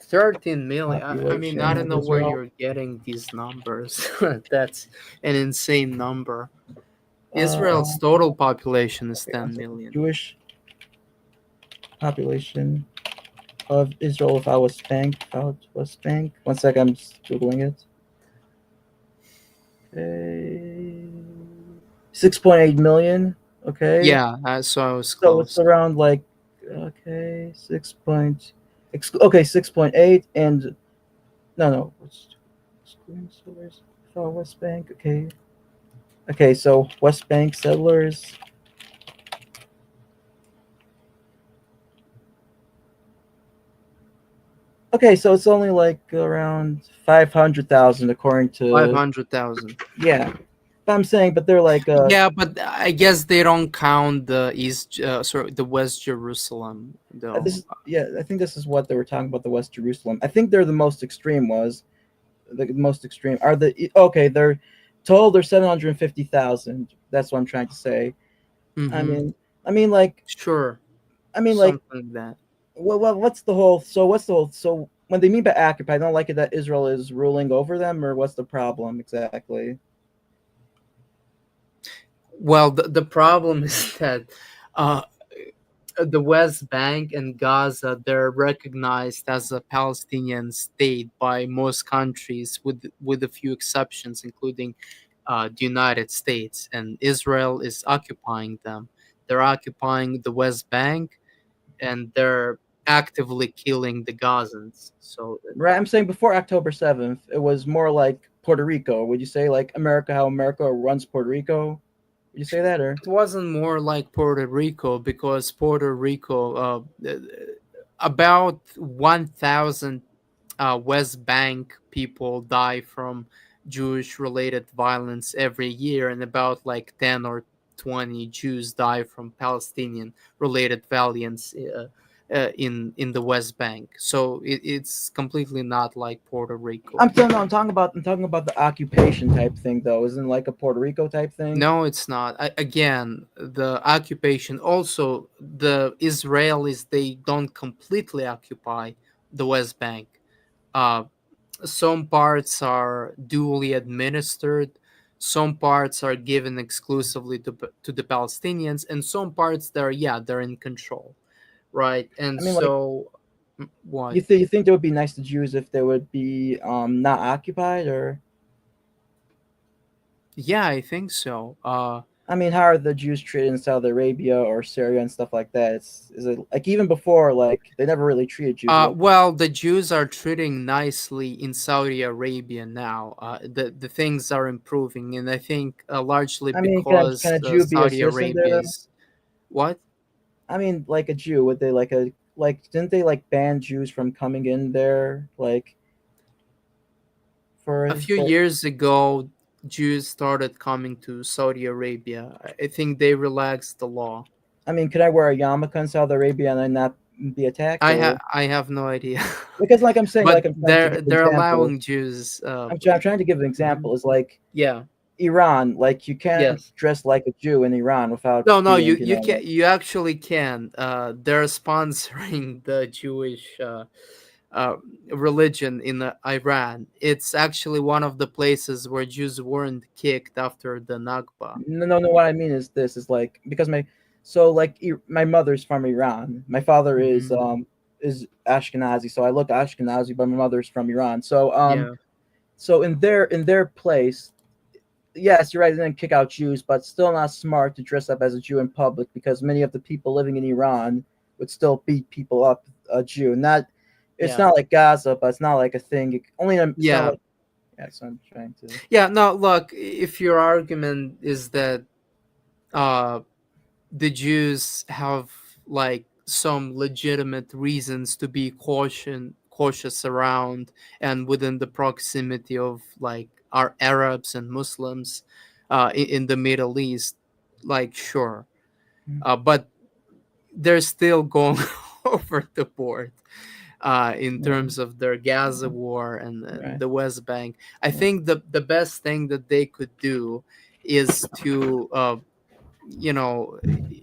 13 million. I mean, I population don't of know where Israel. you're getting these numbers. That's an insane number. Uh, Israel's total population is okay, 10 1 second. million. Jewish population of Israel without West Bank. Without West Bank. 1 second. I'm just googling it. Okay. 6.8 million. Okay. Yeah, so I was So it's close. around like okay 6.8 and no settlers for West Bank. Okay, so West Bank settlers. Okay, so it's only like around 500,000 according to 500,000. yeah. But I'm saying, but they're like Yeah, but I guess they don't count the West Jerusalem this though. is yeah. I think this is what they were talking about the West Jerusalem. I think they're the most extreme was the most extreme are okay. They're told they're 750,000. That's what I'm trying to say. I Mm-hmm. mean, I mean like Sure, I mean like something like that. what's the whole? So what's the whole? So when they mean by occupy, I don't like it that Israel is ruling over them, or what's the problem exactly? Well, the problem is that uh, the West Bank and Gaza, they're recognized as a Palestinian state by most countries, with a few exceptions, including the United States. And Israel is occupying them. They're occupying the West Bank, and they're actively killing the Gazans. So Right. I'm saying before October 7th, it was more like Puerto Rico. Would you say like America, how America runs Puerto Rico? Would you say that or? it wasn't more like Puerto Rico, because Puerto Rico, about 1,000 West Bank people die from Jewish related violence every year, and about like 10 or 20 Jews die from Palestinian related violence in the West Bank. So it's completely not like Puerto Rico. I'm talking about the occupation type thing though. Isn't it like a Puerto Rico type thing? No, it's not. Again, the occupation. Also, the Israelis, they don't completely occupy the West Bank. Uh, some parts are duly administered. Some parts are given exclusively to the Palestinians, and some parts they're in control, right? And I mean, like so, what? you think it would be nice to Jews if they would be not occupied or? Yeah, I think so. I mean, how are the Jews treated in Saudi Arabia or Syria and stuff like that? Is it like even before like they never really treated Jews well? Well, the Jews are treating nicely in Saudi Arabia now. The things are improving, and I think largely I mean, can because a Jew be a Saudi citizen Arabia there? is what? I mean, like a Jew, would they like didn't they like ban Jews from coming in there like A few for years ago, Jews started coming to Saudi Arabia. I think they relaxed the law. I mean, can I wear a yarmulke in Saudi Arabia and I not be attacked or I have no idea, because like I'm saying but like I'm trying to give an they're example. allowing Jews. I'm trying to give an example is like Yeah. Iran, like you can't Yes. dress like a Jew in Iran without No, no, being, you can, you actually can. They're sponsoring the Jewish uh, religion in Iran. It's actually one of the places where Jews weren't kicked after the Nakba. no. What I mean is this is like because so like my mother's from Iran. My father Mhm. is Ashkenazi, so I look Ashkenazi, but my mother's from Iran. So Yeah. So in their place, yes, you're right. They didn't kick out Jews, but still not smart to dress up as a Jew in public because many of the people living in Iran would still beat people up a Jew. Not, it's Yeah. not like Gaza, but it's not like a thing. Only it's not Yeah. like. Yeah, so I'm trying to. Yeah, no, look, if your argument is that uh the Jews have like some legitimate reasons to be cautious around and within the proximity of like our Arabs and Muslims in the Middle East, like sure, but they're still going over the board in Yeah. terms of their Gaza war and Right. the West Bank. I Yeah. think the best thing that they could do is to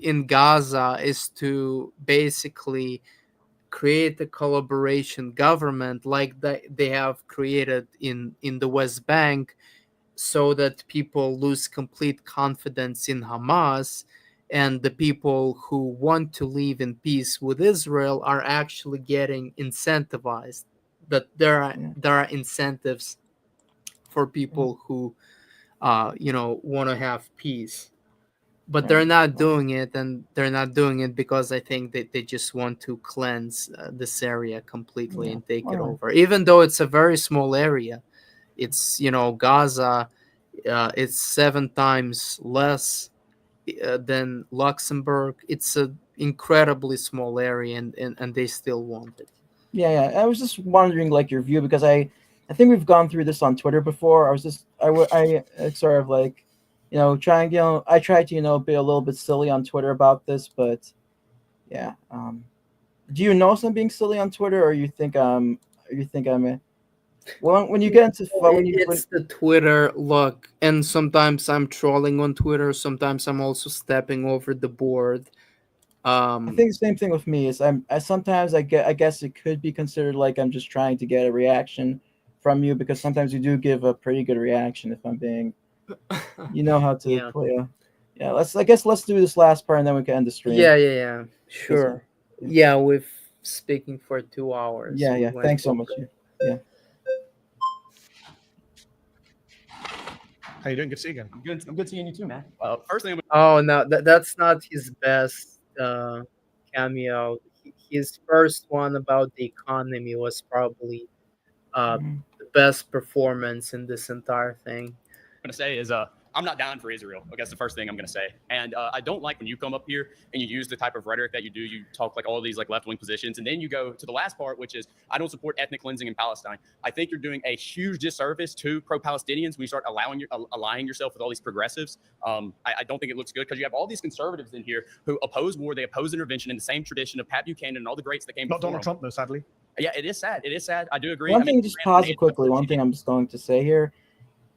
in Gaza is to basically create a collaboration government like they have created in the West Bank, so that people lose complete confidence in Hamas, and the people who want to live in peace with Israel are actually getting incentivized. That Yeah. there are incentives for people who want to have peace, but they're Right. not doing it, and they're not doing it because I think that they just want to cleanse this area completely Yeah. and take All it right. over, even though it's a very small area. It's Gaza, it's 7 times less than Luxembourg. It's an incredibly small area, and they still want it. Yeah. I was just wondering, like, your view because I think we've gone through this on Twitter before. I was just, I sort of like, trying, I tried to, be a little bit silly on Twitter about this, but yeah. Do you know I'm being silly on Twitter, or you think I'm a, well, when you get into It's the Twitter look, and sometimes I'm trolling on Twitter. Sometimes I'm also stepping over the board. I think the same thing with me is I sometimes I guess it could be considered like I'm just trying to get a reaction from you because sometimes you do give a pretty good reaction if I'm being, you know how to Yeah. play a, yeah. I guess let's do this last part and then we can end the stream. Yeah. Sure. Yeah, we've speaking for 2 hours. We Yeah. went Thanks so much. over. Yeah. How you doing? Good to see you again. I'm good seeing you too, man. First thing, Oh no, that's not his best cameo. His first one about the economy was probably Mhm. the best performance in this entire thing. I'm gonna say is I'm not down for Israel. I guess the first thing I'm gonna say, and I don't like when you come up here and you use the type of rhetoric that you do. You talk like all these like left wing positions, and then you go to the last part, which is I don't support ethnic cleansing in Palestine. I think you're doing a huge disservice to pro-Palestinians when you start aligning yourself with all these progressives. I don't think it looks good because you have all these conservatives in here who oppose war, they oppose intervention in the same tradition of Pat Buchanan and all the greats that came Not before Donald him. Trump, though, sadly. Yeah, it is sad. It is sad. I do agree. One I mean, thing, just pause it quickly. One thing I'm just going to say here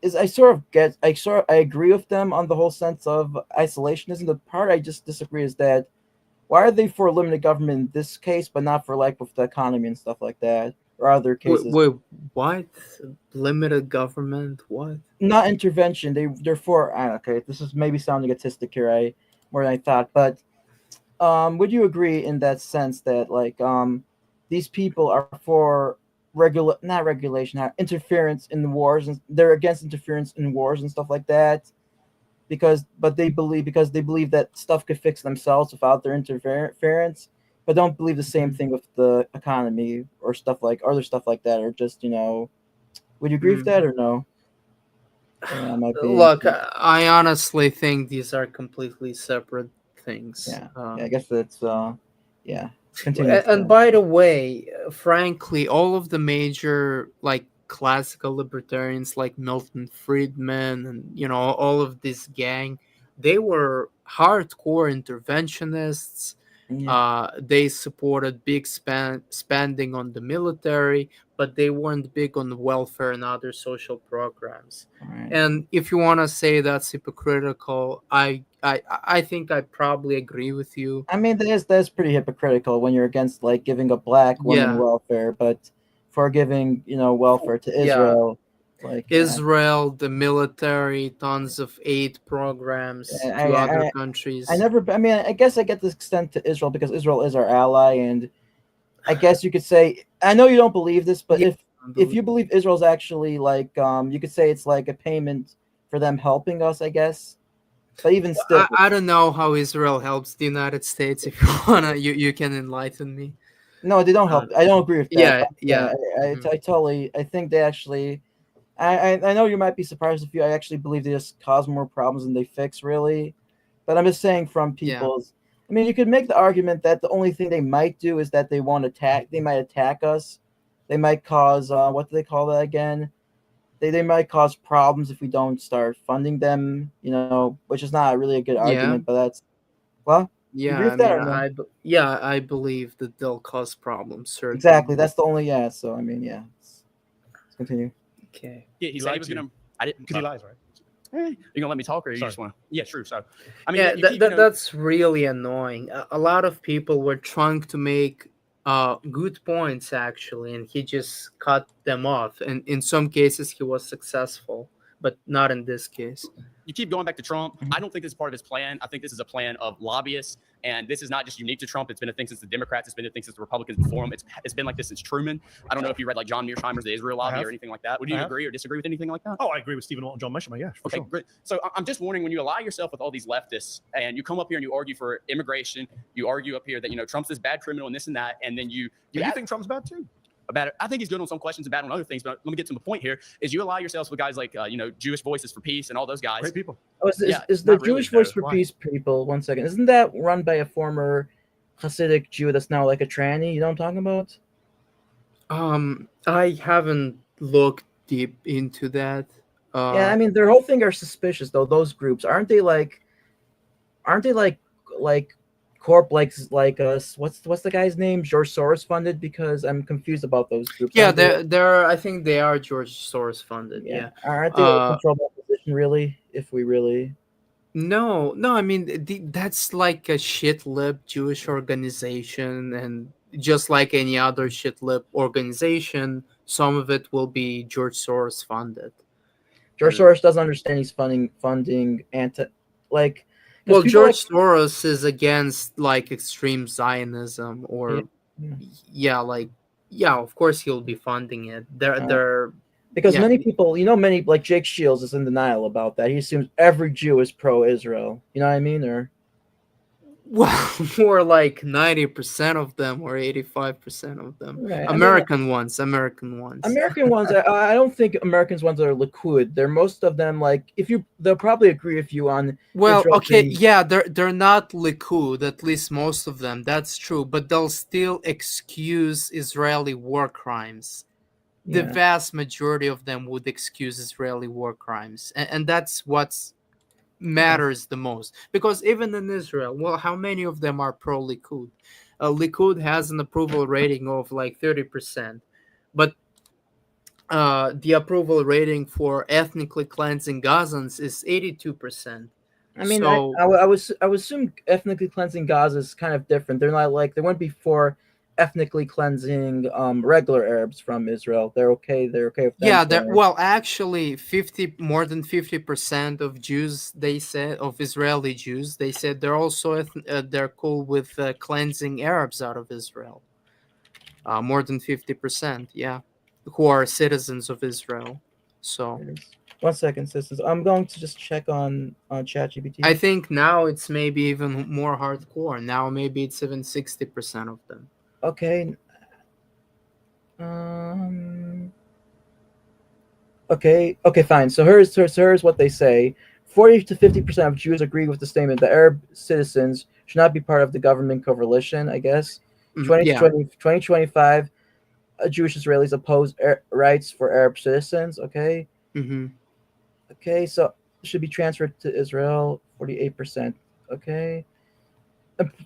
is I agree with them on the whole sense of isolationism. The part I just disagree is that why are they for limited government in this case, but not for like with the economy and stuff like that or other cases? Wait, what? Limited government? What? Not intervention. They're for. Okay, this is maybe sounding egotistic here. More than I thought, but would you agree in that sense that like these people are for not regulation, interference in the wars, and they're against interference in wars and stuff like that because they believe that stuff could fix themselves without their interference, but don't believe the same thing with the economy or stuff like other stuff like that, or just would you agree with that or no? Yeah, Look, I honestly think these are completely separate things. Yeah, I guess that's yeah. Continue. And by the way, frankly, all of the major like classical libertarians like Milton Friedman and all of this gang, they were hardcore interventionists. They supported big spending on the military, but they weren't big on welfare and other social programs. Right. And if you want to say that's hypocritical, I think I probably agree with you. I mean, that's pretty hypocritical when you're against like giving a black woman welfare, but for giving welfare to Israel. Like Israel, the military, tons of aid programs to other countries. I guess I get the extent to Israel because Israel is our ally, and I guess you could say I know you don't believe this, but if you believe Israel's actually like you could say it's like a payment for them helping us, I guess. But even still, I don't know how Israel helps the United States. If you wanna, you can enlighten me. no, they don't help. I don't agree with that. Yeah, yeah. I totally. I think they actually. I know you might be surprised if you. I actually believe they just cause more problems than they fix, really. But I'm just saying from Yeah. people's. I mean, you could make the argument that the only thing they might do is that they want to attack. They might attack us. They might cause what do they call that again? They might cause problems if we don't start funding them. You know, which is not really a good Yeah. argument. But that's well, you Yeah, agree I with that mean, or no? I believe that they'll cause problems. Exactly. Certainly. That's the only So I mean, yeah. Let's continue. Okay. Yeah, he You said he lied was to gonna. I didn't. Because he lies, right? You gonna let me talk, or you Sorry. just want to? Yeah, true. So, I mean, Yeah, you keep, that's really annoying. A lot of people were trying to make good points actually, and he just cut them off. And in some cases, he was successful, but not in this case. you keep going back to Trump. Mhm. I don't think this is part of his plan. I think this is a plan of lobbyists, and this is not just unique to Trump. It's been a thing since the Democrats. It's been a thing since the Republicans before him. It's been like this since Truman. I don't know if you read like John Mearsheimer's The Israel Lobby have. or anything like that. Would you I have. agree or disagree with anything like that? Oh, I agree with Stephen Walt and John Mearsheimer. Yeah, for Okay, sure. great. So I'm just wondering, when you ally yourself with all these leftists and you come up here and you argue for immigration, you argue up here that Trump's this bad criminal and this and that, and then you Do you think Trump's bad too? about it. I think he's good on some questions and bad on other things. But let me get to the point here: is you ally yourselves with guys like Jewish Voices for Peace and all those guys. Great people. Oh, is Yeah, the not really, Jewish Voice though. for Why? Peace people? 1 second. Isn't that run by a former Hasidic Jew that's now like a tranny? You know what I'm talking about? I haven't looked deep into that. Yeah, I mean their whole thing are suspicious though. Those groups aren't they like like corp like us? What's the guy's name? George Soros funded? Because I'm confused about those groups. Yeah, Aren't they? they're. I think they are George Soros funded. Yeah. Aren't they like controlled by opposition really? If we really No, no. I mean, that's like a shit lib Jewish organization, and just like any other shit lib organization, some of it will be George Soros funded. George Soros doesn't understand he's funding anti like because Well, people like George Soros is against like extreme Zionism, yeah, or yeah. yeah, of course he'll be funding it. Uh, They're Because yeah. many people, many like Jake Shields is in denial about that. He assumes every Jew is pro-Israel. You know what I mean? Or Well, more like 90% of them or 85% of them. right. American ones. American ones. American ones, I don't think Americans ones are Likud. They're most of them like they'll probably agree with you on Well, Israel okay, being- yeah, they're not Likud, at least most of them. That's true, but they'll still excuse Israeli war crimes. The yeah. vast majority of them would excuse Israeli war crimes, and that's what's matters the most. Because even in Israel, well, how many of them are pro Likud? Likud has an approval rating of like 30%, but the approval rating for ethnically cleansing Gazans is 82%. I mean, So I would assume ethnically cleansing Gaza is kind of different. They're not like they wouldn't be for ethnically cleansing regular Arabs from Israel. They're okay. They're okay with them. yeah, for- well, actually, more than 50% of Jews, they said, of Israeli Jews, they said they're also they're cool with cleansing Arabs out of Israel. More than 50%, yeah, who are citizens of Israel. So 1 second, sisters. I'm going to just check on ChatGPT. I think now it's maybe even more hardcore. Now maybe it's even 60% of them. Okay. Okay, fine. So here's what they say. 40 to 50% of Jews agree with the statement that Arab citizens should not be part of the government coalition, I guess. 2025, Jewish Israelis oppose rights for Arab citizens, okay? Mm-hmm. Okay, so should be transferred to Israel, 48%, okay?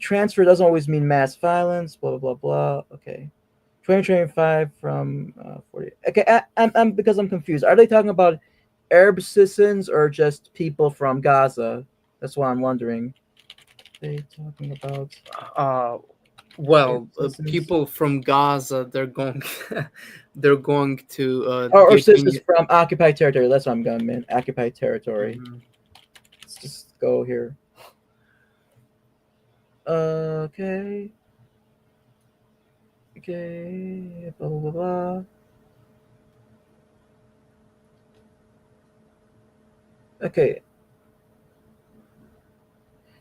Transfer doesn't always mean mass violence, blah, blah, blah, blah, okay. 2025 from 40. Okay, I'm because I'm confused. Are they talking about Arab citizens or just people from Gaza? That's what I'm wondering. They talking about Well, citizens? people from Gaza, they're going they're going to or give citizens me- from occupied territory. That's what I'm going, man. Occupied territory. Mhm. Let's just go here. Okay. Okay. Blah blah blah blah. Okay.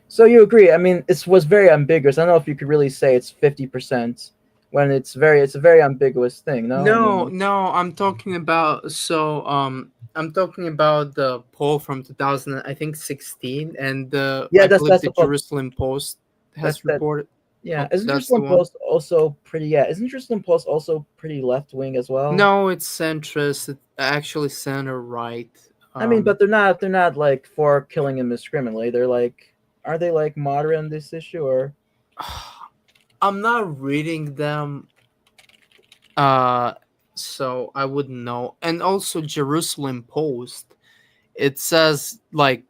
So you agree? I mean, it was very ambiguous. I don't know if you could really say it's 50% when it's a very ambiguous thing. No, I No, mean, no, I'm talking about the poll from 2000, I think 16, and yeah, I believe that's the the poll. Jerusalem Post That's has that. reported. Yeah, Oh, isn't that's the Jerusalem one. Post also pretty? Yeah, isn't Jerusalem Post also pretty left wing as well? No, it's centrist, actually center right. I mean, Um, but they're not like for killing indiscriminately. They're like, are they like moderate on this issue or? I'm not reading them, uh, so I wouldn't know. And also Jerusalem Post, it says like,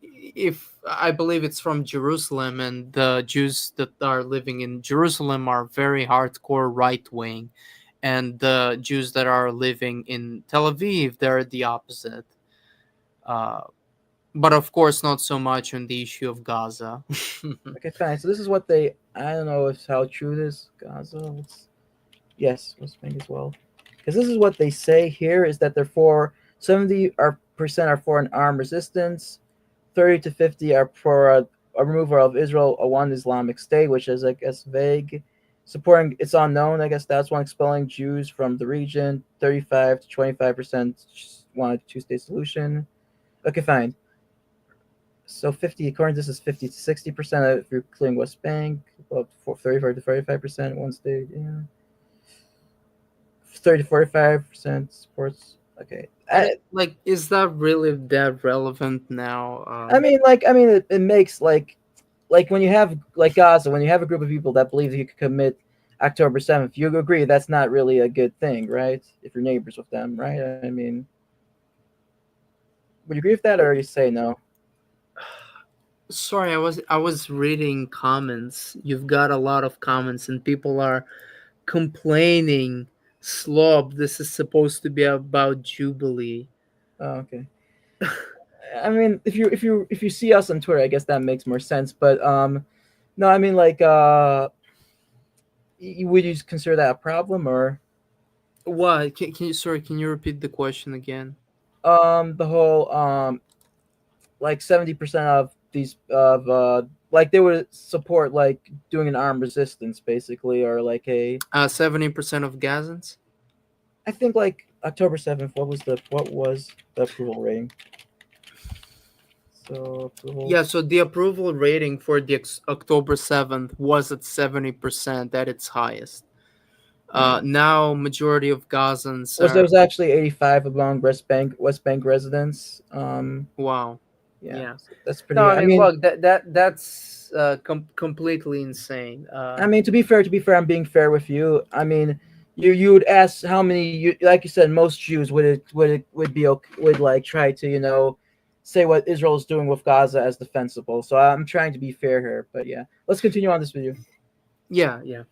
if I believe it's from Jerusalem, and the Jews that are living in Jerusalem are very hardcore right wing, and the Jews that are living in Tel Aviv, they're the opposite. Uh, but of course, not so much on the issue of Gaza. Okay, fine. So this is what they. I don't know if how true this Gaza. Yes, West Bank as well. Because this is what they say here is that they're for 70% are for an armed resistance, 30 to 50 are for a removal of Israel, a one Islamic State, which is I guess vague. Supporting it's unknown. I guess that's one expelling Jews from the region. 35 to 25% want a two-state solution. Okay, fine. So 50, according to this, is 50 to 60% if you're clearing West Bank, about 35 to 45% one state. Yeah. 30 to 45% supports. Okay. Like, is that really that relevant now? It makes like when you have like Gaza, when you have a group of people that believe you could commit October 7th, you agree that's not really a good thing, right? If you're neighbors with them, right? I mean, would you agree with that, or you say no? Sorry, I was reading comments. You've got a lot of comments, and people are complaining. Slob, this is supposed to be about Jubilee. Oh, okay. I mean, if you see us on Twitter, I guess that makes more sense. But no, I mean like would you consider that a problem or What? Can you repeat the question again? the whole like 70% of these of like they would support like doing an armed resistance basically or like a 70% of Gazans. I think like October 7th what was the approval rating? So approval. Yeah, so the approval rating for the October 7th was at 70% at its highest. Now majority of Gazans Was there are. was actually 85 among West Bank residents. Wow. Yeah, Yeah. so that's No, pretty. I I mean, mean, look, that's completely insane. to be fair, I'm being fair with you. I mean, you would ask how many you like you said most Jews would be okay, would like try to say what Israel is doing with Gaza as defensible. So I'm trying to be fair here, but yeah, let's continue on this video. Yeah, yeah.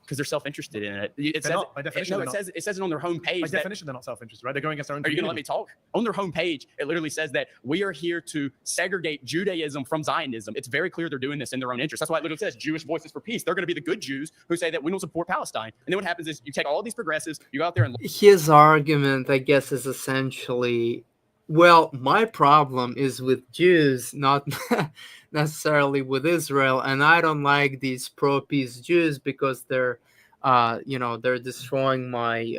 because they're self-interested in it. It They're says not, by definition, no, they're it not. says it says it on their homepage. By that- definition, they're not self-interested, right? They're going against their own Are you going to let me community. talk? On their homepage, it literally says that we are here to segregate Judaism from Zionism. It's very clear they're doing this in their own interest. That's why it literally says Jewish Voices for Peace. They're going to be the good Jews who say that we don't support Palestine. And then what happens is you take all these progressives, you go out there and His argument, I guess, is essentially, well, my problem is with Jews, not necessarily with Israel, and I don't like these pro-peace Jews because they're destroying my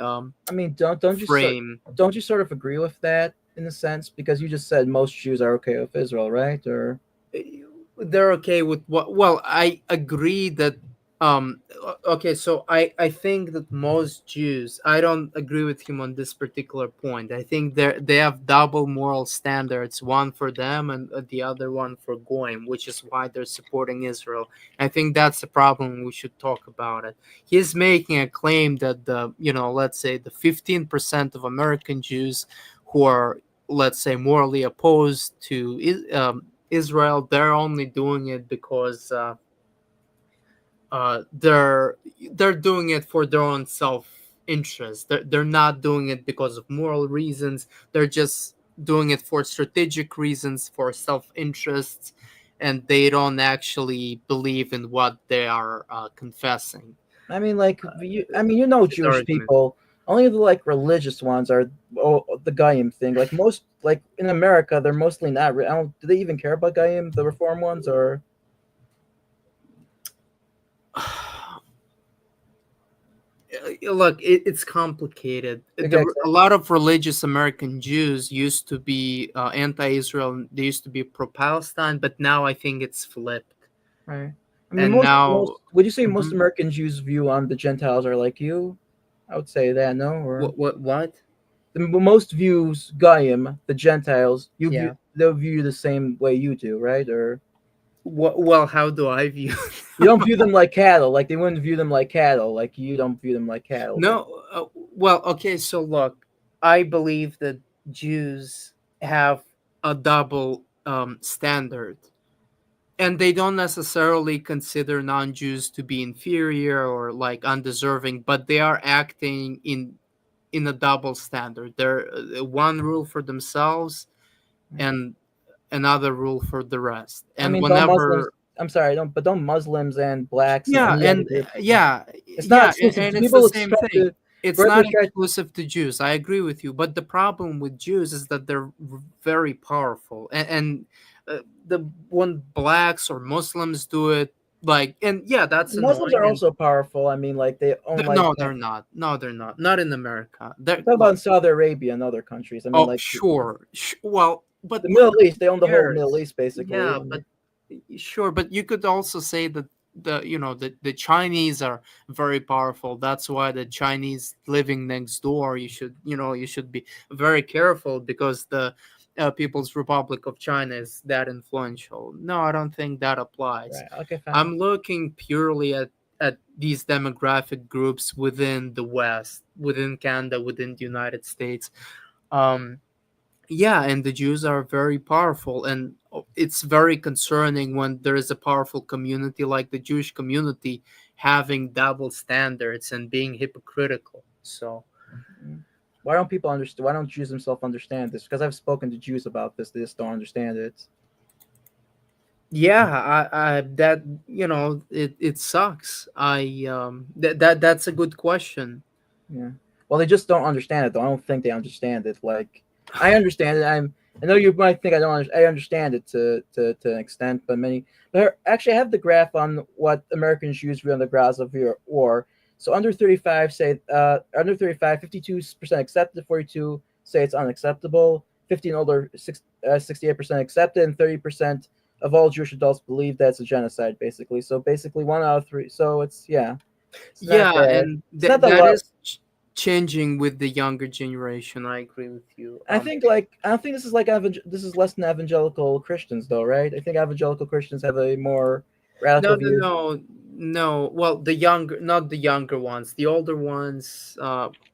I mean, don't you sort of agree with that in a sense because you just said most Jews are okay with Israel, right? Or they're okay with what. Well, I agree that okay, so I think that most Jews, I don't agree with him on this particular point. I think they have double moral standards, one for them and the other one for Goyim, which is why they're supporting Israel. I think that's the problem. We should talk about it. He's making a claim that let's say the 15% of American Jews who are, let's say, morally opposed to Israel, they're only doing it because they're doing it for their own self interest. They're not doing it because of moral reasons. They're just doing it for strategic reasons, for self interests, and they don't actually believe in what they are confessing. I mean, like I mean, His Jewish argument. people. Only the like religious ones are the Gaim thing. Like most, like in America, they're mostly not. I don't. Do they even care about Gaim, the reform ones, or? Look, it's complicated. Okay, A lot of religious American Jews used to be anti-Israel. They used to be pro-Palestine, but now I think it's flipped. right. I mean, And now, most. Would you say most Mhm. American Jews' view on the Gentiles are like you? I would say that no, or What? most views Gaim, the Gentiles, Yeah. they'll view you the same way you do, right? Or Well, how do I view? you don't view them like cattle, like they wouldn't view them like cattle, like you don't view them like cattle. No. Well, okay. So look, I believe that Jews have a double standard, and they don't necessarily consider non-Jews to be inferior or like undeserving, but they are acting in a double standard. They're one rule for themselves and another rule for the rest. I And mean, don't Muslims? whenever, I'm sorry, don't Muslims and blacks and yeah, any other and group? It's not yeah, exclusive and to it's the people. same Try thing. to It's wherever not try. exclusive to Jews. I agree with you, but the problem with Jews is that they're very powerful, and the when blacks or Muslims do it, like, and yeah, that's Muslims are annoying. And also powerful. I mean, like they own like. no, they're not. No, they're not. Not in America. I'm They're talking about look. in Saudi Arabia and other countries. I mean, Oh, like sure. Well, but the look, Middle East, they own the who whole Middle cares? East basically. Yeah, I but mean, sure, but you could also say that the Chinese are very powerful. That's why the Chinese living next door, you should be very careful because the People's Republic of China is that influential. No, I don't think that applies. right? Okay, fine. I'm looking purely at these demographic groups within the West, within Canada, within the United States. Um, yeah, and the Jews are very powerful, and it's very concerning when there is a powerful community like the Jewish community having double standards and being hypocritical. So, Why don't people understand? Why don't Jews themselves understand this? Because I've spoken to Jews about this. They just don't understand it. yeah, I that it sucks. That's a good question. Yeah. Well, they just don't understand it. Though I don't think they understand it. Like I understand it. I know you might think I don't. I understand it to an extent, but many. But actually, I have the graph on what Americans use on the Gaza war. So under 35 say under 35, 52% accepted, 42 say it's unacceptable. 15 older, 68% accepted, and 30% of all Jewish adults believe that it's a genocide. Basically, so basically 1 out of 3. So it's it's not Yeah, bad. and It's not that that low. is changing with the younger generation. I agree with you. I don't think this is like this is less than evangelical Christians though, right? I think evangelical Christians have a more No, radical no, view. no, no. Well, not the younger ones. The older ones,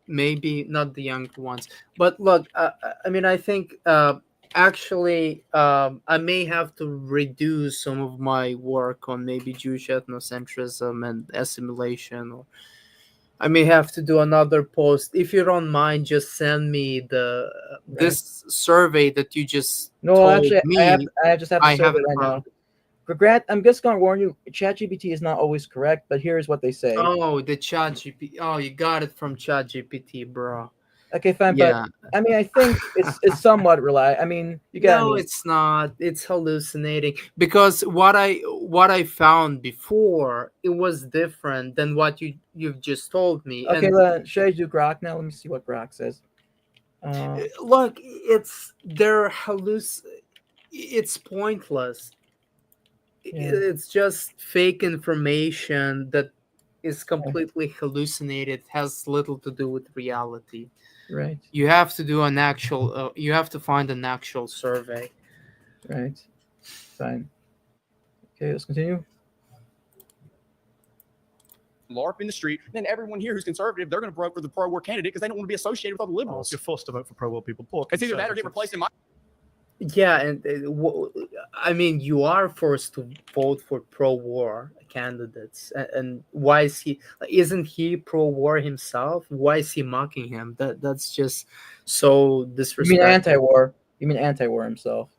maybe not the younger ones. But look, I mean, I think actually, I may have to reduce some of my work on maybe Jewish ethnocentrism and assimilation, or I may have to do another post. If you don't mind, just send me the Right. this survey that you just No, told actually, me. I just have the I have survey it right from. now. Regret, I'm just gonna warn you. ChatGPT is not always correct, but here's what they say. Oh, the Chat GPT. Oh, you got it from Chat GPT, bro. Okay, fine, but Yeah. I mean, I think it's somewhat reliable. I mean, you get No, me. it's not. It's hallucinating because what I found before, it was different than what you've just told me. Okay, And should I do Grok now? Let me see what Grok says. look, it's pointless. Yeah, It's just fake information that is yeah, completely hallucinated, has little to do with reality. right, You have to do you have to find an actual survey. right, fine. Okay, let's continue. LARP in the street, then everyone here who's conservative, they're going to vote for the pro-war candidate because they don't want to be associated with all the liberals. You're forced to vote for pro-war people. Poor It's either that or get replaced in my. Yeah, and I mean, you are forced to vote for pro-war candidates, and why is he? Isn't he pro-war himself? Why is he mocking him? That's just so You mean disrespectful. anti-war? You mean anti-war himself?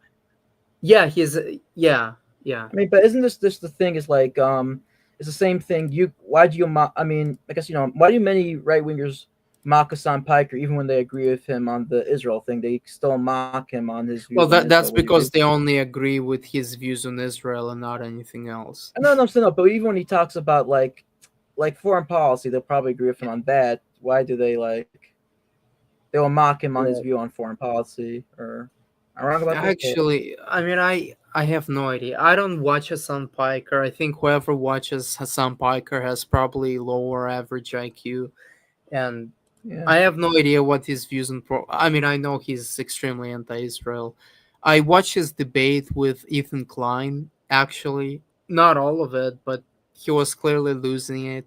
Yeah, he's yeah, yeah. I mean, but isn't this the thing? Is like it's the same thing. Why do you? I mean, I guess why do many right wingers mock Hassan Piker, even when they agree with him on the Israel thing. They still mock him on his Well, views on that's Israel. Would you agree? because they only agree with his views on Israel and not anything else. No, no, no. But even when he talks about like foreign policy, they'll probably agree with him on that. Why do they they will mock him on his view on foreign policy? Or am I wrong about this? Actually, I mean, I have no idea. I don't watch Hassan Piker. I think whoever watches Hassan Piker has probably lower average IQ, and Yeah. I have no idea what his views on I mean, I know he's extremely anti-Israel. I watched his debate with Ethan Klein. Actually, not all of it, but he was clearly losing it.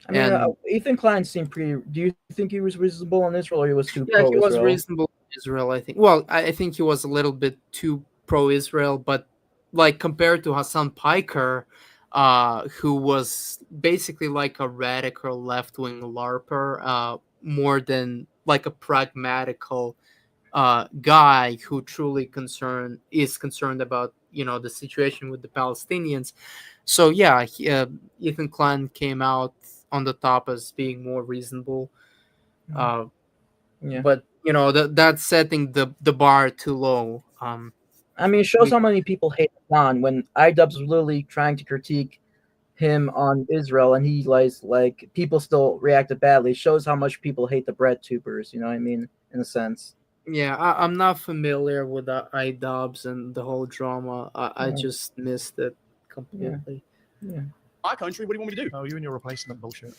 I mean, And Ethan Klein seemed pretty. Do you think he was reasonable on Israel, or he was too yeah, he was pro-Israel? reasonable in Israel, I think. Well, I think he was a little bit too pro-Israel, but like compared to Hassan Piker, who was basically like a radical left-wing LARPer, more than like a pragmatical guy who truly is concerned about the situation with the Palestinians. So yeah, Ethan Klein came out on the top as being more reasonable. Uh, Yeah. but that's setting the bar too low. I mean, it shows how many people hate Hassan when iDubbbz was literally trying to critique him on Israel, and he like people still reacted badly. It shows how much people hate the bread tubers. You know what I mean? In a sense. Yeah, I'm not familiar with the iDubbbz and the whole drama. I Yeah. just missed it completely. Yeah. My country, what do you want me to do? Oh, you and your replacement bullshit.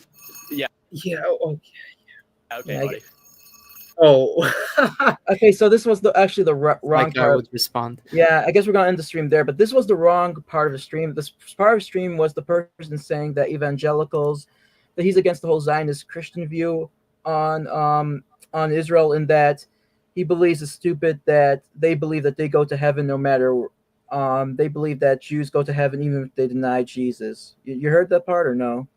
Yeah. Okay, Yeah, I buddy. Oh. Okay, so this was actually the wrong Like I part. would respond. Yeah, I guess we're gonna end the stream there. But this was the wrong part of the stream. This part of the stream was the person saying that evangelicals, that he's against the whole Zionist Christian view on Israel, in that he believes it's stupid that they believe that they go to heaven no matter. They believe that Jews go to heaven even if they deny Jesus. You heard that part or no?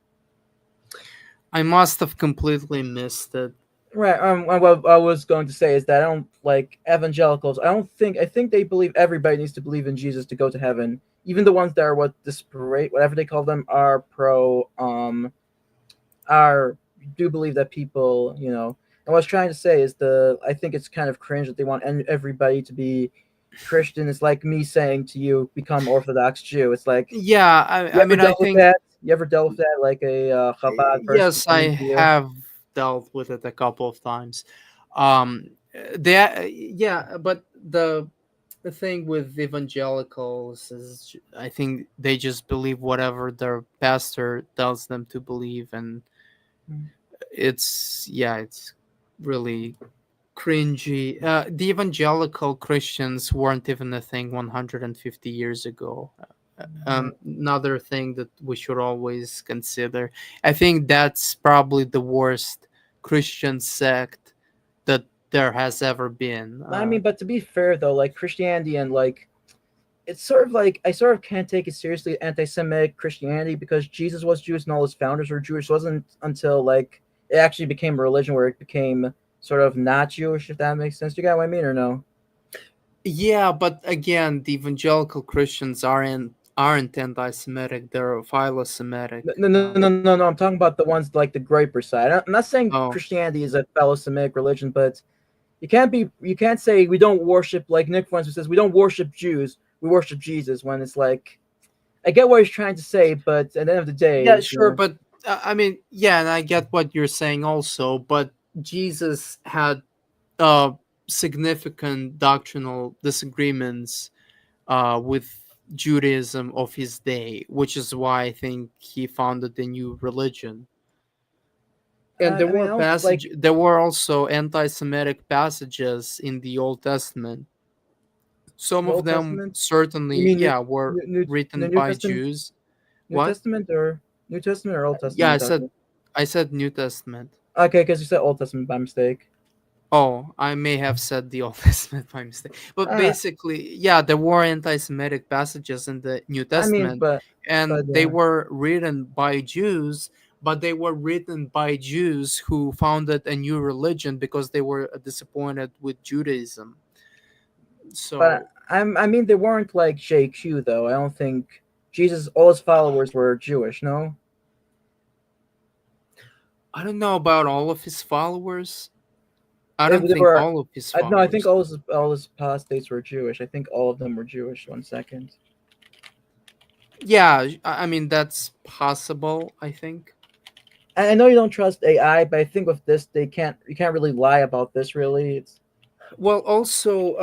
I must have completely missed it. Right. What I was going to say is that I don't like evangelicals. I think they believe everybody needs to believe in Jesus to go to heaven. Even the ones that are disparate, whatever they call them, are pro. Are do believe that people, you know. And what I was trying to say is I think it's kind of cringe that they want everybody to be Christian. It's like me saying to you, become Orthodox Jew. It's like, Yeah, you I ever mean, I dealt with think that? You ever dealt with that, like a Chabad person yes, I coming to you? have dealt with it a couple of times. Yeah, but the thing with evangelicals is I think they just believe whatever their pastor tells them to believe, and Mm. it's really cringy. The evangelical Christians weren't even a thing 150 years ago. Another thing that we should always consider. I think that's probably the worst Christian sect that there has ever been. I mean, but to be fair though, like Christianity and it's sort of like I sort of can't take it seriously anti-Semitic Christianity because Jesus was Jewish and all his founders were Jewish. It wasn't until like it actually became a religion where it became sort of not Jewish, if that makes sense. You got what I mean or no? Yeah, but again, the evangelical Christians aren't anti-Semitic; they're philo-Semitic. No. I'm talking about the ones like the Groyper side. I'm not saying Oh, Christianity is a fellow Semitic religion, but you can't say we don't worship, like Nick, for instance, says we don't worship Jews, we worship Jesus, when it's like I get what he's trying to say, but at the end of the day, yeah, is, sure, but I mean, yeah, and I get what you're saying also, but Jesus had uh, significant doctrinal disagreements with Judaism of his day, which is why I think he founded the new religion. And I mean, I don't like there were also anti-Semitic passages in the Old Testament. Some the of Old them Testament. You certainly, mean yeah, were The written New by Testament, Jews. What? New Testament or Old Yeah, Testament? You're talking I said New Testament. Okay, because you said Old Testament by mistake. Oh, I may have said the Old Testament by mistake. But Ah, basically, yeah, there were anti-Semitic passages in the New I mean, Testament, and they yeah. were written by Jews, but they were written by Jews who founded a new religion because they were disappointed with Judaism. But So, I mean, they weren't like JQ though. I don't think Jesus. All his followers were Jewish. No. I don't know about all of his followers. I They, don't they think were. all of his No, I think followers. all his apostates were Jewish. I think all of them were Jewish. 1 second. Yeah, I mean that's possible. I think. I know you don't trust AI, but I think with this, they can't. You can't really lie about this. Really, it's. Well, also,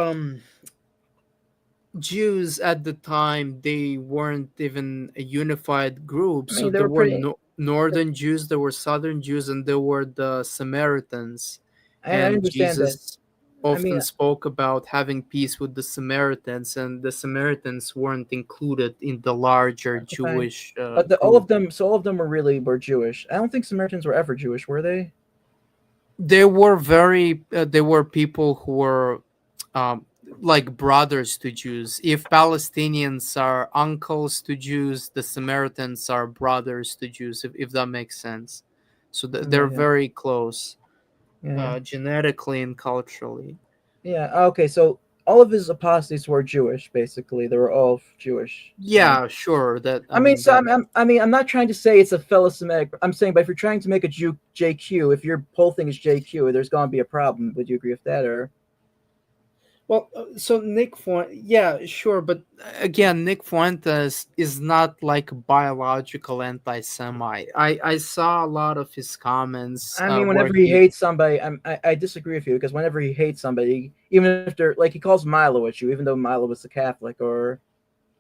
Jews at the time they weren't even a unified group. I So mean, they there were were pretty. northern Jews, there were southern Jews, and there were the Samaritans. I And understand that. Jesus I mean, often spoke about having peace with the Samaritans, and the Samaritans weren't included in the larger okay, fine. Jewish But all of group. them, so all of them were Jewish. I don't think Samaritans were ever Jewish, were they? They were people who were um, like brothers to Jews. If Palestinians are uncles to Jews, the Samaritans are brothers to Jews, if that makes sense. So Yeah, they're yeah, very close, yeah, genetically and culturally. yeah. Okay, so all of his apostates were Jewish. Basically, they were all Jewish. So Yeah, sure. That I I mean, mean so that. I'm not trying to say it's a fellow Semitic. I'm saying, but if you're trying to make a Jew JQ, if your whole thing is JQ, there's going to be a problem. Would you agree with that, or? Well, so Nick Fuentes, yeah, sure, but again, Nick Fuentes is not like a biological anti-Semite. I saw a lot of his comments I mean, where whenever he he. hates somebody, I disagree with you because whenever he hates somebody, even if they're like he calls Milo a Jew, even though Milo was a Catholic, or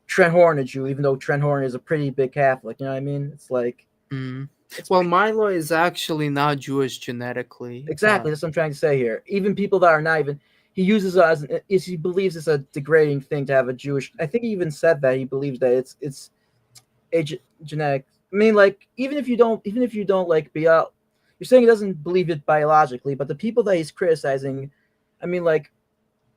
Trent Horn a Jew, even though Trent Horn is a pretty big Catholic. You know what I mean? It's like Mm. it's Well, Milo is actually not Jewish genetically. exactly that's what I'm trying to say here. Even people that are not even he uses it as is he believes it's a degrading thing to have a Jewish. I think he even said that he believes that it's a genetic. I mean, like even if you don't like be out, you're saying he doesn't believe it biologically, but the people that he's criticizing, I mean, like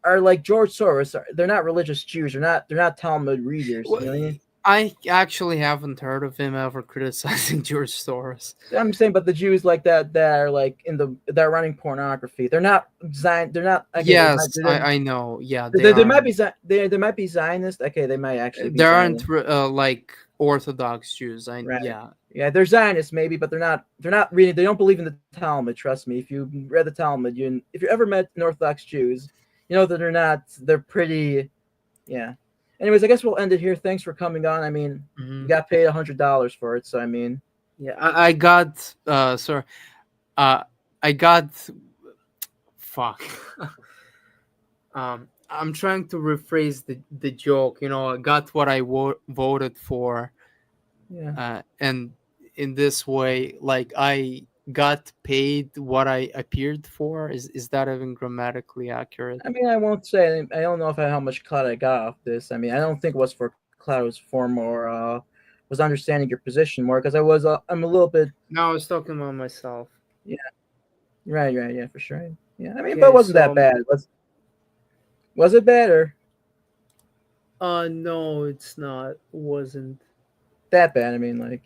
are like George Soros. They're not religious Jews. They're not Talmud readers. Well, You know what I mean? I actually haven't heard of him ever criticizing George Soros. I'm saying, but the Jews like that are like they're running pornography. They're not Zion. They're not okay. Yes, I know. Yeah, they They might aren't. be they might be Zionist. Okay, they might actually be There aren't Zionist. like Orthodox Jews. Right. Yeah. Yeah, they're Zionists maybe, but they're not. They're not reading. They don't believe in the Talmud. Trust me. If you read the Talmud, if you ever met an Orthodox Jews, you know that they're not. They're pretty. Yeah. Anyways, I guess we'll end it here. Thanks for coming on. I mean, you got paid $100 for it, so I mean. Yeah, I got sorry. I got fuck. I'm trying to rephrase the joke. I got what I voted for, Yeah. and in this way, like I got paid what I appeared for. Is that even grammatically accurate? I mean, I won't say. I don't know how much clout I got off this. I mean, I don't think it was for clout. It was for more. Was understanding your position more because I was. I'm a little bit. No, I was talking about myself. Yeah. Right. Right. Yeah. For sure. Yeah. I mean, but it Okay, wasn't that so bad. Was it bad or no, it's not. Wasn't. that bad? I mean, like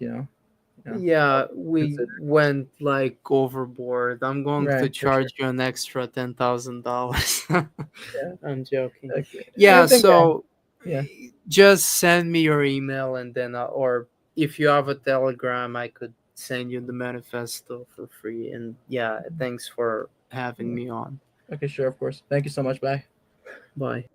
Yeah, we consider. went like overboard. I'm going to Right. For sure. charge you an extra $10,000. Yeah. I'm joking. Okay. I Yeah, think. so Yeah. just send me your email and then, or if you have a Telegram, I could send you the manifesto for free. And yeah, thanks for having me on. Okay. Sure. Of course. Thank you so much. Bye. Bye.